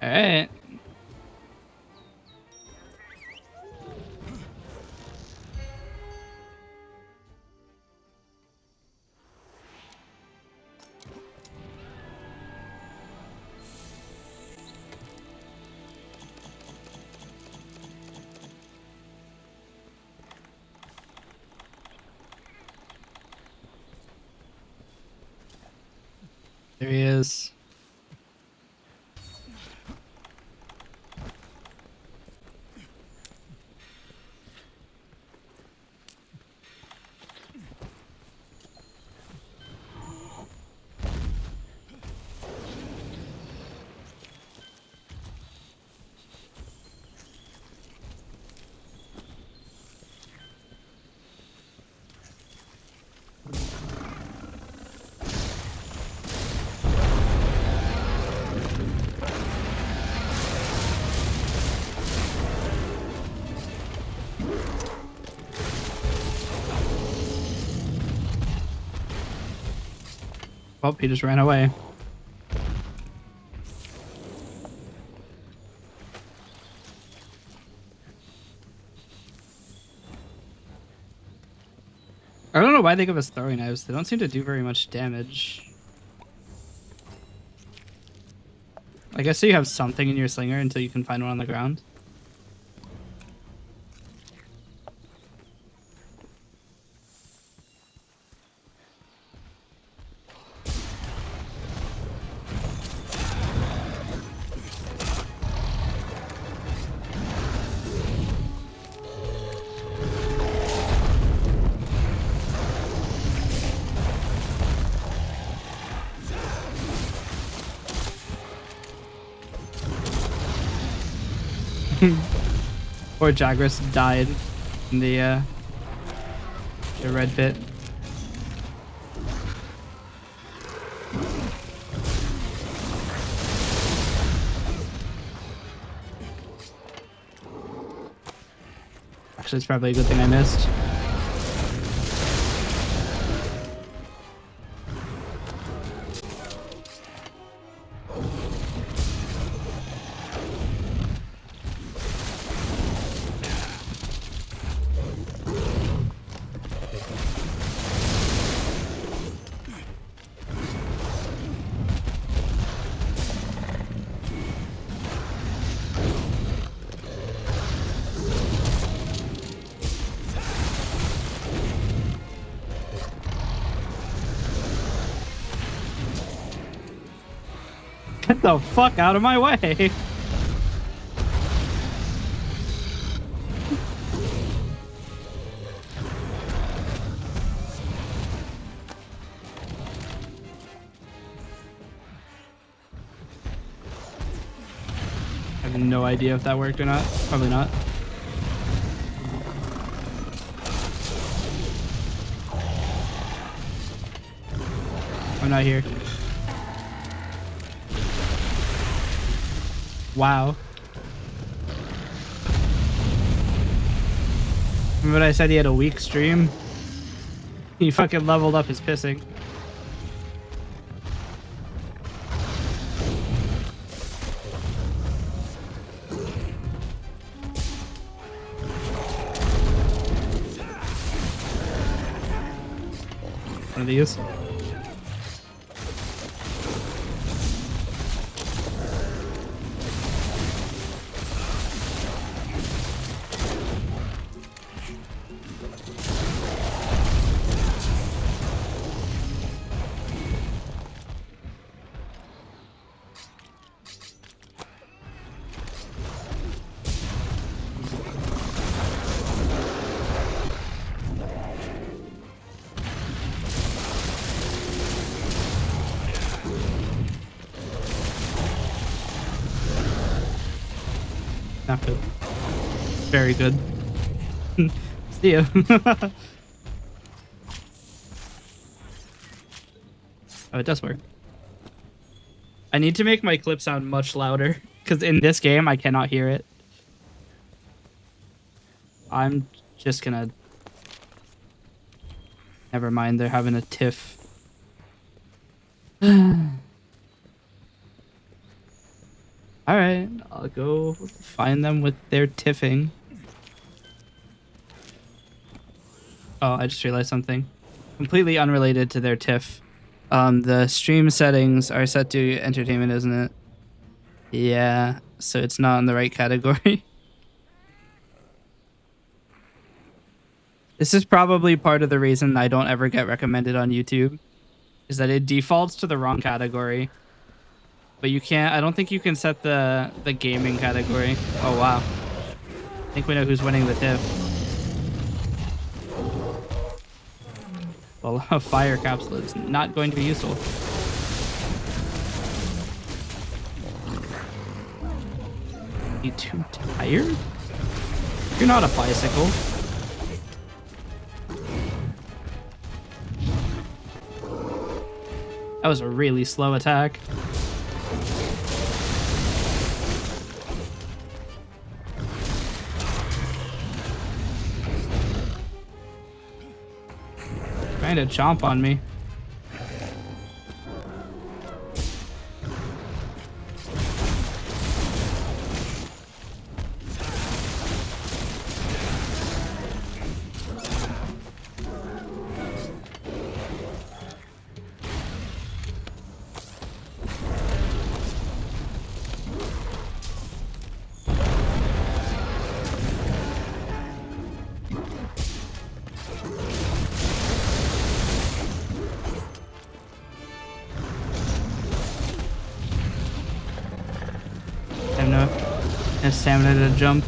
Alright. There he is. Oh, he just ran away. I don't know why they give us throwing knives. They don't seem to do very much damage. I guess so you have something in your slinger until you can find one on the ground. Poor Jagras died in the red pit. Actually, it's probably a good thing I missed. Get the fuck out of my way! I have no idea if that worked or not. Probably not. I'm not here. Wow. Remember when I said he had a weak stream? He fucking leveled up his pissing. One of these. Not good. Very good. See ya. Oh, it does work. I need to make my clip sound much louder because in this game I cannot hear it. I'm just gonna... Never mind, they're having a tiff. Alright, I'll go find them with their tiffing. Oh, I just realized something. Completely unrelated to their tiff. The stream settings are set to entertainment, isn't it? Yeah, so it's not in the right category. This is probably part of the reason I don't ever get recommended on YouTube, is that it defaults to the wrong category. But you can't, I don't think you can set the gaming category. Oh wow. I think we know who's winning the TIFF. Well, a fire capsule is not going to be useful. You too tired? You're not a bicycle. That was a really slow attack. Trying to chomp on me. I have no stamina to jump.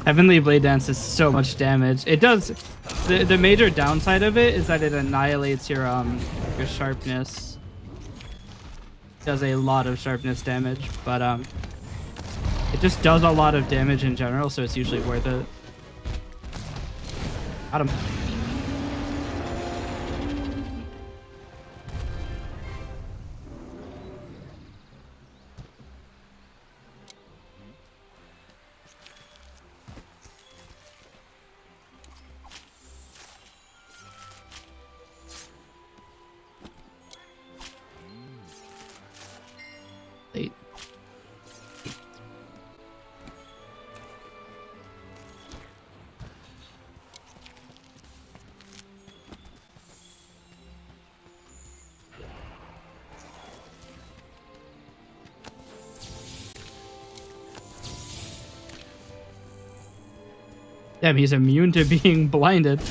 Heavenly Blade Dance is so much damage. It does. The major downside of it is that it annihilates your sharpness. It does a lot of sharpness damage, but it just does a lot of damage in general, so it's usually worth it. Got him. Late. Damn, he's immune to being blinded.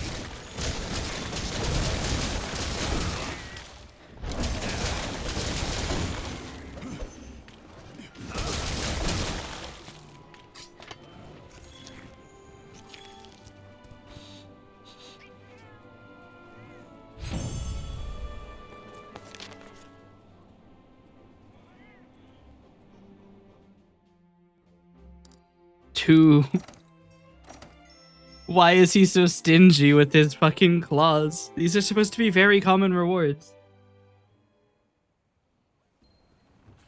Two. Why is he so stingy with his fucking claws? These are supposed to be very common rewards.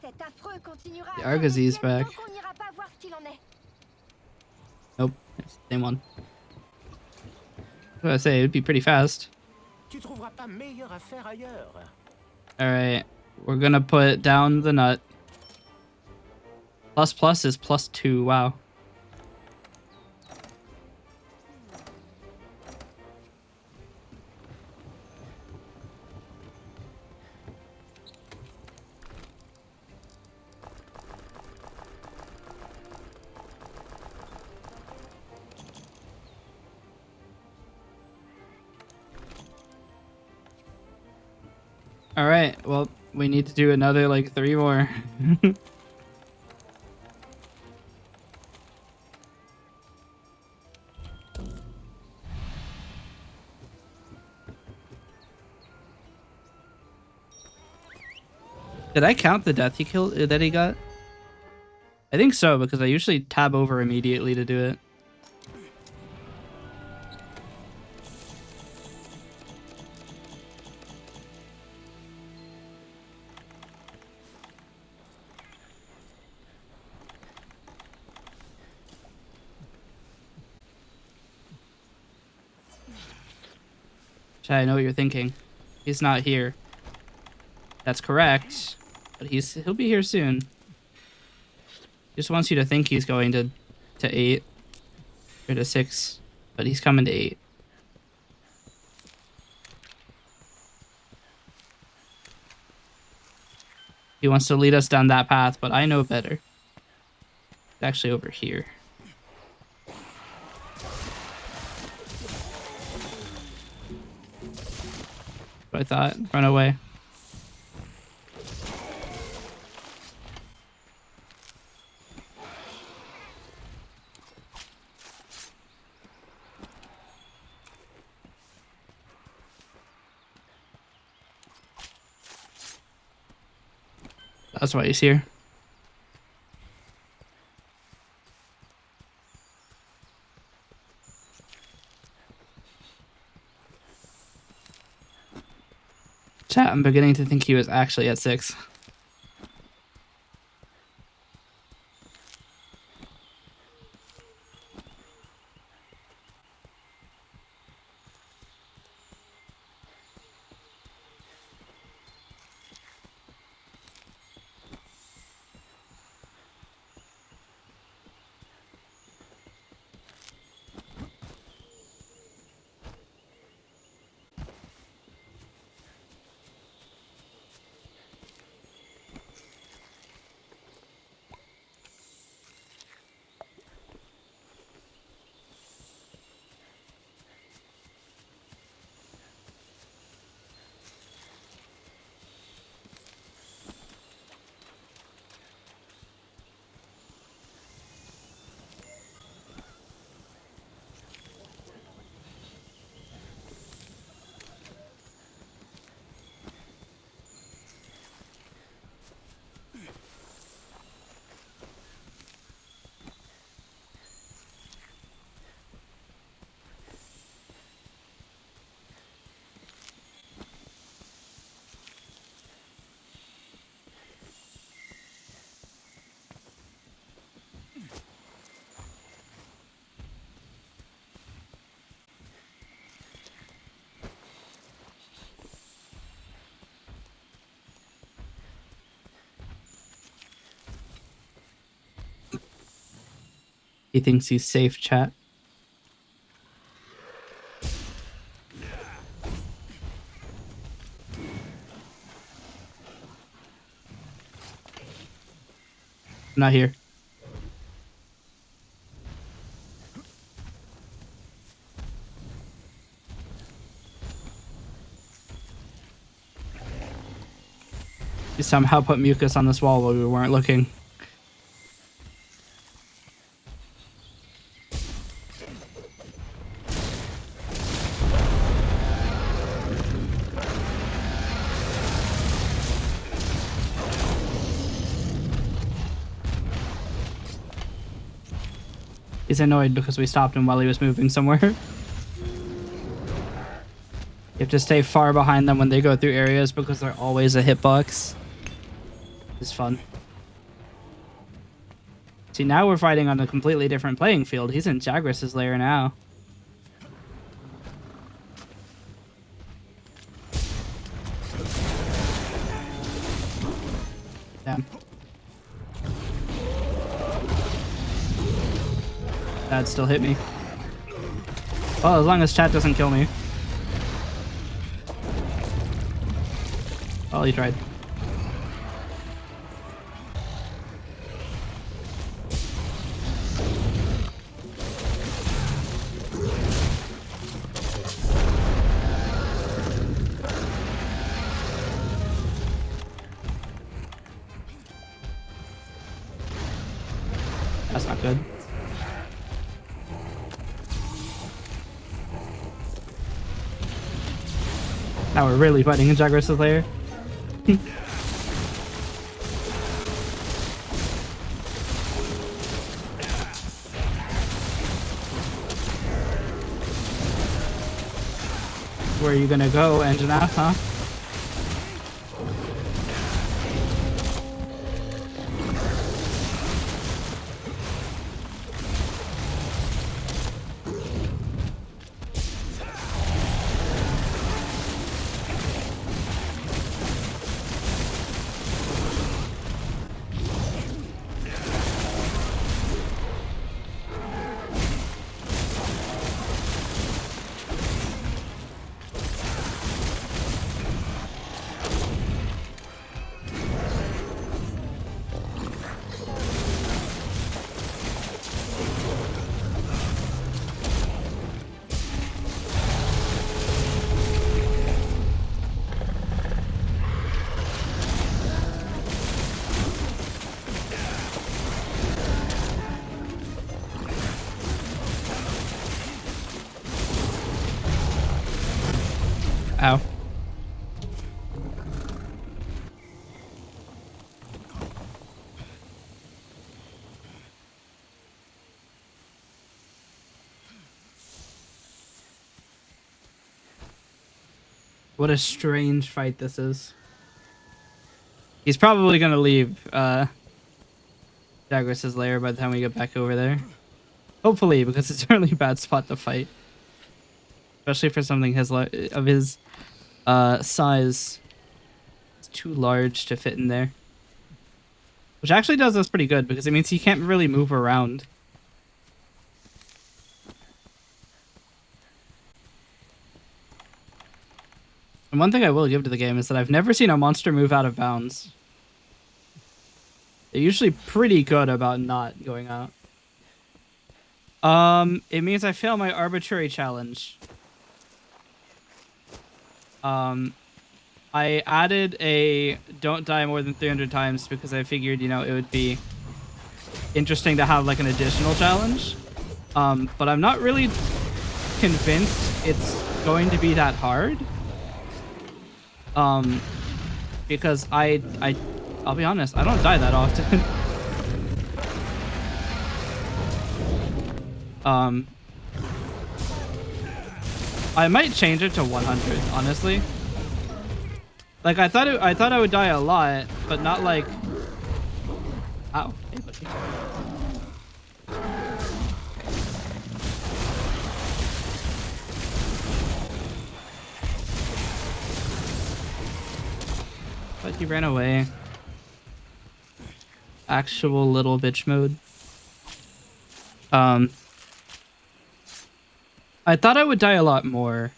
The Argosy's back. Nope, it's the same one. I was gonna say, it'd be pretty fast. Alright, we're gonna put down the nut. Plus plus is +2, wow. Alright, well, we need to do another, like, 3 more. Did I count the death he killed that he got? I think so, because I usually tab over immediately to do it. Chat, I know what you're thinking. He's not here. That's correct, but he'll be here soon. Just wants you to think he's going to 8 or to 6, but he's coming to 8. He wants to lead us down that path, but I know better. It's actually over here. I thought. Run away. That's why he's here. Chat, I'm beginning to think he was actually at 6. He thinks he's safe, chat. I'm not here. He somehow put mucus on this wall while we weren't looking. He's annoyed because we stopped him while he was moving somewhere. You have to stay far behind them when they go through areas because they're always a hitbox. It's fun. See, now we're fighting on a completely different playing field. He's in Jagras' lair now. Damn. That still hit me. Well, as long as chat doesn't kill me. Oh, he tried. That's not good. Now we're really fighting in Jagras' lair. Where are you gonna go, Angina, huh? Ow. What a strange fight this is. He's probably gonna leave Jagris's lair by the time we get back over there. Hopefully, because it's a really bad spot to fight. Especially for something of his size. It's too large to fit in there. Which actually does us pretty good, because it means he can't really move around. And one thing I will give to the game is that I've never seen a monster move out of bounds. They're usually pretty good about not going out. It means I fail my arbitrary challenge. I added a don't die more than 300 times because I figured, you know, it would be interesting to have like an additional challenge. But I'm not really convinced it's going to be that hard. Because I'll be honest, I don't die that often. I might change it to 100, honestly. Like I thought I would die a lot, but not like. Ow. Hey, buddy. But he ran away. Actual little bitch mode. I thought I would die a lot more.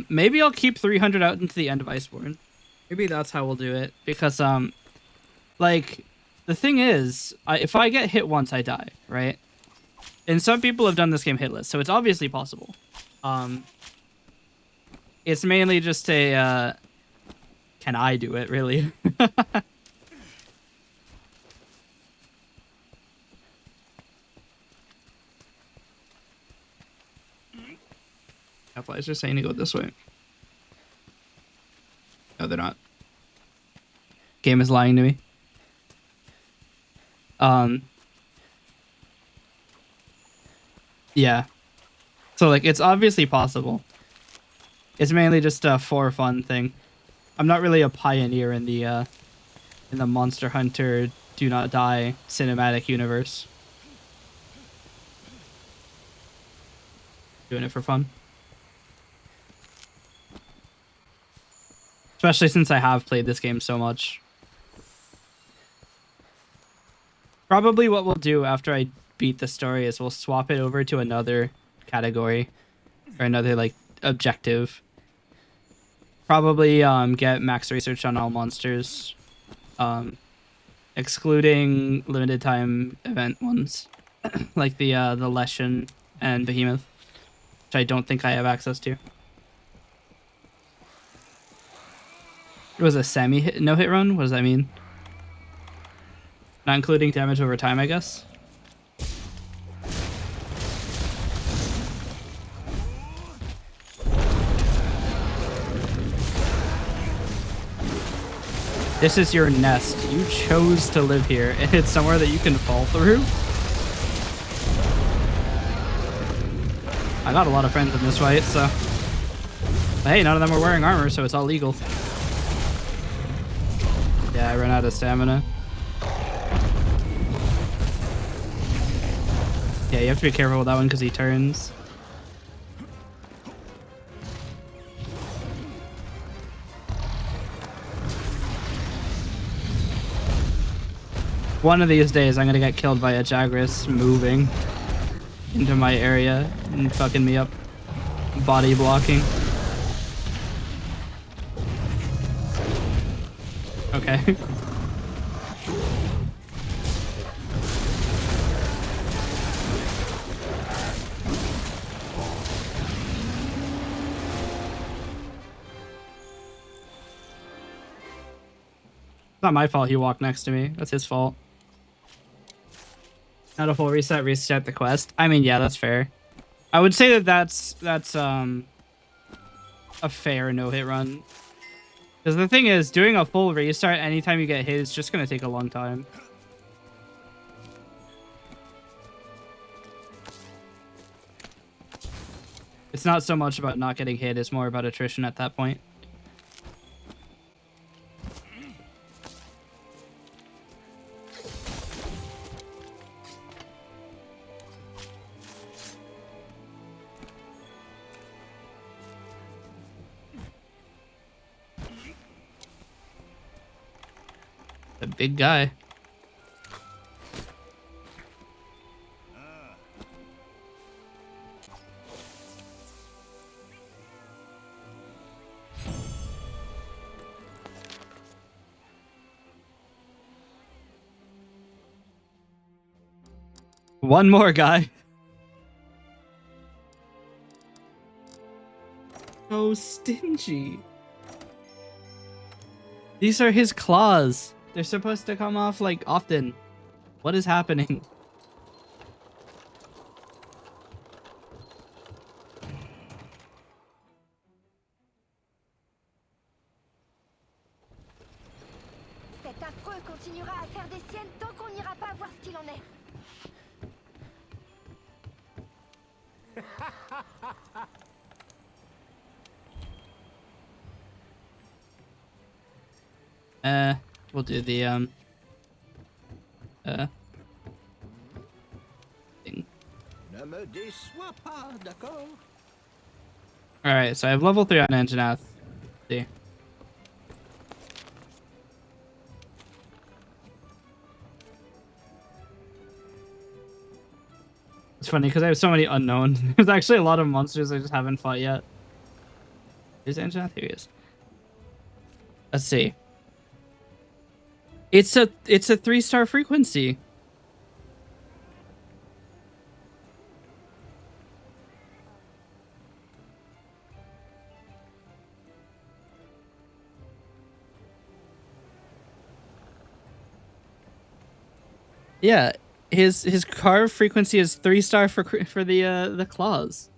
Maybe I'll keep 300 out into the end of Iceborne. Maybe that's how we'll do it. Because, like, the thing is, if I get hit once, I die, right? And some people have done this game hitless, so it's obviously possible. It's mainly just a, can I do it, really? Flies are saying to go this way. No, they're not. Game is lying to me. Yeah. So like, it's obviously possible. It's mainly just a for fun thing. I'm not really a pioneer in the Monster Hunter Do Not Die cinematic universe. Doing it for fun. Especially since I have played this game so much. Probably what we'll do after I beat the story is we'll swap it over to another category. Or another, like, objective. Probably get max research on all monsters. Excluding limited time event ones. Like the Leshen and Behemoth. Which I don't think I have access to. It was a semi-hit, no-hit run? What does that mean? Not including damage over time, I guess? This is your nest. You chose to live here, and it's somewhere that you can fall through? I got a lot of friends in this fight, so... But hey, none of them are wearing armor, so it's all legal. Yeah, I ran out of stamina. Yeah, you have to be careful with that one because he turns. One of these days, I'm gonna get killed by a Jagris moving into my area and fucking me up. Body blocking. Okay. It's not my fault he walked next to me. That's his fault. Not a full reset the quest. I mean, yeah, that's fair. I would say that that's a fair no-hit run. Because the thing is, doing a full restart anytime you get hit is just going to take a long time. It's not so much about not getting hit, it's more about attrition at that point. A big guy. One more guy. So stingy. These are his claws. They're supposed to come off like often. What is happening? Cet affreux continuera à faire des siennes tant qu'on n'ira pas voir ce qu'il en est. We'll do the thing. Ne me déçois pas, d'accord? Alright, so I have level 3 on Anjanath. See. It's funny because I have so many unknown. There's actually a lot of monsters I just haven't fought yet. Here's Anjanath. Here he is. Let's see. It's a 3-star frequency. Yeah, his carve frequency is 3-star for the claws.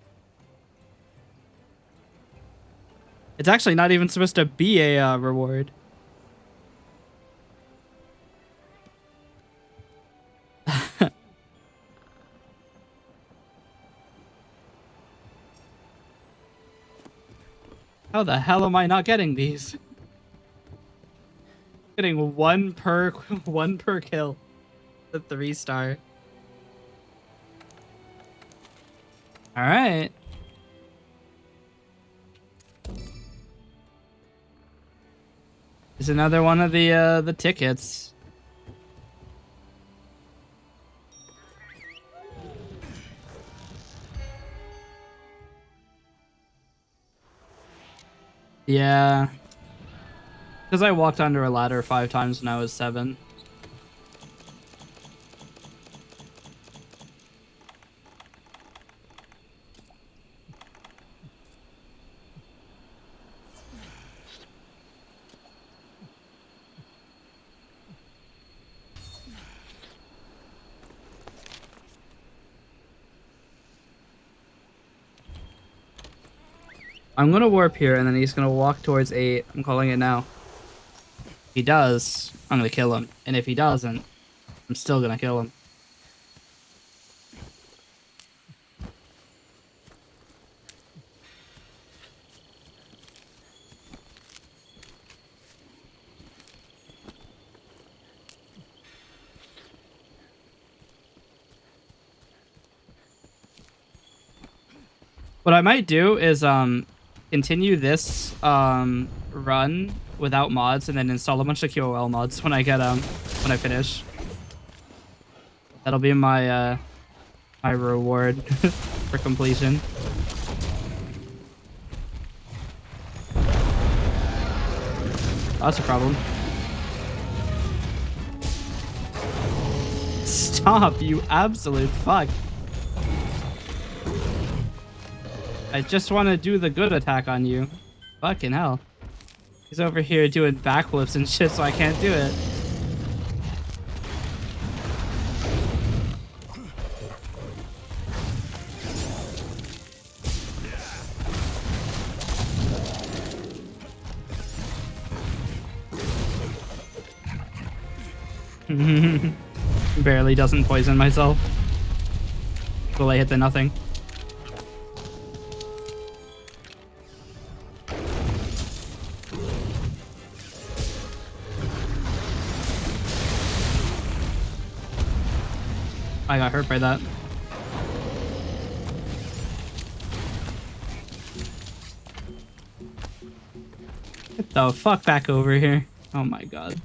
It's actually not even supposed to be a reward. How the hell am I not getting these? Getting one per kill. The 3-star. All right. Is another one of the tickets. Yeah. Because I walked under a ladder 5 times when I was 7. I'm gonna warp here, and then he's gonna walk towards 8. I'm calling it now. If he does, I'm gonna kill him. And if he doesn't, I'm still gonna kill him. What I might do is continue this run without mods and then install a bunch of QOL mods when I get when I finish. That'll be my my reward for completion. That's a problem. Stop, you absolute fuck. I just want to do the good attack on you. Fucking hell. He's over here doing backflips and shit, so I can't do it. Barely doesn't poison myself. Will I hit the nothing? I got hurt by that. Get the fuck back over here. Oh my god.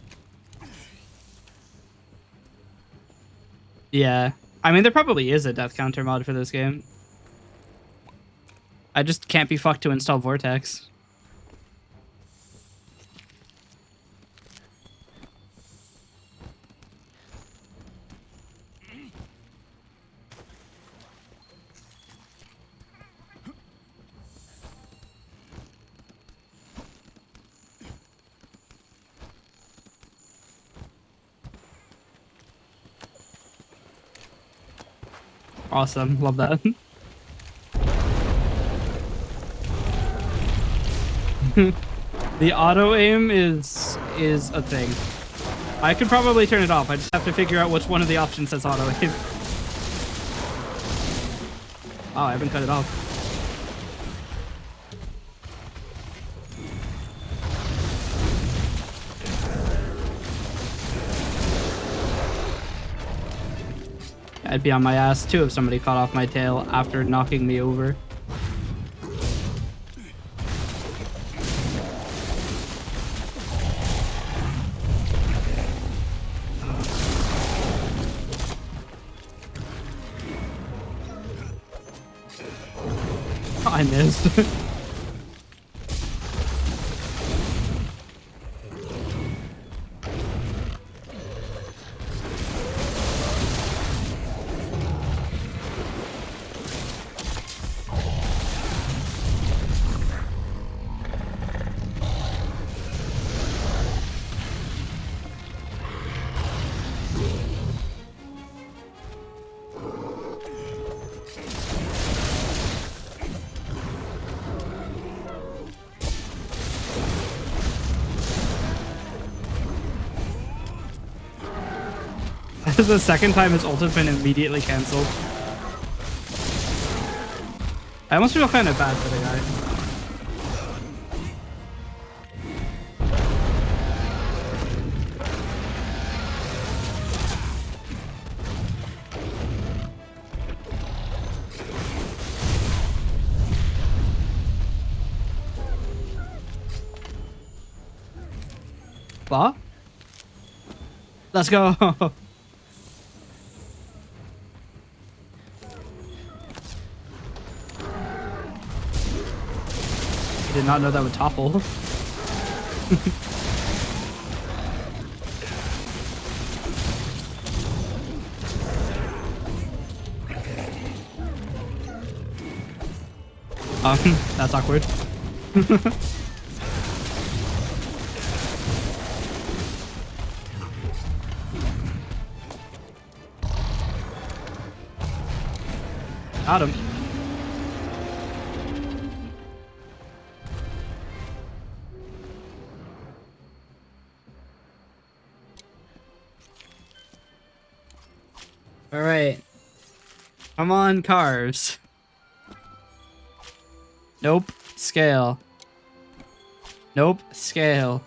Yeah. I mean, there probably is a death counter mod for this game. I just can't be fucked to install Vortex. Awesome. Love that. The auto aim is a thing. I could probably turn it off. I just have to figure out which one of the options says auto aim. Oh, I haven't cut it off. I'd be on my ass too if somebody caught off my tail after knocking me over. I missed. This is the second time his ult has been immediately cancelled. I almost feel kind of bad for the guy. Claw? Let's go. I did not know that would topple. That's awkward. Got him. All right. Come on, cars. Nope. Scale. Nope. Scale.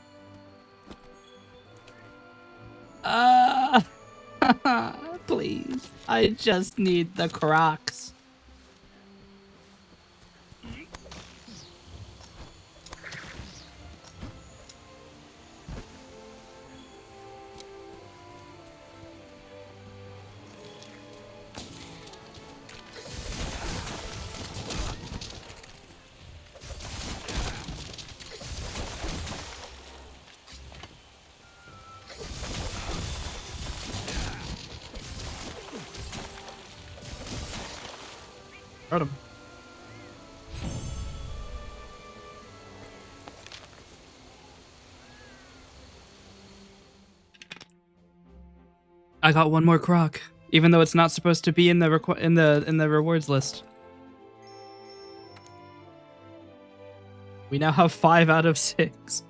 Please. I just need the Crocs. Hurt him. I got one more croc, even though it's not supposed to be in the rewards list. We now have 5 out of 6.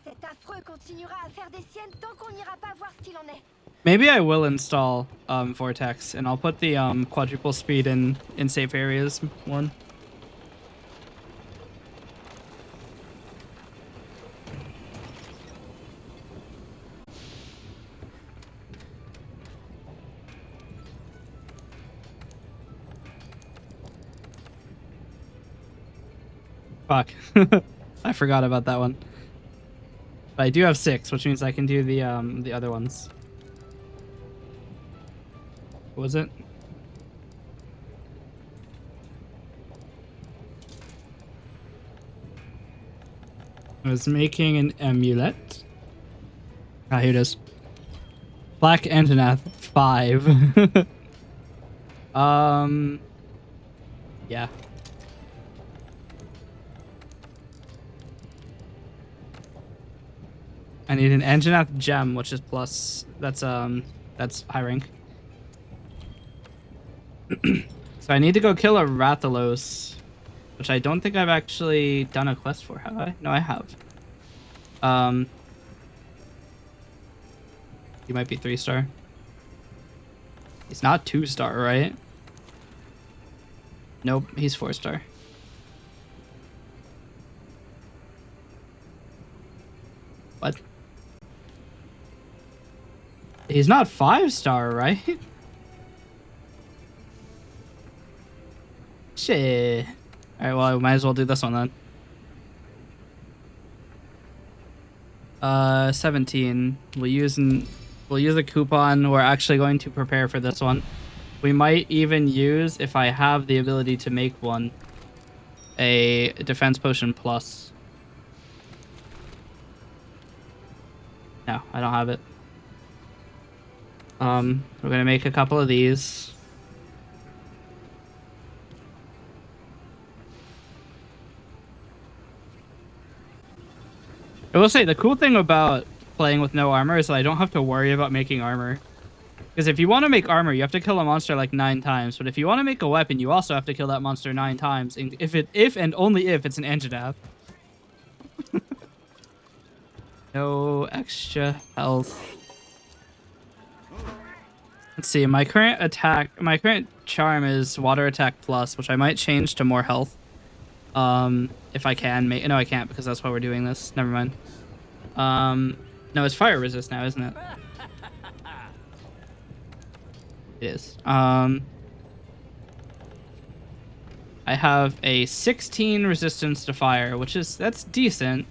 Cet affreux continuera à faire des siennes tant qu'on n'ira pas voir ce qu'il en est. Maybe I will install Vortex, and I'll put the quadruple speed in safe areas one. Fuck. I forgot about that one. But I do have 6, which means I can do the other ones. What was it? I was making an amulet. Ah, here it is. Black Antonath 5. Yeah. I need an Anjanath gem, which is plus. That's high rank. So I need to go kill a Rathalos, which I don't think I've actually done a quest for, have I? No, I have. He might be 3-star. He's not 2-star, right? Nope, he's 4-star. What? He's not 5-star, right? Shit. Alright, well, I might as well do this one then. 17. We'll use a coupon. We're actually going to prepare for this one. We might even use, if I have the ability to make one, a defense potion plus. No, I don't have it. We're gonna make a couple of these. I will say the cool thing about playing with no armor is that I don't have to worry about making armor. Because if you want to make armor, you have to kill a monster like 9 times. But if you want to make a weapon, you also have to kill that monster 9 times. If and only if it's an Anjanath. No extra health. Let's see, my current charm is water attack plus, which I might change to more health. If I can make, no, I can't because that's why we're doing this. Never mind. No, it's fire resist now, isn't it? It is. I have a 16 resistance to fire, that's decent.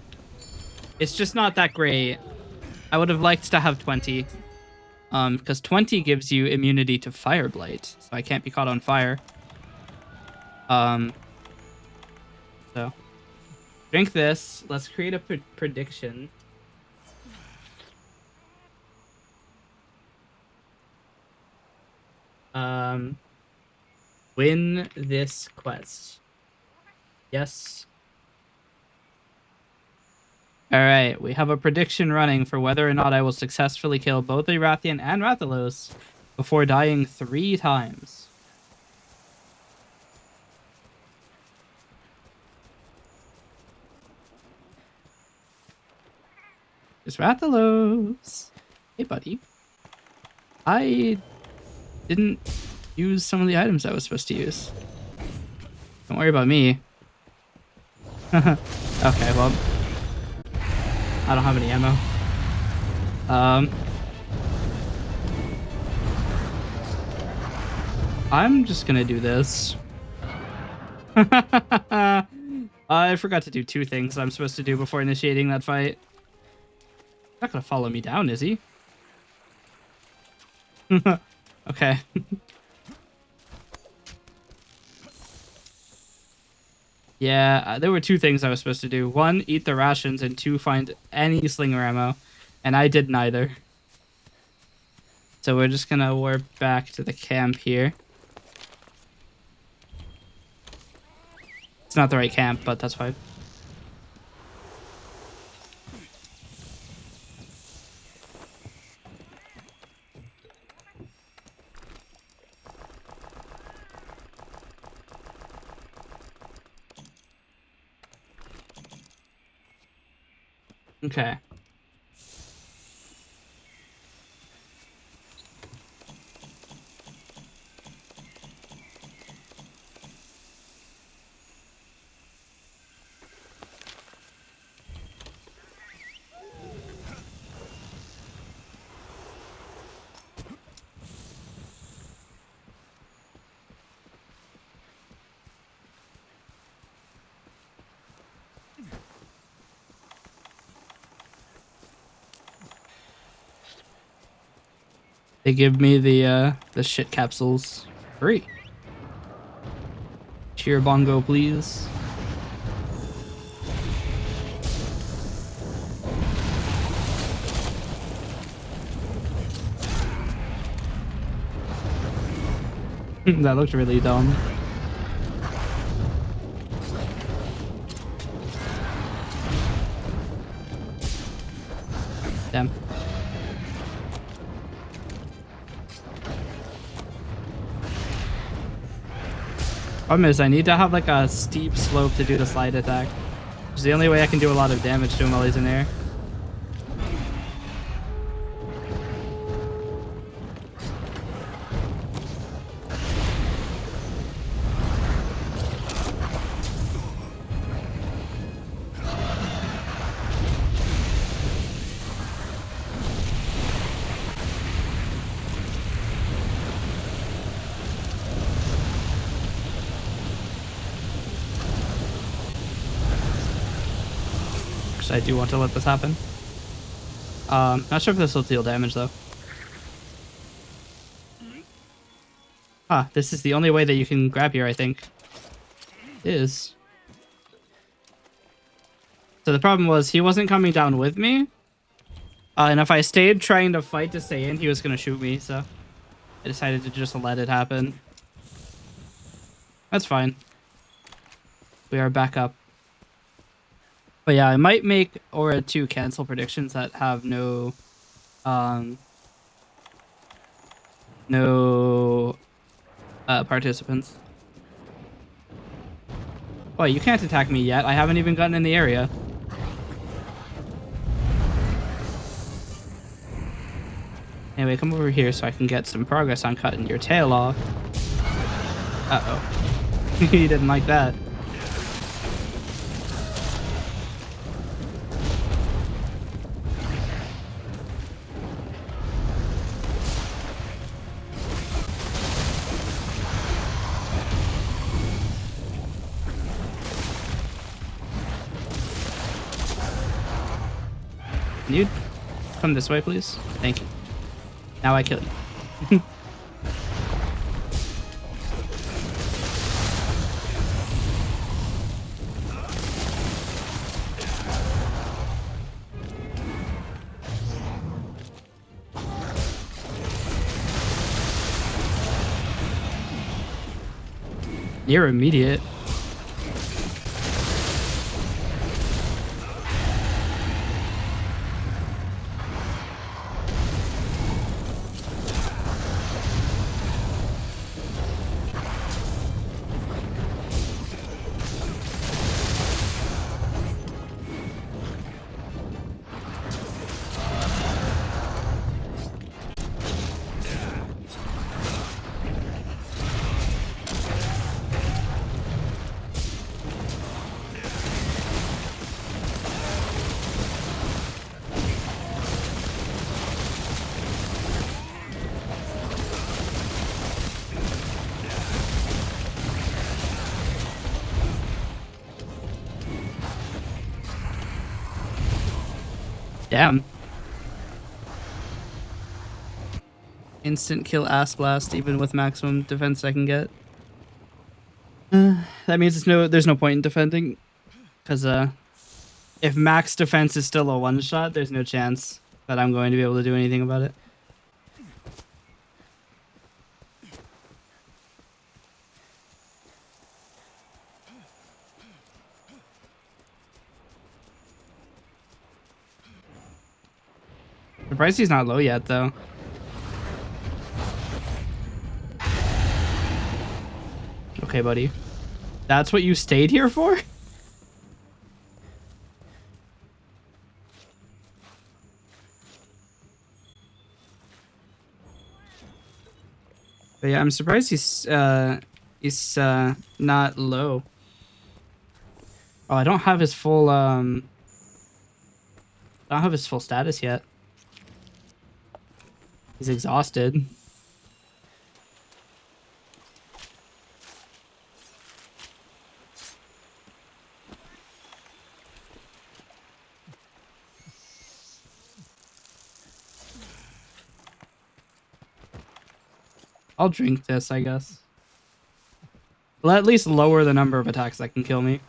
It's just not that great. I would have liked to have 20. Because 20 gives you immunity to fire blight, so I can't be caught on fire. So drink this. Let's create a prediction. Win this quest. Yes. Alright, we have a prediction running for whether or not I will successfully kill both Erathian and Rathalos before dying 3 times. It's Rathalos. Hey, buddy. I didn't use some of the items I was supposed to use. Don't worry about me. Okay, well, I don't have any ammo. I'm just gonna do this. I forgot to do 2 things I'm supposed to do before initiating that fight. He's not gonna follow me down, is he? Okay. Yeah, there were 2 things I was supposed to do. 1, eat the rations, and 2, find any slinger ammo. And I did neither. So we're just gonna warp back to the camp here. It's not the right camp, but that's fine. Okay. They give me the shit capsules free. Cheer bongo, please. That looked really dumb. Damn. Problem is, I need to have like a steep slope to do the slide attack. It's the only way I can do a lot of damage to him while he's in air. I do want to let this happen. Not sure if this will deal damage though. Ah, this is the only way that you can grab here, I think. It is. So the problem was he wasn't coming down with me. And if I stayed trying to fight to stay in, he was going to shoot me, so I decided to just let it happen. That's fine. We are back up. But yeah, I might make Aura 2 cancel predictions that have no participants. Oh, you can't attack me yet. I haven't even gotten in the area. Anyway, come over here so I can get some progress on cutting your tail off. Uh-oh. He didn't like that. Can you come this way, please? Thank you. Now I kill you. Near immediate. Damn. Instant kill ass blast, even with maximum defense I can get. That means there's no point in defending, because if max defense is still a one shot, there's no chance that I'm going to be able to do anything about it. Surprised he's not low yet, though. Okay, buddy. That's what you stayed here for? But yeah, I'm surprised he's not low. Oh, I don't have his full I don't have his full status yet. He's exhausted. I'll drink this, I guess. Well, at least lower the number of attacks that can kill me.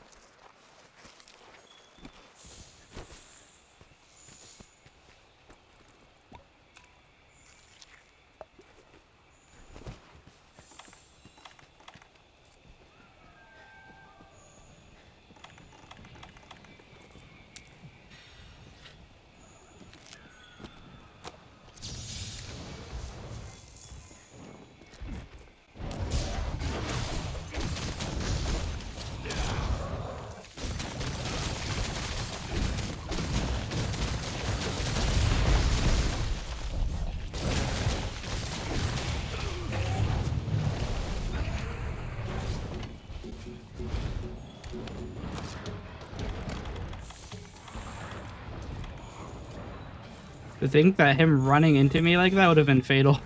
To think that him running into me like that would have been fatal.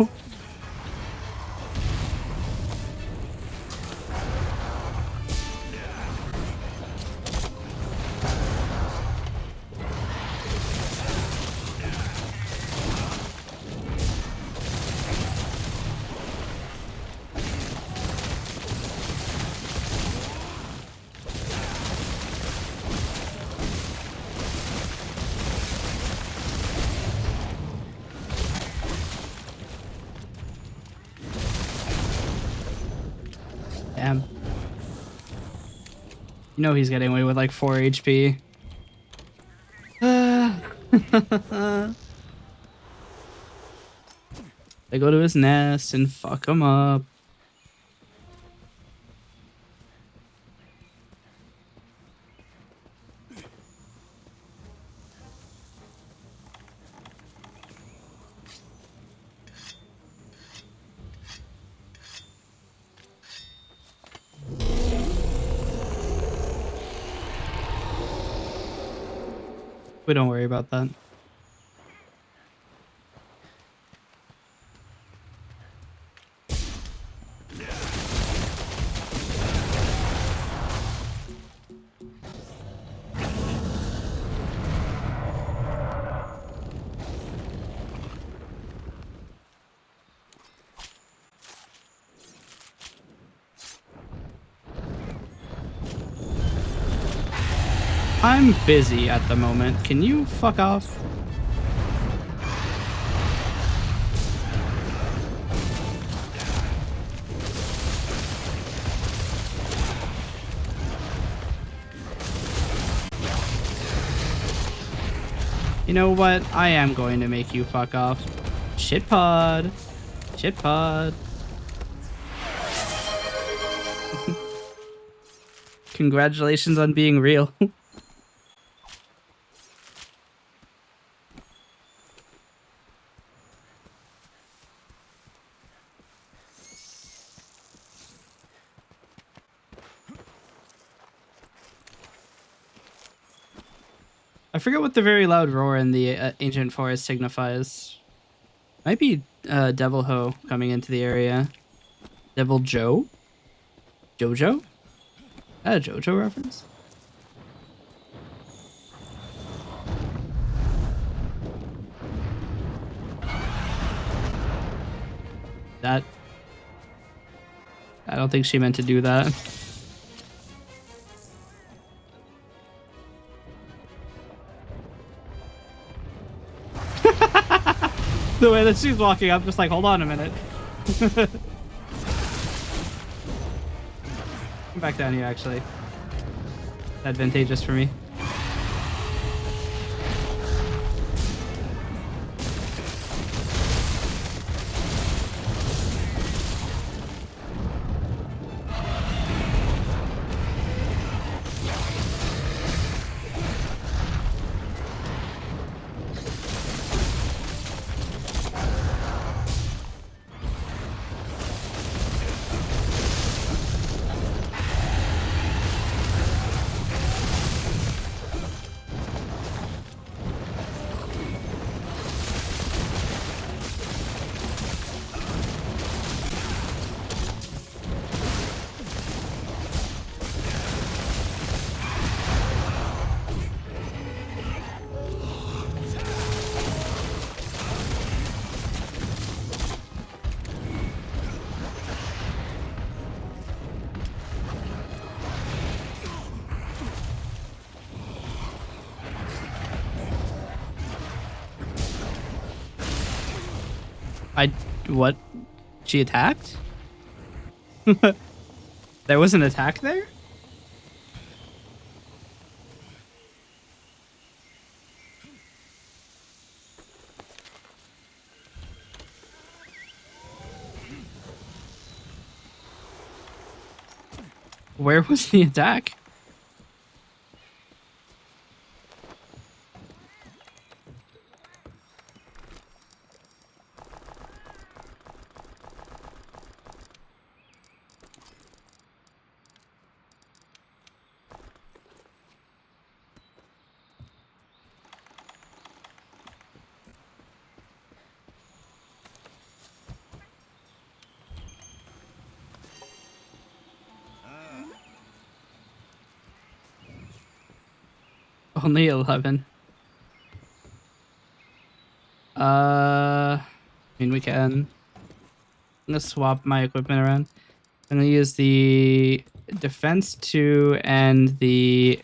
Damn. You know he's getting away with like 4 HP. They go to his nest and fuck him up. We don't worry about that. I'm busy at the moment. Can you fuck off? You know what? I am going to make you fuck off. Shit pod. Shit pod. Congratulations on being real. I forget what the very loud roar in the ancient forest signifies. Might be Devil Ho coming into the area. Devil Joe? Jojo? That a Jojo reference? That... I don't think she meant to do that. The way that she's walking up, just like, hold on a minute. Come back down here, actually. Advantageous for me. What? She attacked? There was an attack there? Where was the attack? Only 11. I mean, we can. I'm gonna swap my equipment around. I'm gonna use the defense 2 and the.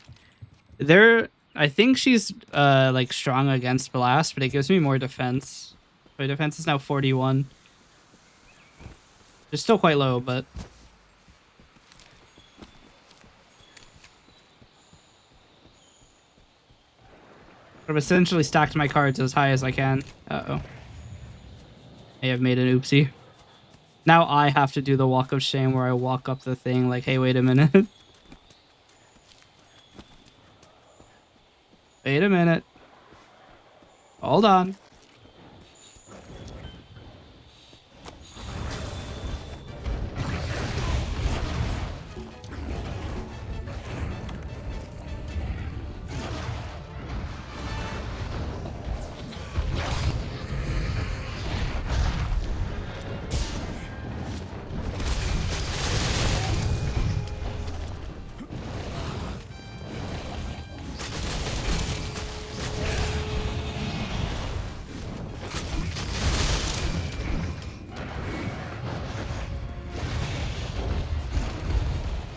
I think she's like strong against blast, but it gives me more defense. My defense is now 41. It's still quite low, but. I've essentially stacked my cards as high as I can. Uh-oh. I have made an oopsie. Now I have to do the walk of shame where I walk up the thing like, hey, wait a minute. Wait a minute. Hold on.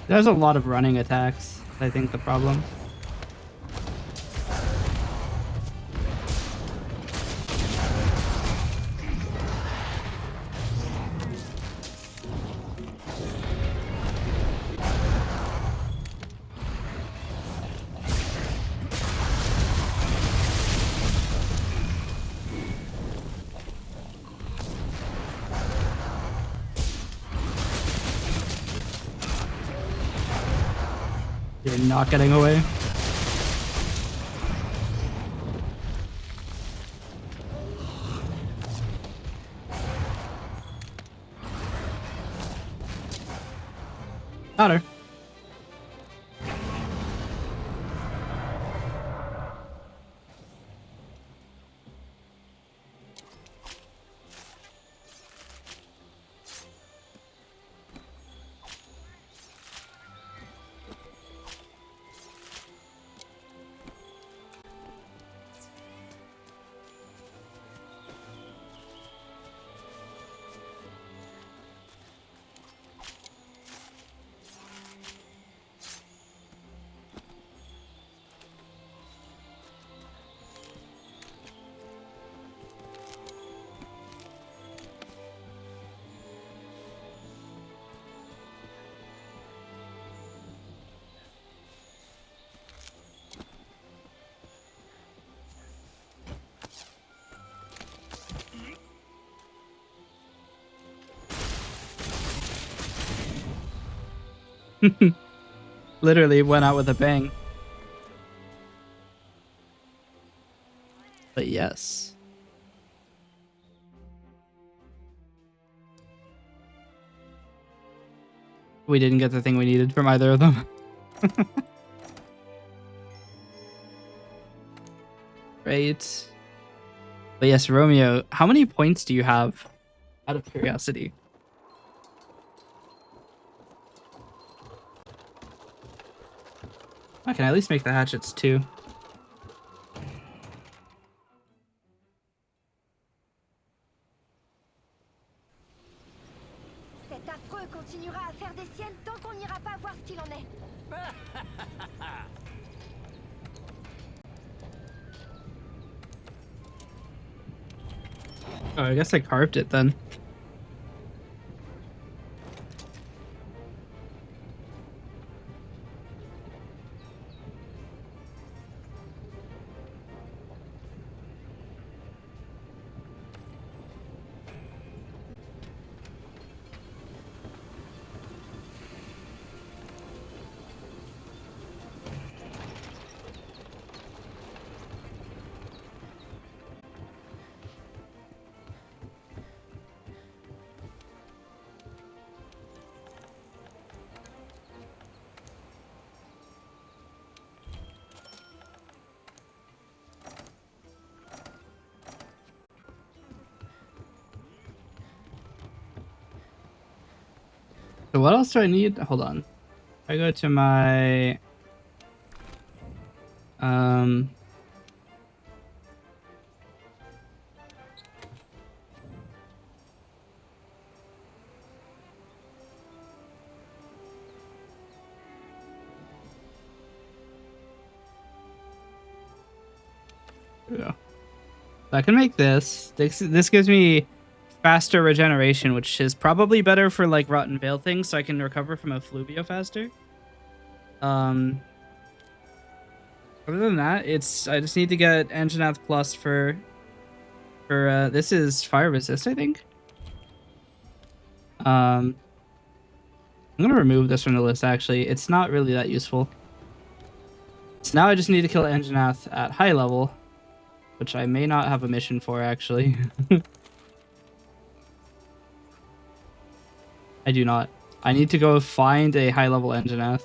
There's a lot of running attacks, I think the problem. You're not getting away. Got her. Literally went out with a bang. But yes. We didn't get the thing we needed from either of them. Right. But yes, Romeo, how many points do you have out of curiosity? I can at least make the hatchets too. Cet affreux continuera à faire des siennes tant qu'on n'ira pas voir ce qu'il en est. Oh, I guess I carved it then. So what else do I need? Hold on. I go to my um there we go. So I can make this. This gives me faster regeneration, which is probably better for like Rotten Veil things, so I can recover from a Fluvio faster. Other than that, I just need to get Anjanath Plus for this is fire resist, I think. I'm gonna remove this from the list actually. It's not really that useful. So now I just need to kill Anjanath at high level, which I may not have a mission for actually. I do not. I need to go find a high level Anjanath.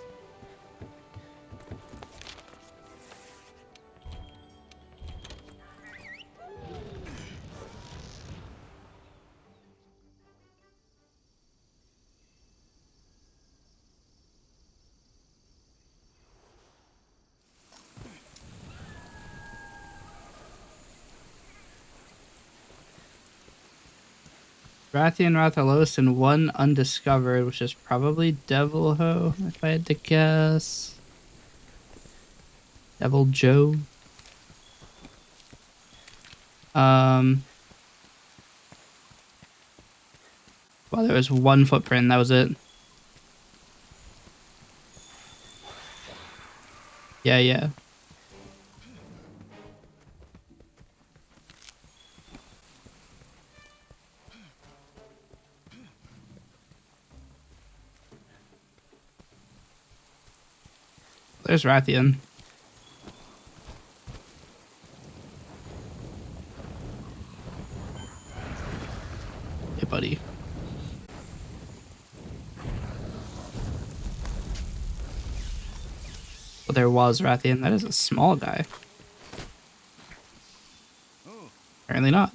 Rathian, Rathalos, and one undiscovered, which is probably Devil Ho, if I had to guess. Devil Joe. Well, there was one footprint, that was it. Yeah, yeah. There's Rathian. Hey, buddy. Well, there was Rathian. That is a small guy. Apparently not.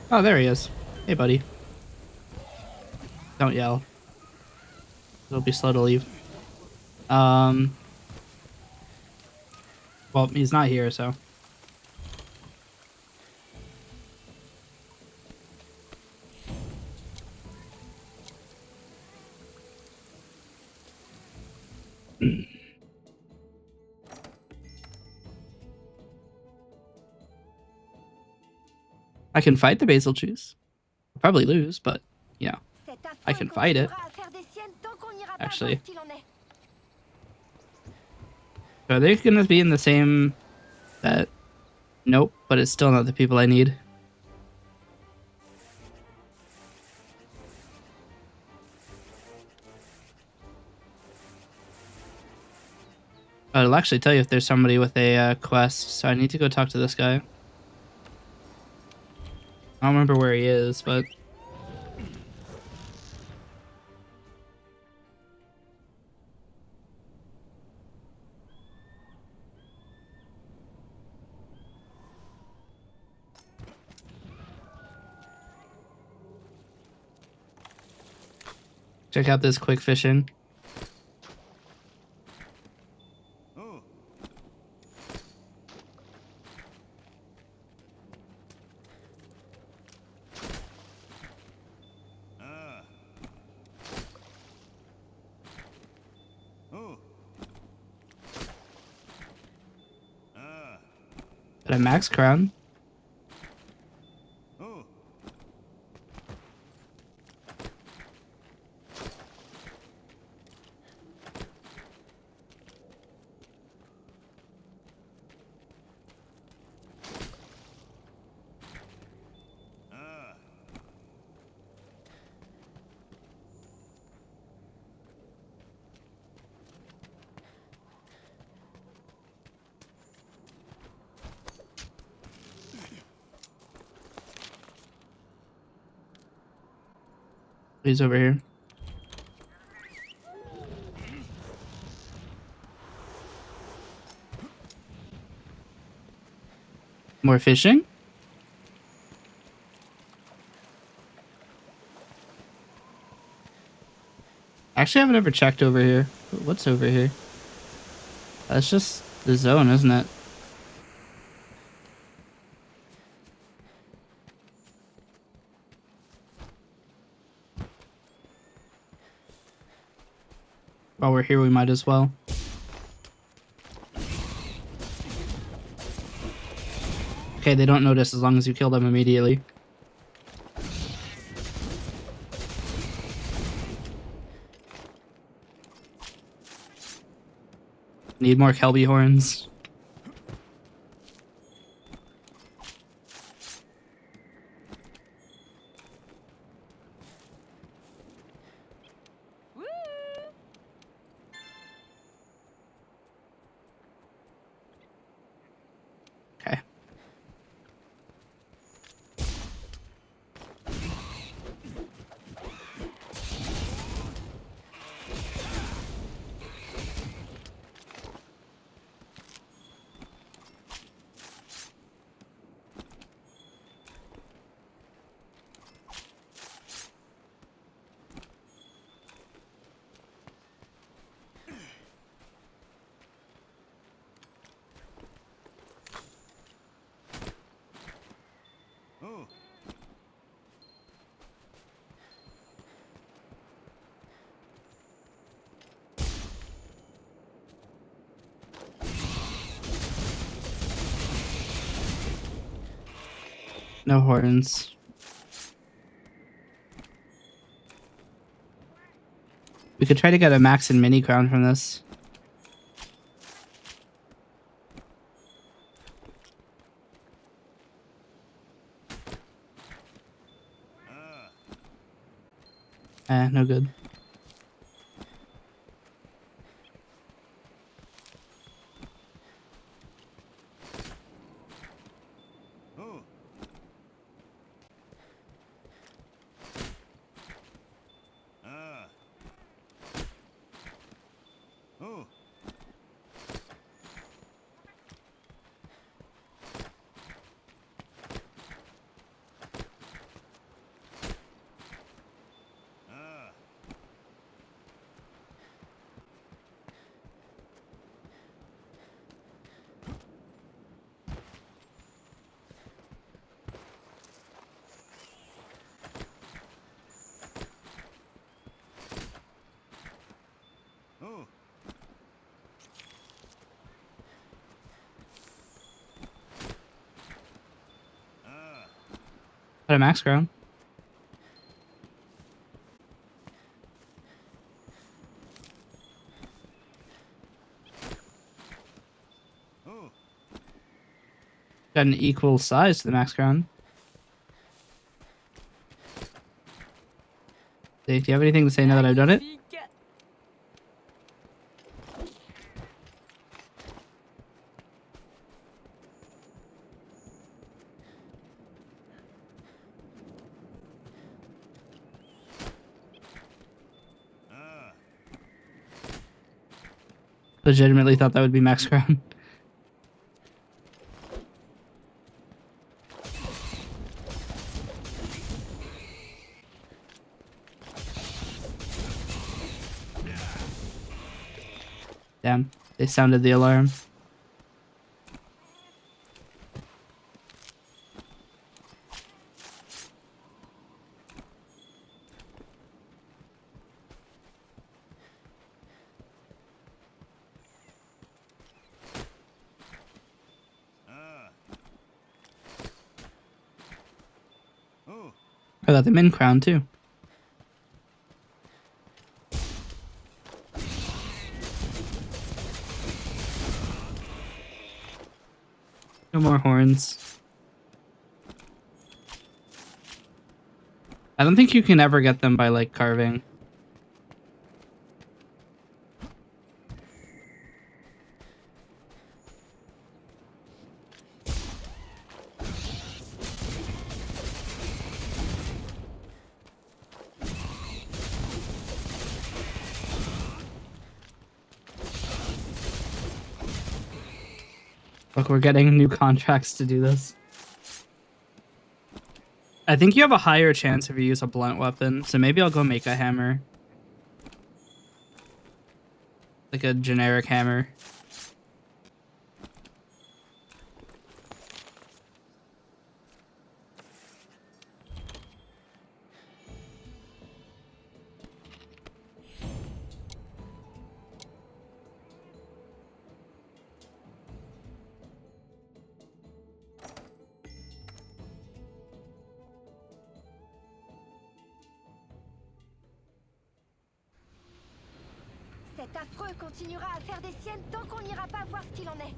Oh, there he is. Hey, buddy. Don't yell. It'll be slow to leave. Well, he's not here, so. I can fight the Basil Juice. I'll probably lose, but, you know, Cet I affreux can fight it. continuera à faire des siennes tant qu'on n'ira pas voir actually. ce qu'il en est. Are they gonna be in the same set? Nope, but it's still not the people I need. Oh, it'll actually tell you if there's somebody with a quest, so I need to go talk to this guy. I don't remember where he is, but... Check out this quick fishing. Oh. Ah. Oh. Ah. Got a max crown. Oh. Ah. He's over here. More fishing? Actually, I've never checked over here. What's over here? That's just the zone, isn't it? While we're here, we might as well. Okay, they don't notice as long as you kill them immediately. Need more Kelby horns. Woo! Okay. Oh. No horns. We could try to get a max and mini crown from this. Ah. No good. Oh. Ah. Oh. Ah. Oh. Ah. Got a max crown. Got an equal size to the max crown. Dave, do you have anything to say now that I've done it? Magnifique. Legitimately thought that would be max crown. Damn, they sounded the alarm. I got the min crown too. No more horns. I don't think you can ever get them by like carving. Look, we're getting new contracts to do this. I think you have a higher chance if you use a blunt weapon, so maybe I'll go make a hammer. Like a generic hammer. Cet affreux continuera à faire des siennes tant qu'on n'ira pas voir ce qu'il en est.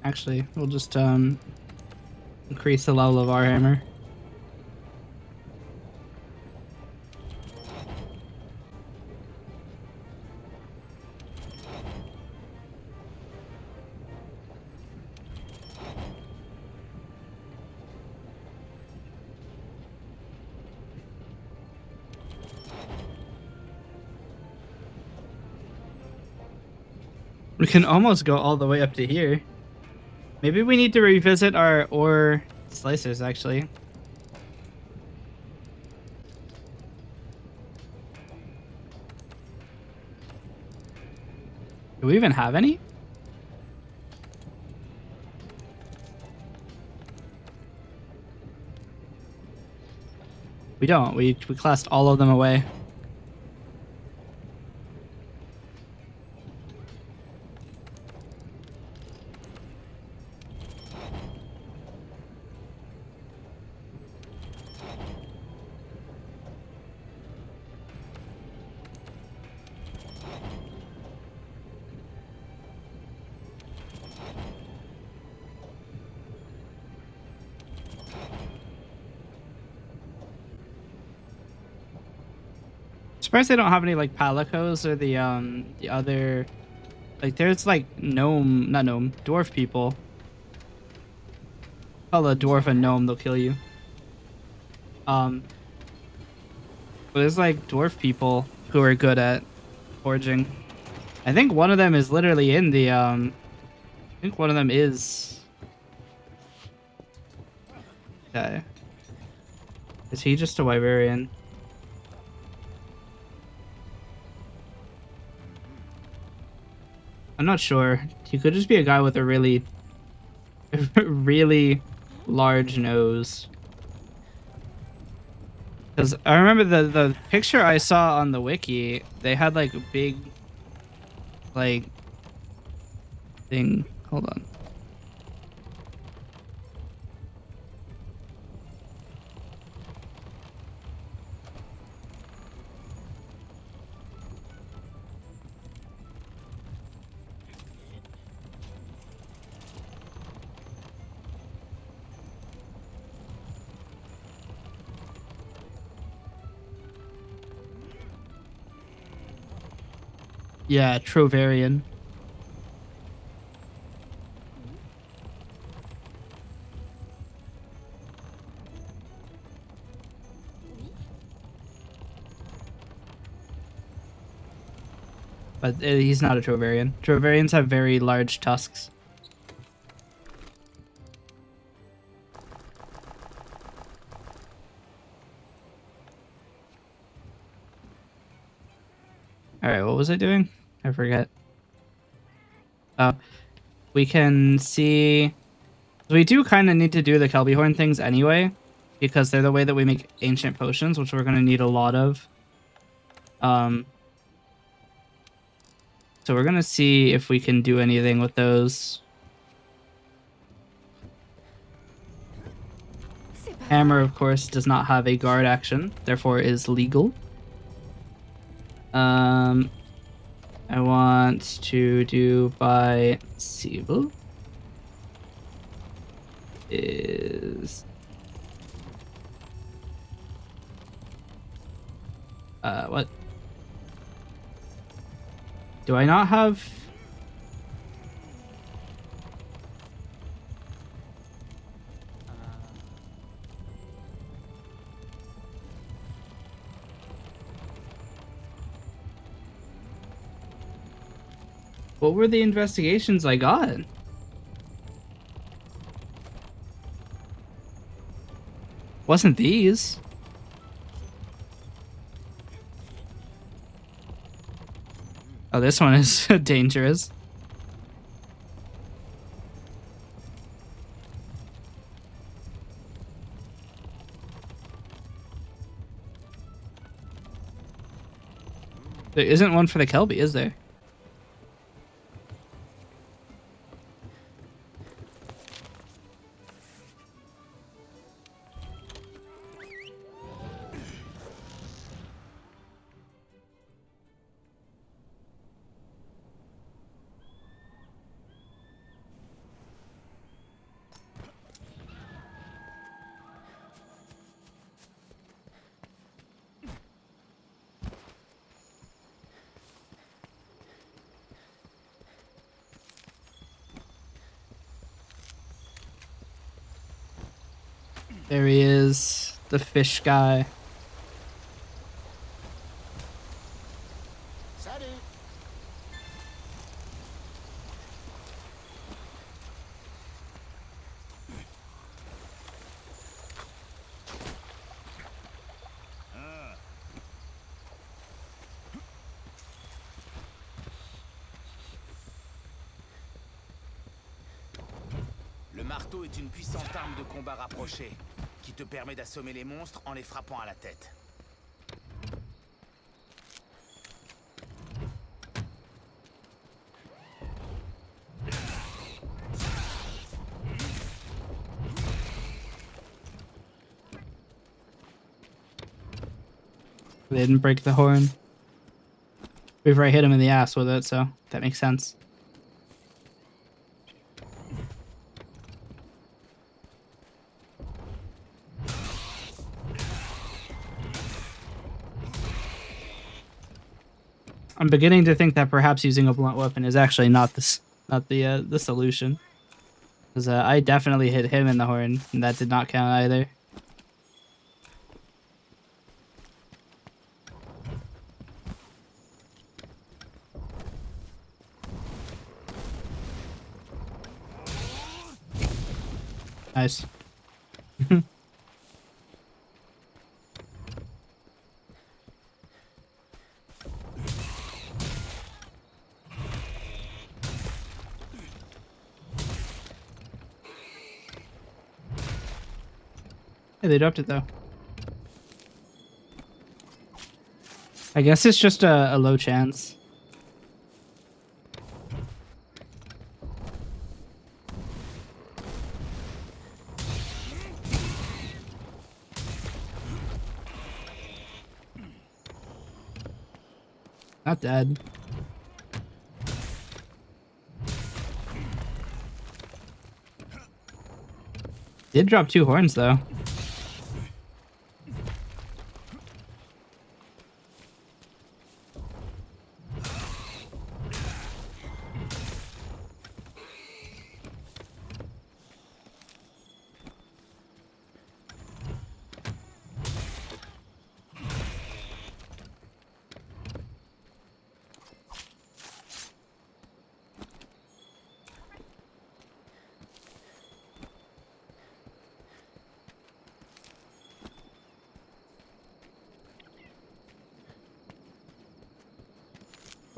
Actually, we'll just increase the level of our hammer. We can almost go all the way up to here. Maybe we need to revisit our ore slicers, actually. Do we even have any? We don't. We classed all of them away. Surprised they don't have any like palicos or the other, like there's like dwarf people. Call a dwarf a gnome, they'll kill you. But there's like dwarf people who are good at forging. I think one of them is literally in the I think one of them is. Okay. Is he just a Wyverian? I'm not sure. He could just be a guy with a really, really large nose. Because I remember the picture I saw on the wiki, they had like a big, like, thing. Hold on. Yeah, Trovarian. Oui. But he's not a Trovarian. Trovarians have very large tusks. Alright, what was I doing? I forget. Oh, we can see... We do kind of need to do the Kelby Horn things anyway, because they're the way that we make ancient potions, which we're going to need a lot of. So we're going to see if we can do anything with those. C'est pas Hammer, vrai. of course, does not have a guard action, therefore is legal. I want to do by Siebel. Is what? Do I not have? What were the investigations I got? Wasn't these? Oh, this one is dangerous. There isn't one for the Kelby, is there? There he is, the fish guy. Salut. Le marteau est une puissante arme de combat rapprochée qui te permet d'assommer les monstres en les frappant à la tête. They didn't break the horn. We've already hit him in the ass with it, so that makes sense. I'm beginning to think that perhaps using a blunt weapon is actually not the solution. Because I definitely hit him in the horn, and that did not count either. Nice. Hey, they dropped it though. I guess it's just a low chance. Not dead. Did drop 2 horns though.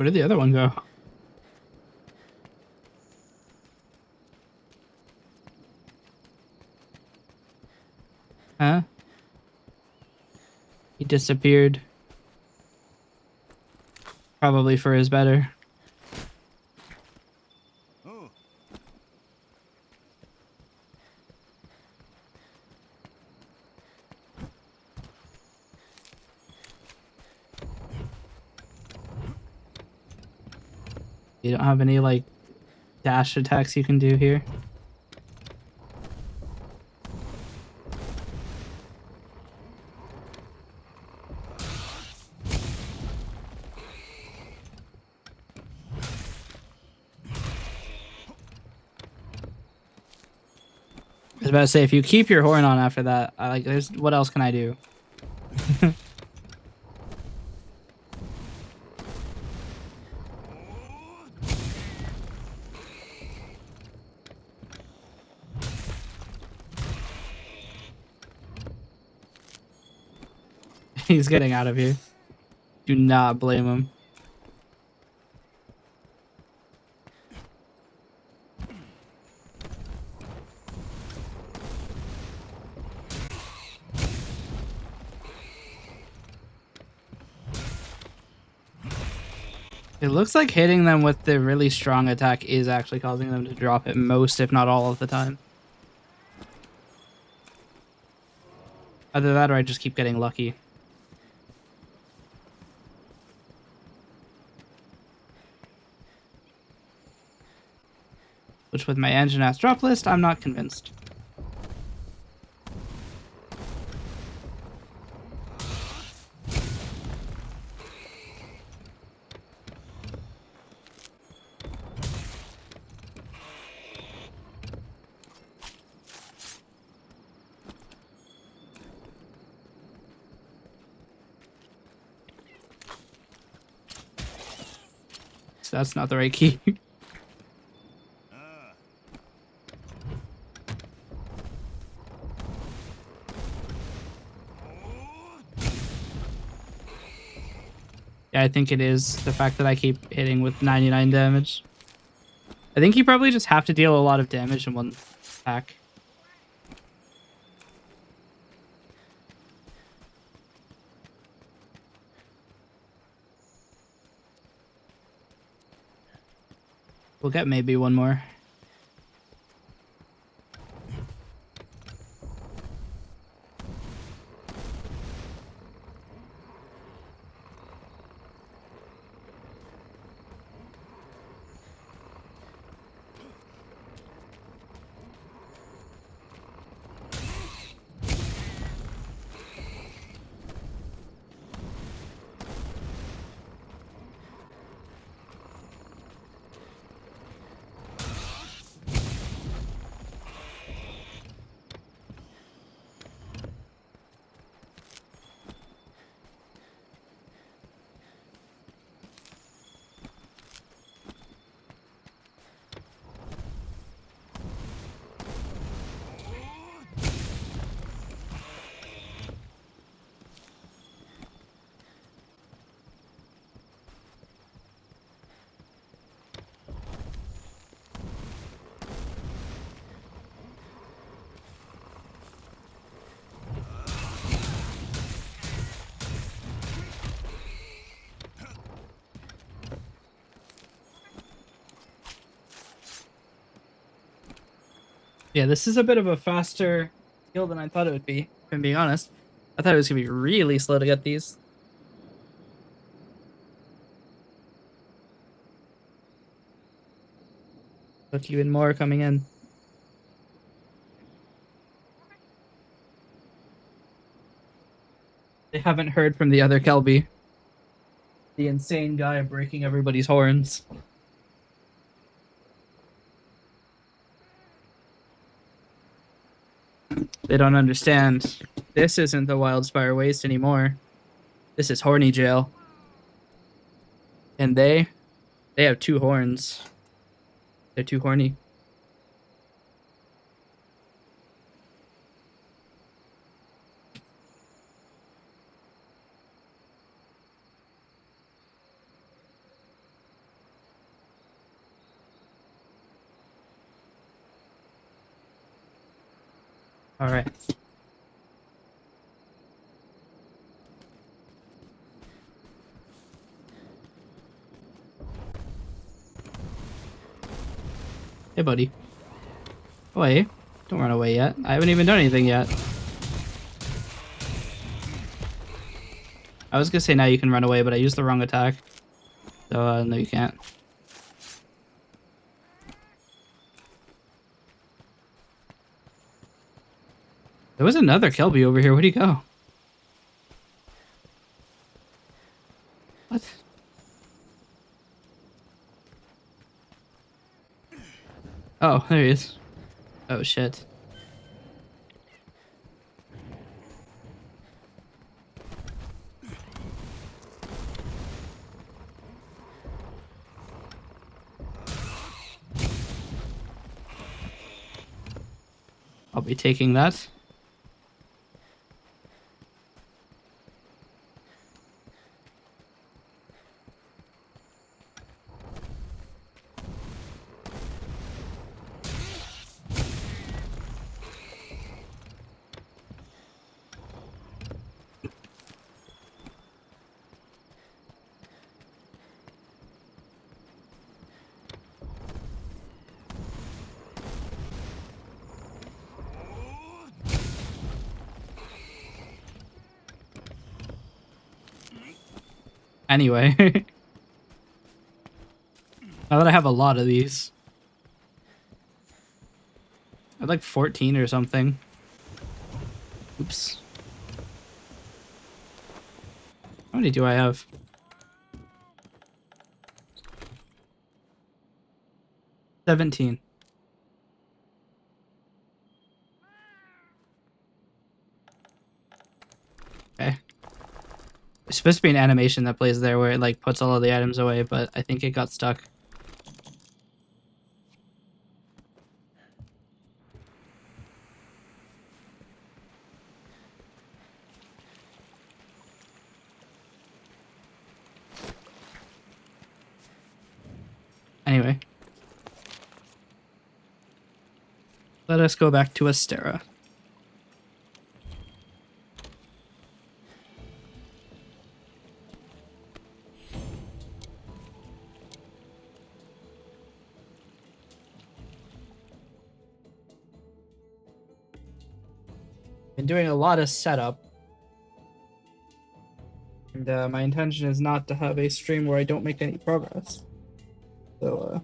Where did the other one go? Huh? He disappeared. Probably for his better. Oh. You don't have any, like, dash attacks you can do here? I was about to say, if you keep your horn on after that, there's what else can I do? He's getting out of here. Do not blame him. It looks like hitting them with the really strong attack is actually causing them to drop it most, if not all of the time. Either that or I just keep getting lucky. Which with my engine ass drop list, I'm not convinced. So that's not the right key. Yeah, I think it is the fact that I keep hitting with 99 damage. I think you probably just have to deal a lot of damage in one attack. We'll get maybe one more. Yeah, this is a bit of a faster kill than I thought it would be, if I'm being honest. I thought it was going to be really slow to get these. Look, even more coming in. They haven't heard from the other Kelby. The insane guy breaking everybody's horns. They don't understand. This isn't the Wildspire Waste anymore. This is Horny Jail. And they have two horns. They're too horny. All right. Hey, buddy. Wait, don't run away yet. I haven't even done anything yet. I was gonna say now you can run away, but I used the wrong attack. So, no, you can't. There was another Kelby over here. Where'd he go? What? Oh, there he is. Oh, shit. I'll be taking that. Anyway. Now that I have a lot of these. I had like 14 or something. Oops. How many do I have? 17. Okay. There's supposed to be an animation that plays there where it like puts all of the items away, but I think it got stuck. Anyway. Let us go back to Astera. Been doing a lot of setup. And my intention is not to have a stream where I don't make any progress. So,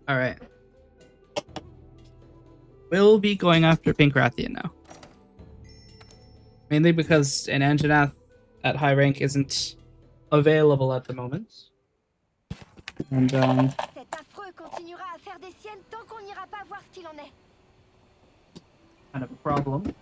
alright. We'll be going after Pink Rathian now. Mainly because an Anjanath at high rank isn't available at the moment. And, Cet affreux continuera à faire des siennes tant qu'on n'ira pas voir ce qu'il en est. kind of a problem.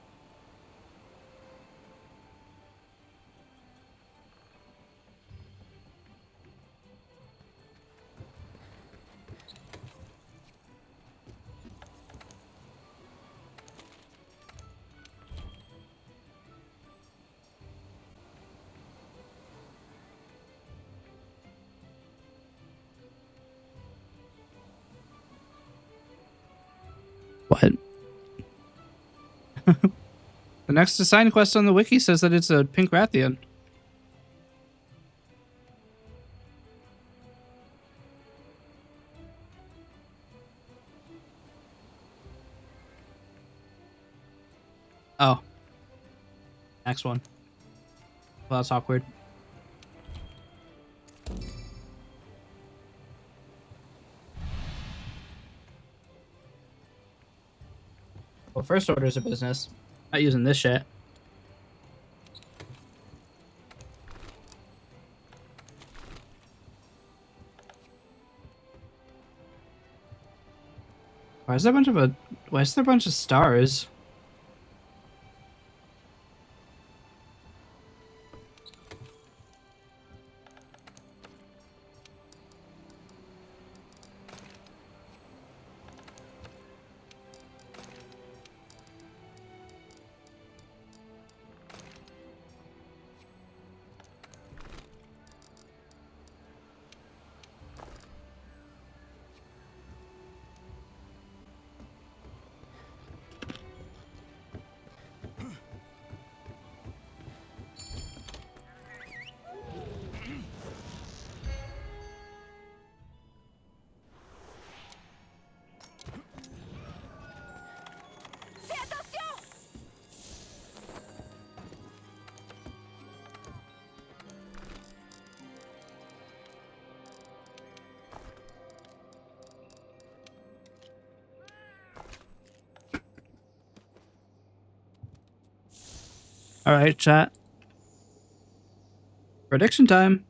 What? The next assigned quest on the wiki says that it's a Pink Rathian. Oh. Next one. Well, that's awkward. Well, first order of business. Not using this shit. Why is there a bunch of stars? All right, chat. Prediction time.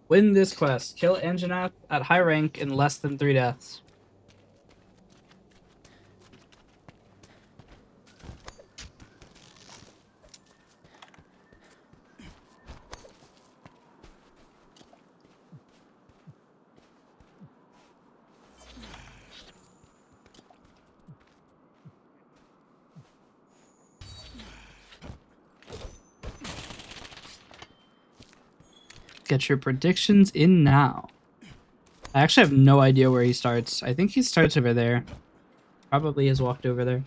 Win this quest. Kill Anjanath at high rank in less than 3 deaths. Get your predictions in now. I actually have no idea where he starts. I think he starts over there. Probably has walked over there.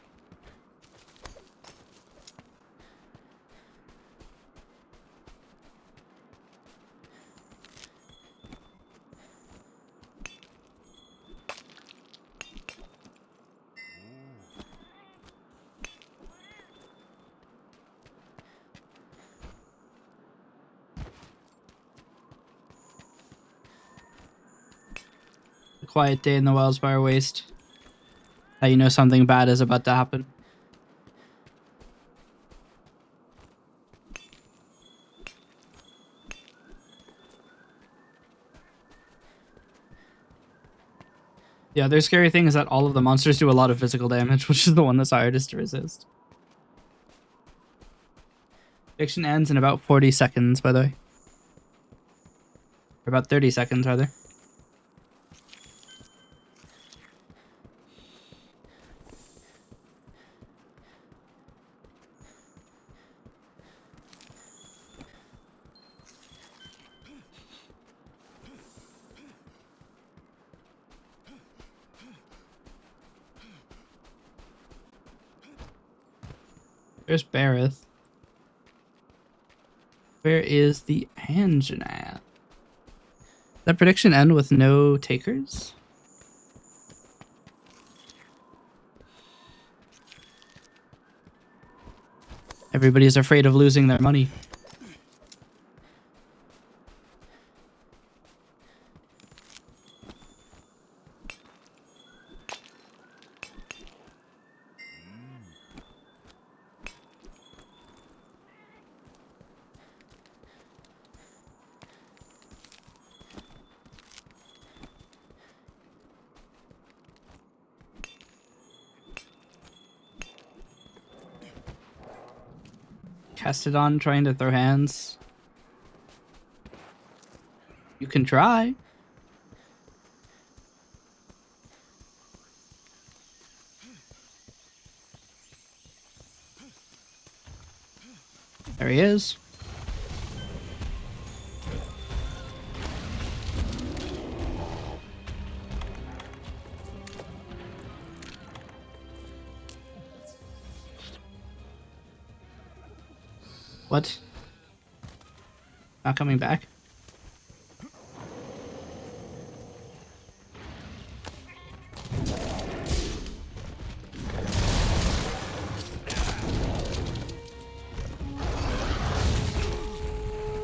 A quiet day in the Wellspire Waste. How you know something bad is about to happen. The other scary thing is that all of the monsters do a lot of physical damage, which is the one that's hardest to resist. Prediction ends in about 40 seconds, by the way. Or about 30 seconds, rather. There's Bareth. Where is the Anjanath? That prediction end with no takers? Everybody's afraid of losing their money. Castodon trying to throw hands. You can try. There he is. What? Not coming back?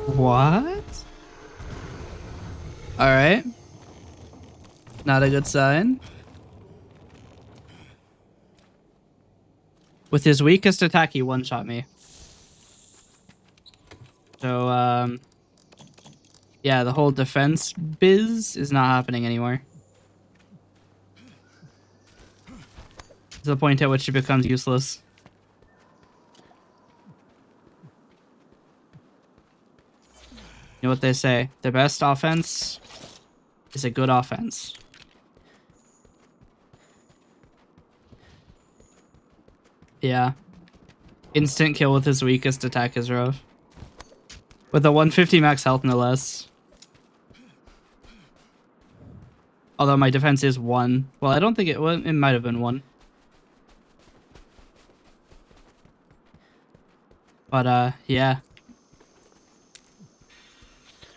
What? Alright. Not a good sign. With his weakest attack, he one-shot me. So, yeah, the whole defense biz is not happening anymore. To the point at which it becomes useless. You know what they say? The best offense is a good offense. Yeah. Instant kill with his weakest attack is rough. With a 150 max health, no less. Although my defense is 1. Well, I don't think it was. It might have been 1. But, yeah.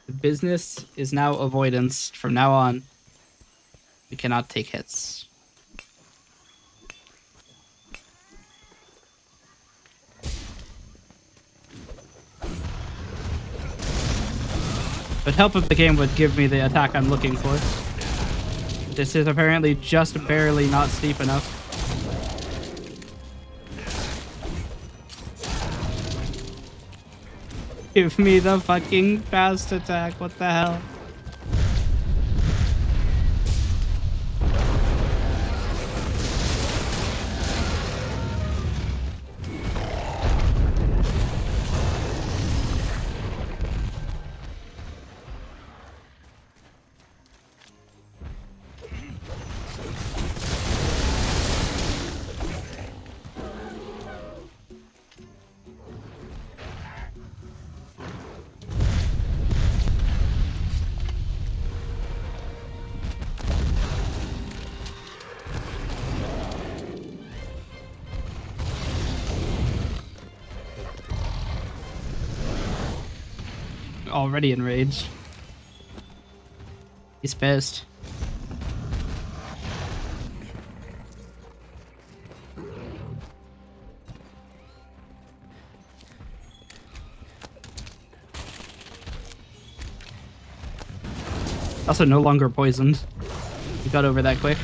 The business is now avoidance. From now on, we cannot take hits. But help if the game would give me the attack I'm looking for. This is apparently just barely not steep enough. Give me the fucking fast attack. What the hell? Already enraged. He's pissed. Also no longer poisoned. He got over that quick.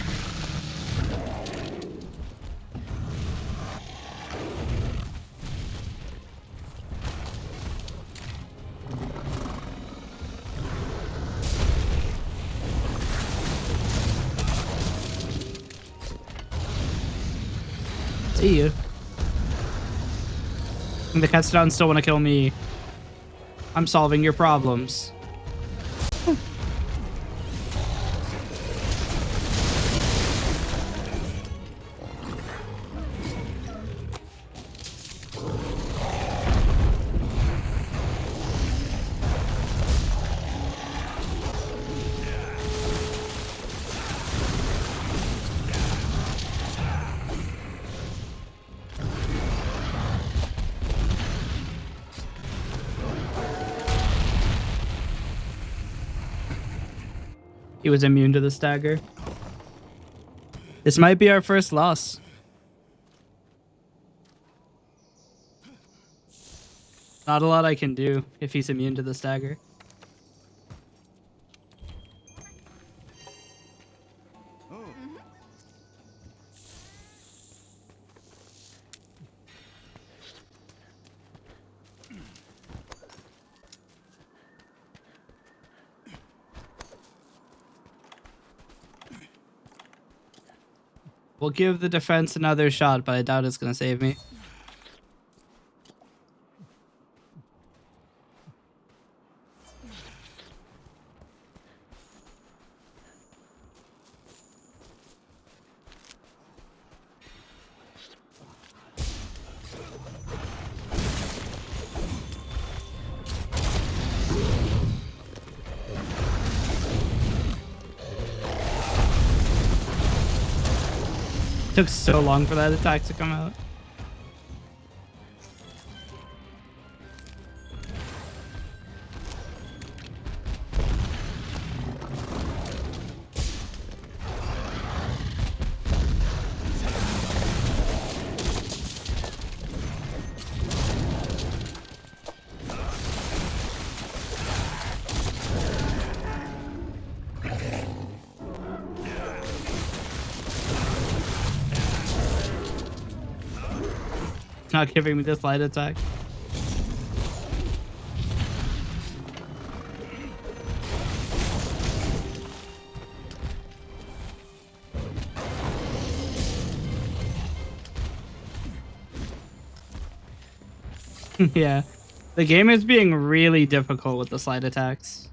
See you. And the Catstodon still want to kill me. I'm solving your problems. He was immune to the stagger. This might be our first loss. Not a lot I can do if he's immune to the stagger. We'll give the defense another shot, but I doubt it's going to save me. Took so long for that attack to come out. Not giving me this light attack. Yeah, the game is being really difficult with the slide attacks.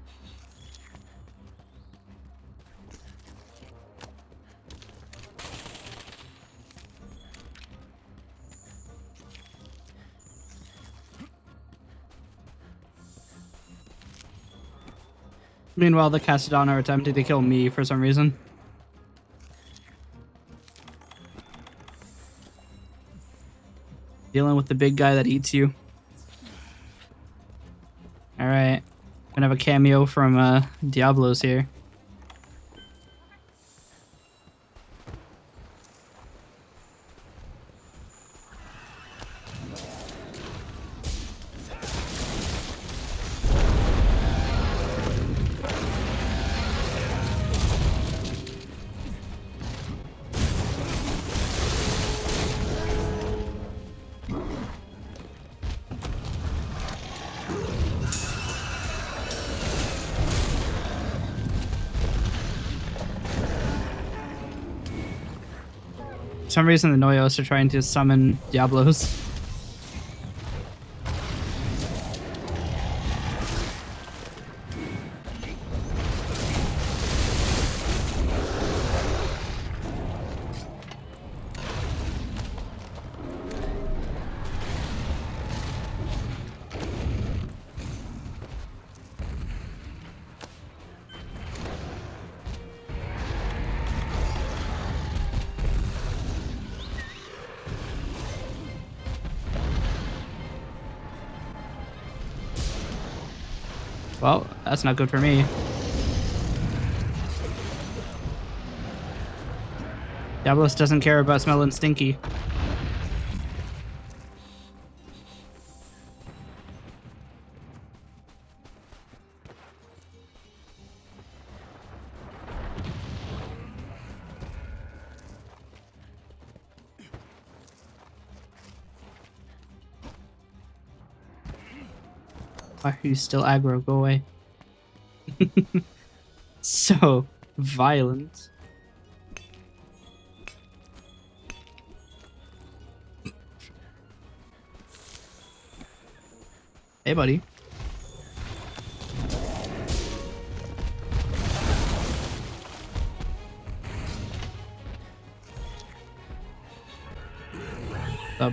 Meanwhile, the Catstodon are attempting to kill me for some reason. Dealing with the big guy that eats you. Alright. Gonna have a cameo from Diablos here. some reason, the Noyos are trying to summon Diablos. Well, that's not good for me. Diablos doesn't care about smelling stinky. Why are you still aggro? Go away. So violent. Hey, buddy. Up.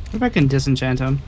What if I can disenchant him?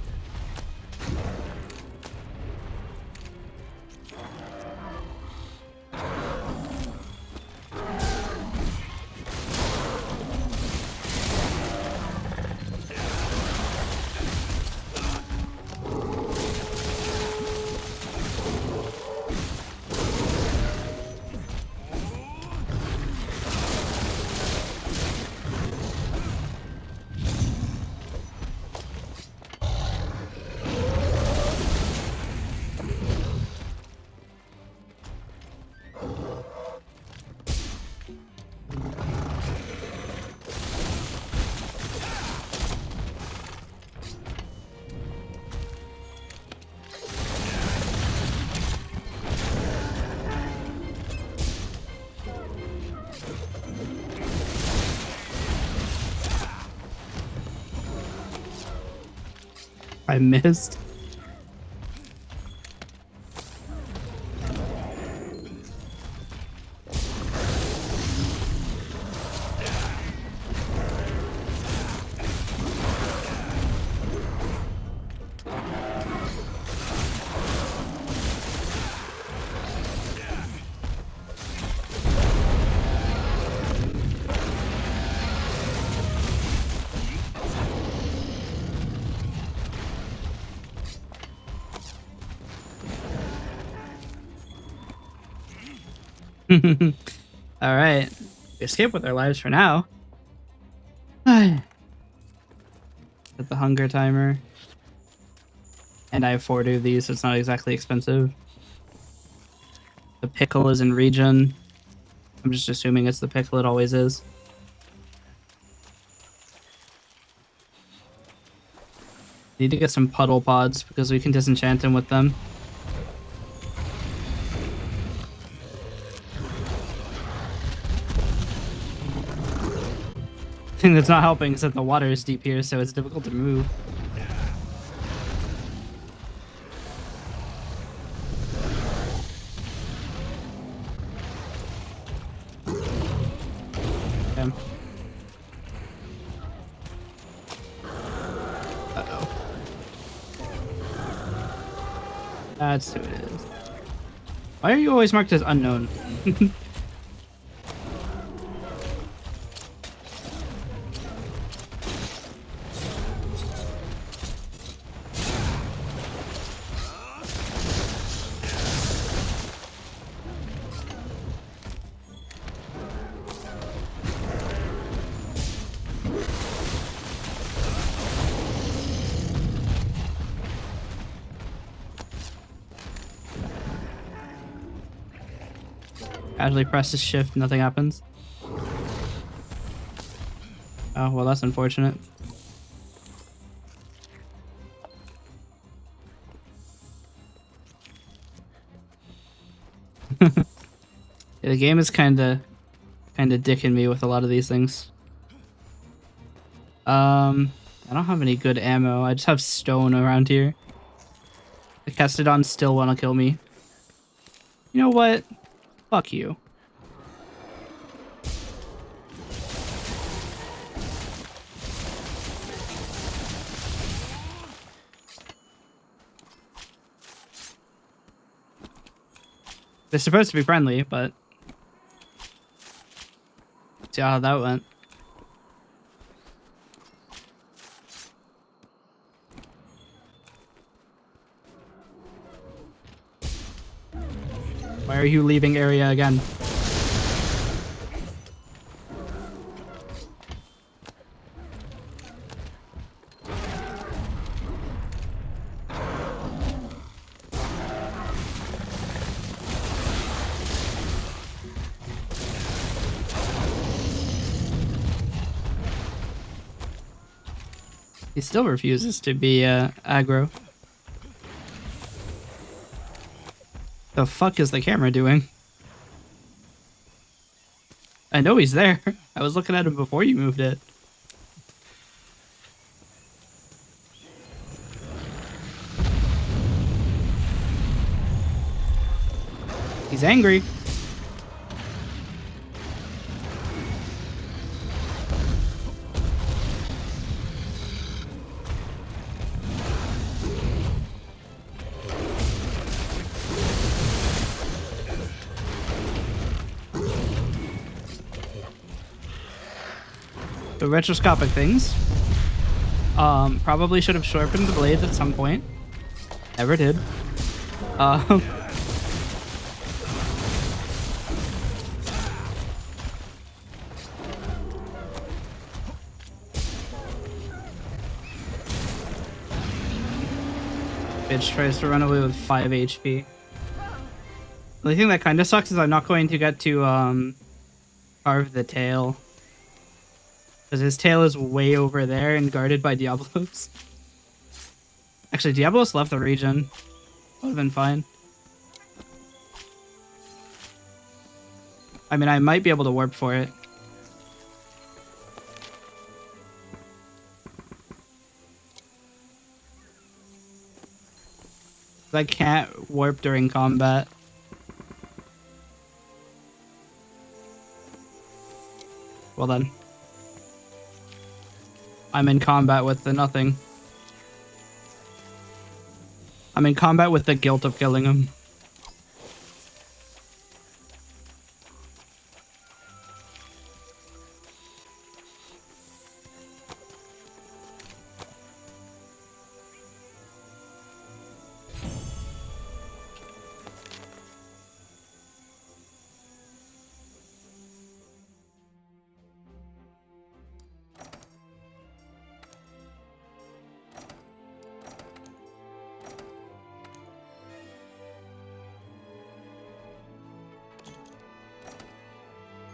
I missed. All right, we escape with our lives for now. Set the hunger timer, and I have 40 of these, so it's not exactly expensive. The pickle is in region. I'm just assuming it's the pickle. It always is. Need to get some puddle pods because we can disenchant him with them. Thing that's not helping is that the water is deep here, so it's difficult to move. Okay. Uh-oh. That's who it is. Why are you always marked as unknown? Casually presses shift, nothing happens. Oh, well, that's unfortunate. Yeah, the game is kinda dicking me with a lot of these things. I don't have any good ammo. I just have stone around here. The Castodon still wanna kill me. You know what? Fuck you. They're supposed to be friendly, but see how that went. Why are you leaving area again? He still refuses to be aggro. The fuck is the camera doing? I know he's there. I was looking at him before you moved it. He's angry. The retroscopic things. Probably should have sharpened the blades at some point. Never did. Bitch tries to run away with 5 HP. The only thing that kind of sucks is I'm not going to get to carve the tail. Because his tail is way over there and guarded by Diablos. Actually, Diablos left the region. Would have been fine. I mean, I might be able to warp for it. I can't warp during combat. Well then. I'm in combat with the nothing. I'm in combat with the guilt of killing him.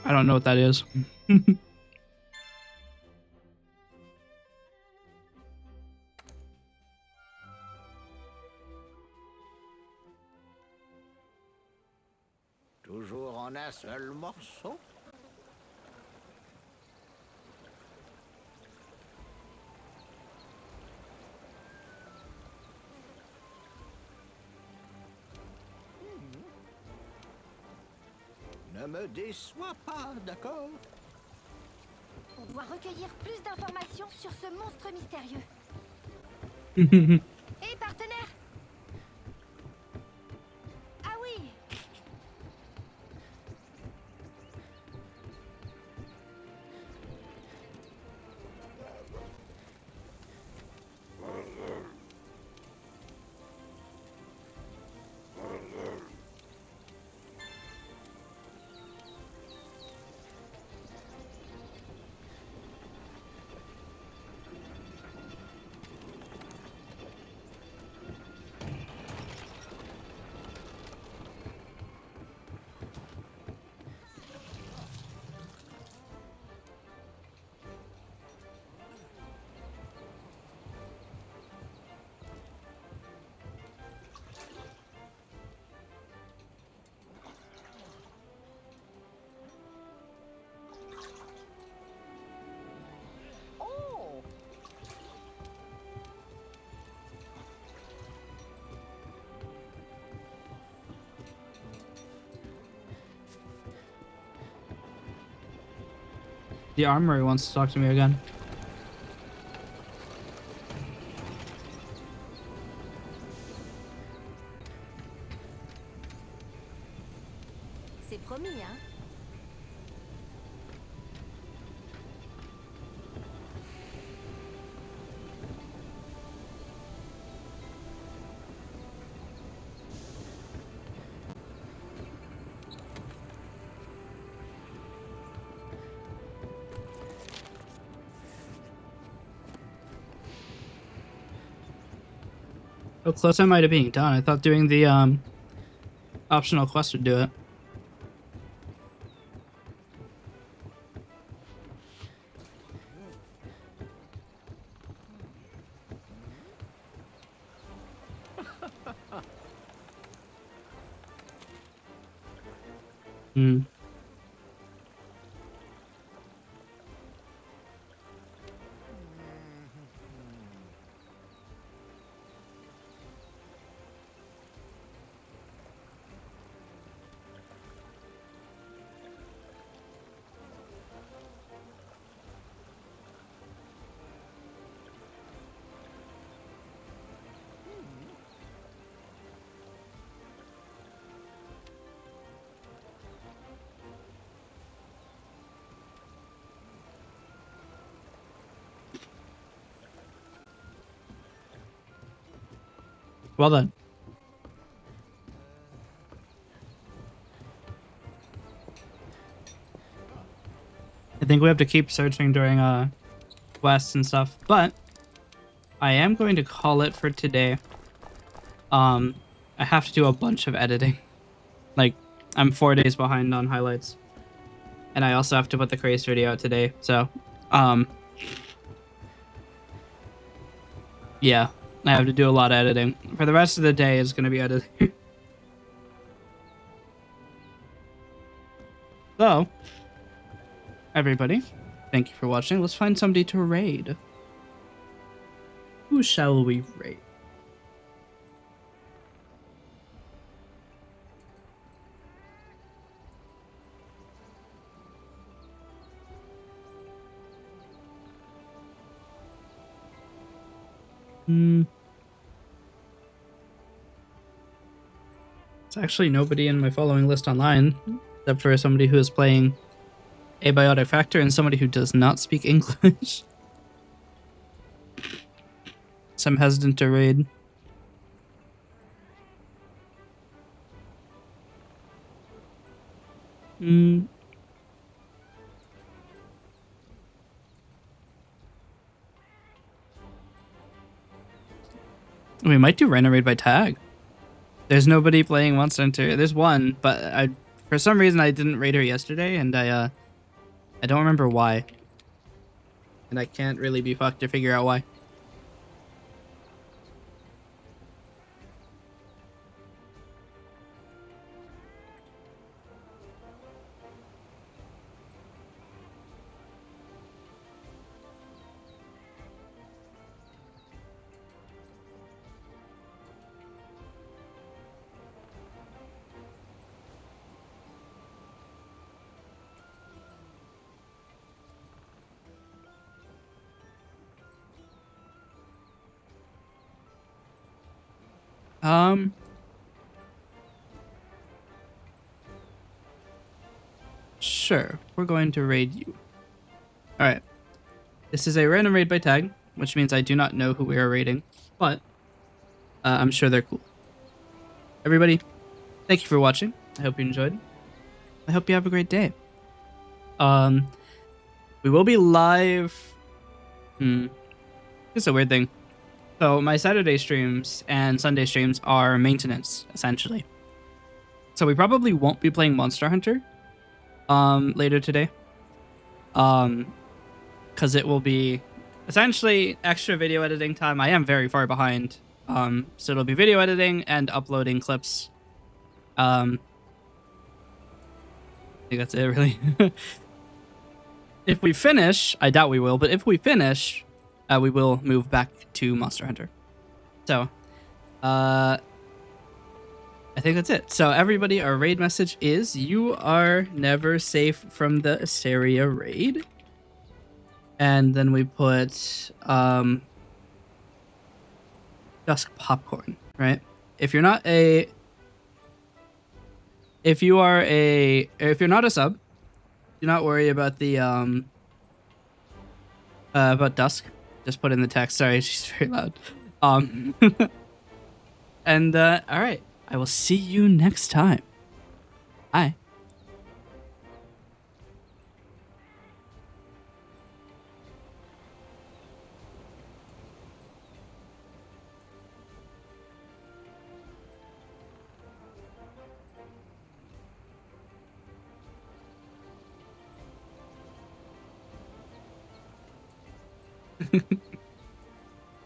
I don't know what that is. Toujours en un seul morceau. Ne me déçois pas, d'accord? On doit recueillir plus d'informations sur ce monstre mystérieux. Hé, partenaire! Ah oui! The armory wants to talk to me again. C'est promis, hein. How close am I to being done? I thought doing the optional quest would do it. Hmm. Well then. I think we have to keep searching during quests and stuff, but I am going to call it for today. I have to do a bunch of editing. Like, I'm 4 days behind on highlights. And I also have to put the craze video out today, so yeah, I have to do a lot of editing. For the rest of the day is gonna be editing. So, everybody, thank you for watching. Let's find somebody to raid. Who shall we raid? It's actually nobody in my following list online, except for somebody who is playing Abiotic Factor and somebody who does not speak English. So I'm hesitant to raid. We might do random raid by tag. There's nobody playing Monster Hunter. There's one, but for some reason I didn't raid her yesterday, and I don't remember why. And I can't really be fucked to figure out why. Sure, we're going to raid you. Alright. This is a random raid by tag, which means I do not know who we are raiding, but I'm sure they're cool. Everybody, thank you for watching. I hope you enjoyed. I hope you have a great day. We will be live. It's a weird thing. So my Saturday streams and Sunday streams are maintenance, essentially. So we probably won't be playing Monster Hunter later today. Because it will be essentially extra video editing time. I am very far behind. So it'll be video editing and uploading clips. I think that's it, really. If we finish, I doubt we will, but if we finish, we will move back to Monster Hunter. So, I think that's it. So everybody, our raid message is, you are never safe from the Asteria raid. and then we put dusk popcorn, right? If you're not a if you are a if you're not a sub, do not worry about the about dusk. Just put in the text. Sorry, she's very loud. Um and all right. I will see you next time. Bye.